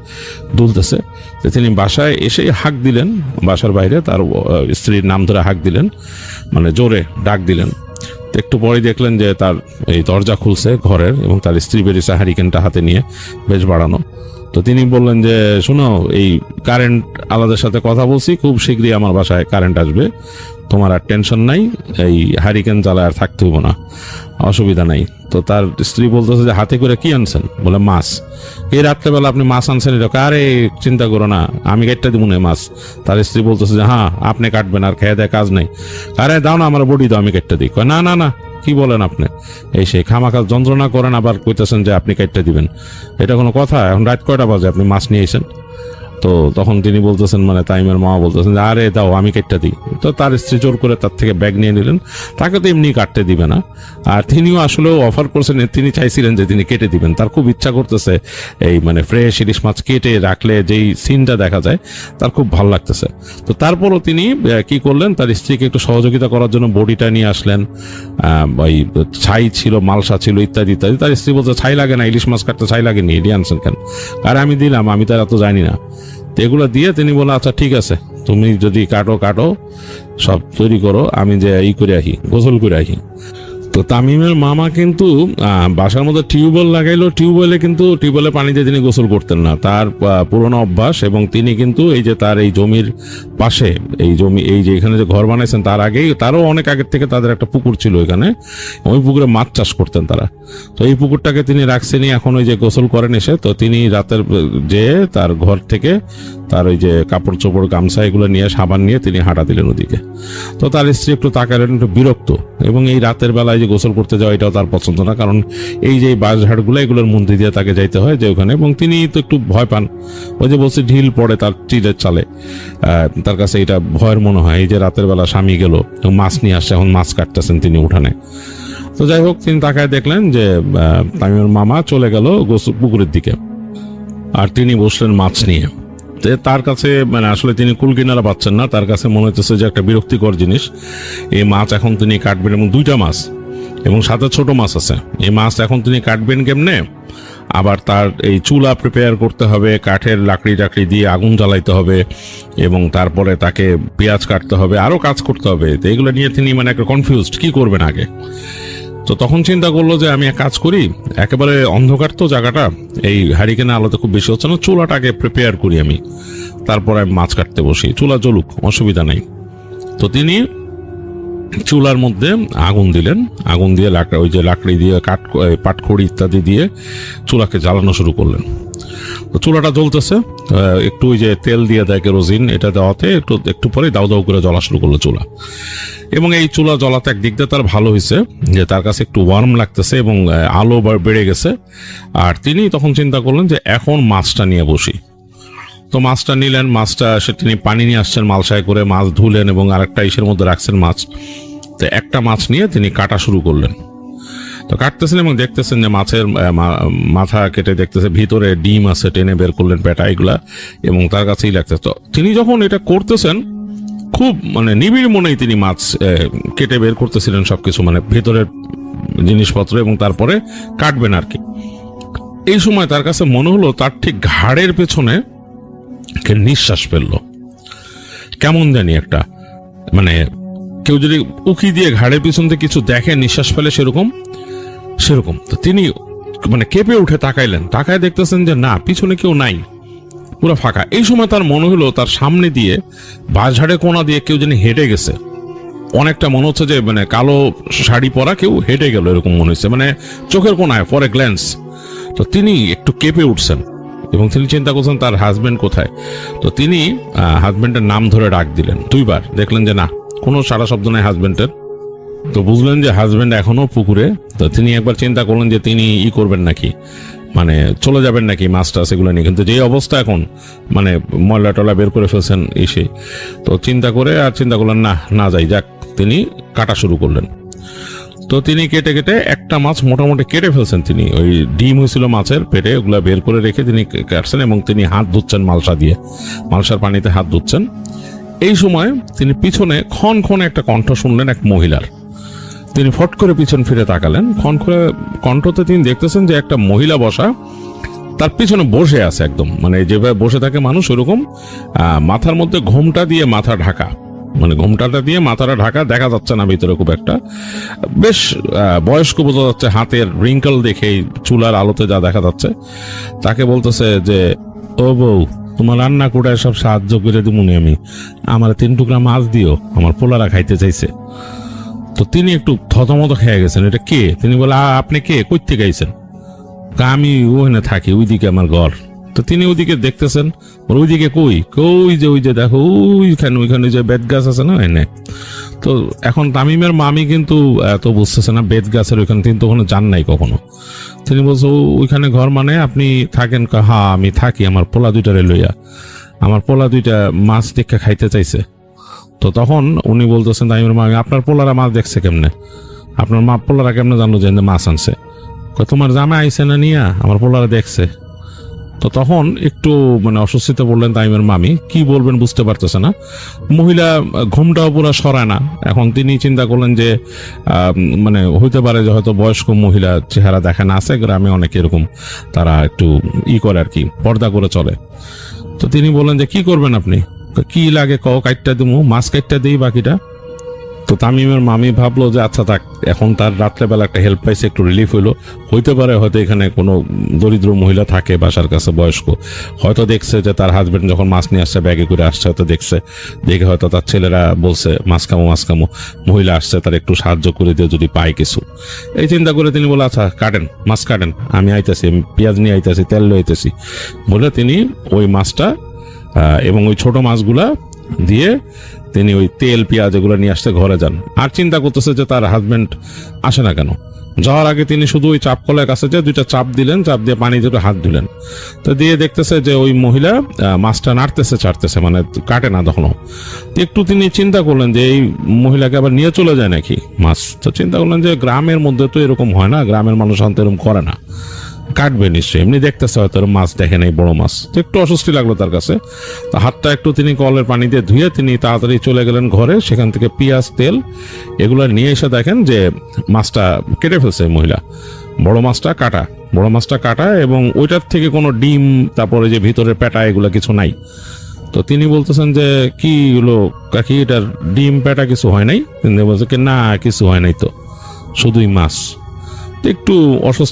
দুলতেছে। তো তিনি বাসায় এসে হাঁক দিলেন, বাসার বাইরে তার স্ত্রীর নাম ধরে হাঁক দিলেন, মানে জোরে ডাক দিলেন। তো একটু পরে দেখলেন যে তার এই দরজা খুলছে ঘরের, এবং তার স্ত্রী বেরিয়েছে হারিকেনটা হাতে নিয়ে, বেশ বাড়ানো। তো তিনি বললেন যে শোনো, এই কারেন্ট আলাদার সাথে কথা বলছি, খুব শীঘ্রই আমার বাসায় কারেন্ট আসবে, তোমার আর টেনশন নাই, এই হারিকেন জ্বালায় আর থাকতে হইব না, অসুবিধা নাই। তো তার স্ত্রী বলতেছে যে হাতে করে কি আনছেন? বলে মাছ। এই রাত্রেবেলা আপনি মাছ আনছেন? এরকম, আরে চিন্তা করো না, আমি কেটে দিব না মাছ। তার স্ত্রী বলতেছে যে হ্যাঁ আপনি কাটবেন, আর খেয়ে দেয় কাজ নেই। আরে দাও না, আমার বডি দাও, আমি কেটে দিই। না না না, কি বলেন আপনি? এই সেই খামাখা যন্ত্রণা করেন, আবার কইতেছেন যে আপনি কেটে দিবেন, এটা কোনো কথা? এখন রাত কয়টা বাজে, আপনি মাছ নিয়ে এসেছেন? তো তখন তিনি বলতেছেন, মানে তাইমের মা বলতেছেন যে আরে দাও, আমি কেটে দিই। তো তার স্ত্রী জোর করে তার থেকে ব্যাগ নিয়ে নিলেন, তাকে তো এমনি কাটতে দিবে না। আর তিনিও আসলেও অফার করছেন, তিনি চাইছিলেন যে তিনি কেটে দিবেন, তার খুব ইচ্ছা করতেছে এই মানে ফ্রেশ ইলিশ মাছ কেটে রাখলে যেই সিনটা দেখা যায় তার খুব ভালো লাগতেছে। তো তারপরও তিনি কি করলেন, তার স্ত্রীকে একটু সহযোগিতা করার জন্য বডিটা নিয়ে আসলেন, ওই ছাই ছিল, মালসা ছিল, ইত্যাদি ইত্যাদি। তার স্ত্রী বলছে ছাই লাগে না, ইলিশ মাছ কাটতে ছাই লাগেনি, এটি আনছেন কেন? আর আমি দিলাম, আমি তার এত জানি না। তো এগুলো দিয়ে তিনি বললেন আচ্ছা ঠিক আছে, তুমি যদি কাটো সব তৈরি করো, আমি যে করে আসি, গোসল করে আসি। তো তামিমের মামা কিন্তু বাসার মধ্যে টিউবওয়েল লাগাইলো, টিউবওয়েলে পানি দিয়ে তিনি গোসল করতেন না, তার পুরনো অভ্যাস। এবং তিনি কিন্তু এই যে তার এই জমির পাশে, এই যে এখানে যে ঘর বানাইছেন তার আগেই, তারও অনেক আগের থেকে তাদের একটা পুকুর ছিল এখানে, ওই পুকুরে মাছ চাষ করতেন তারা। তো এই পুকুরটাকে তিনি রাখছেনই, এখন ওই যে গোসল করেন এসে। তো তিনি রাতের যে তার ঘর থেকে তার ওই যে কাপড় চোপড় গামছা এগুলো নিয়ে, সাবান নিয়ে তিনি হাঁটা দিলেন ওদিকে। তো তার স্ত্রী একটু তাকালেন, একটু বিরক্ত, এবং এই রাতের বেলায় যে গোসল করতে যাওয়া এটাও তার পছন্দ না, কারণ এই যে বাঁশঝাড়গুলো এগুলোর মধ্যে দিয়ে তাকে যাইতে হয় যে ওখানে, এবং তিনি তো একটু ভয় পান। ওই যে বলছে ঢিল পড়ে তার টিলের চালে, তার কাছে এটা ভয়ের মনে হয়। এই যে রাতের বেলা স্বামী গেল, মাছ নিয়ে আসছে, এখন মাছ কাটতেছেন তিনি উঠানে। তো যাই হোক, তিনি তাকায় দেখলেন যে তামিমের মামা চলে গেল পুকুরের দিকে, আর তিনি বসলেন মাছ নিয়ে। তার কাছে মানে আসলে তিনি কুল কিনারা পাচ্ছেন না, তার কাছে মনে হচ্ছে যে একটা বিরক্তিকর জিনিস এই মাছ এখন তিনি কাটবেন, এবং দুইটা মাছ, এবং সাথে ছোট মাছ আছে। এই মাছ এখন তিনি কাটবেন কেমনে? আবার তার এই চুলা প্রিপেয়ার করতে হবে, কাঠের লাকড়ি টাকড়ি দিয়ে আগুন জ্বালাইতে হবে, এবং তারপরে তাকে পেঁয়াজ কাটতে হবে, আরো কাজ করতে হবে। তো এগুলো নিয়ে তিনি মানে একটা কনফিউজড, কি করবেন আগে। তো তখন চিন্তা করলো যে আমি এক কাজ করি, একেবারে অন্ধকার তো জায়গাটা, এই হারিকেনের আলোতে খুব বেশি হচ্ছে না, চুলাটাকে প্রিপেয়ার করি আমি, তারপরে আমি মাছ কাটতে বসি, চুলা জ্বলুক, অসুবিধা নেই। তো তিনি চুলার মধ্যে আগুন দিলেন, আগুন দিয়ে ওই যে লাকড়ি দিয়ে পাটখড়ি ইত্যাদি দিয়ে চুলাকে জ্বালানো শুরু করলেন। তো চুলাটা জ্বলতেছে, একটু ওই যে তেল দিয়ে দেয় কেরোজিন, এটা দেওয়াতে একটু পরে দাউ দাউ করে জ্বলা শুরু করলো চুলা। এবং এই চুলা জ্বলাতে একদিক দিয়ে তার ভালো হয়েছে যে তার কাছে একটু ওয়ার্ম লাগতেছে, এবং আলো বেড়ে গেছে। আর তিনি তখন চিন্তা করলেন যে এখন মাছটা নিয়ে বসি। তো মাছটা নিলেন, মাছটা তিনি পানি নিয়ে আসছেন মালসায় করে, মাছ ধুলেন এবং আরেকটা ইসের মধ্যে রাখছেন মাছ। তো একটা মাছ নিয়ে তিনি কাটা শুরু করলেন। তো কাটতেছেন এবং দেখতেছেন যে মাছের মাথা কেটে দেখতেছে ভিতরে ডিম আছে, টেনে বের করলেন পেটা এগুলা, এবং তার কাছেই লাগতেছে। তো তিনি যখন এটা করতেছেন খুব মানে নিবিড় মনেই তিনি মাছ কেটে বের করতেছিলেন সবকিছু, মানে ভেতরের জিনিসপত্র, এবং তারপরে কাটবেন আর কি। এই সময় তার কাছে মনে হলো তার ঠিক ঘাড়ের পেছনে নিঃশ্বাস ফেললো, কেমন জানি একটা, মানে কেউ যদি উকি দিয়ে ঘাড়ের পিছন থেকে কিছু দেখে নিঃশ্বাস ফেলে সেরকম। তো তিনি মানে কেঁপে উঠে তাকাইলেন, তাকায় দেখতেছেন যে না, পিছনে কেউ নাই, পুরো ফাঁকা। এই সময় তার মনে হলো তার সামনে দিয়ে বাঁশঝাড়ের কোনা দিয়ে কেউ যেন হেঁটে গেছে, অনেকটা মনে হচ্ছে যে মানে কালো শাড়ি পরা কেউ হেঁটে গেল, এরকম মনে হচ্ছে, মানে চোখের কোনায় ফর এ গ্ল্যান্স। তো তিনি একটু কেঁপে উঠছেন, এবং তিনি চিন্তা করছেন তার হাজবেন্ড কোথায়। তো তিনি হাজবেন্ডের নাম ধরে ডাক দিলেন 2 বার, দেখলেন যে না, কোনো সারা শব্দ নাই হাজবেন্ডের। তো বুঝলেন যে হাজবেন্ড এখনো পুকুরে। তো তিনি একবার চিন্তা করলেন যে তিনি করবেন নাকি, মানে চলে যাবেন নাকি মাছটা সেগুলো নিয়ে, কিন্তু যে অবস্থা এখন মানে ময়লা টলা বের করে ফেলছেন এসে, তো চিন্তা করলেন না যাই যাক, তিনি কাটা শুরু করলেন। তো তিনি কেটে কেটে একটা মাছ মোটামুটি কেটে ফেলছেন, তিনি ওই ডিম হয়েছিল মাছের পেটে, ওগুলা বের করে রেখে তিনি কাটছেন এবং তিনি হাত ধুচ্ছেন মালসার পানিতে হাত ধুচ্ছেন। এই সময় তিনি পিছনে ক্ষণে একটা কণ্ঠ শুনলেন এক মহিলার। তিনি ফট করে পিছন ফিরে তাকালেন, কণ্ঠতে তিনি দেখতেছেন যে একটা মহিলা বসা, তার পিছনে বসে আছে একদম, মানে যেভাবে বসে থাকে মানুষ ওরকম, মাথার মধ্যে ঘোমটা দিয়ে মাথা ঢাকা, মানে ঘোমটাটা দিয়ে মাথাটা ঢাকা, দেখা যাচ্ছে না ভিতরে খুব একটা, বেশ বয়স্ক বোঝা যাচ্ছে, হাতের রিঙ্কল দেখেই চুলার আলোতে যা দেখা যাচ্ছে। তাকে বলতেছে যে, ও বউ, তোমার রান্না কুড়ায় সব সাহায্য করে দিমুনি আমি, আমার 3 টুকরা মাছ দিও, আমার পোলারা খাইতে চাইছে। তো তিনি একটু থতমত খেয়ে গেছেন, এটা কে? তিনি বলে, আপনি কে, কই থেকে আইছেন? আমি ওখানে থাকি, ওইদিকে আমার ঘর। তো তিনি ওইদিকে দেখতেছেন, ওইদিকে ওই যে দেখো ওইখানে যে বেত গাছ আছে না এনে। তো এখন তামিমের মামি কিন্তু এত বুঝতেছে না বেত গাছের ওইখানে, তিনি তো ওখানে যান নাই কখনো। তিনি বলছে, ওইখানে ঘর মানে আপনি থাকেন? হ্যাঁ আমি থাকি, আমার পোলা 2টারে লইয়া, আমার পোলা 2টা মাছ দেখে খাইতে চাইছে। তো তখন উনি বলতেছেন তামিমের মামি, আপনার পোলারা মাছ দেখছে কেমনে? আপনার পোলারা কেমনে জানলো যে মাছ আনছে? তোমার জামা আইসে না নিয়া, আমার পোলারা দেখছে। তো তখন একটু মানে অস্বস্তিতে বললেন তামিমের মামি, কি বলবেন বুঝতে পারতেছে না। মহিলা ঘুমটাও পুরো সরায় না। এখন তিনি চিন্তা করলেন যে মানে হইতে পারে যে হয়তো বয়স্ক মহিলা, চেহারা দেখে না, আছে গ্রামে অনেকে এরকম, তারা একটু করে আর কি, পর্দা করে চলে। তো তিনি বললেন যে কি করবেন আপনি? কি লাগে কও, কাইটটা দিমু, মাছ কাইটটা দিই বাকিটা। তো তামিমের মামি ভাবলো যে আচ্ছা থাক, এখন তার রাত্রেবেলা একটা হেল্প পাইছে, একটু রিলিফ হইতে পারে হয়তো এখানে কোনো দরিদ্র মহিলা থাকে বাসার কাছে বয়স্ক, হয়তো দেখছে যে তার হাজবেন্ড যখন মাছ নিয়ে আসছে ব্যাগে করে আসছে, হয়তো দেখে হয়তো তার ছেলেরা বলছে মাছ খামো, মহিলা আসছে, তার একটু সাহায্য করে দিয়ে যদি পায় কিছু, এই চিন্তা করে তিনি বলে আচ্ছা মাছ কাটেন, আমি আইতেছি, আমি পেঁয়াজ নিয়ে আইতেছি, তেল নিয়ে আইতেছি বলে তিনি ওই মাছটা এবং ওই ছোট মাছগুলা দিয়ে তিনি ওই তেল পেঁয়াজ এগুলো নিয়ে আসতে ঘরে যান। আর চিন্তা করতেছে যে তার হাজবেন্ড আসে না কেন। যাওয়ার আগে তিনি শুধু ওই চাপ কলের কাছে যে 2টা চাপ দিলেন, চাপ দিয়ে পানি দিয়ে হাত ধুলেন। তো দিয়ে দেখতেছে যে ওই মহিলা মাছটা নাড়তেছে ছাড়তেছে, মানে কাটে না তখনও। একটু তিনি চিন্তা করলেন যে এই মহিলাকে আবার নিয়ে চলে যায় নাকি মাছ। তো চিন্তা করলেন যে গ্রামের মধ্যে তো এরকম হয় না, গ্রামের মানুষ অন্ত এরকম করে না, কাটবে নিশ্চয়ই, এমনি দেখতেছে হয়তো মাছ দেখে নাই, বড় মাছ। তো একটু অস্বস্তি লাগলো তার কাছে। তো হাতটা একটু তিনি কলের পানি দিয়ে ধুয়ে তিনি তাড়াতাড়ি চলে গেলেন ঘরে, সেখান থেকে পেঁয়াজ তেল এগুলো নিয়ে এসে দেখেন যে মাছটা কেটে ফেলছে মহিলা, বড় মাছটা কাটা এবং ওইটার থেকে কোনো ডিম, তারপরে যে ভিতরের পেটা এগুলো কিছু নাই। তো তিনি বলতেছেন যে কি হলো কাকি, এটার ডিম পেটা কিছু হয় নাই? তিনি বলছে কি না কিছু হয় নাই, তো শুধুই মাছ। একটু অস্বস্তি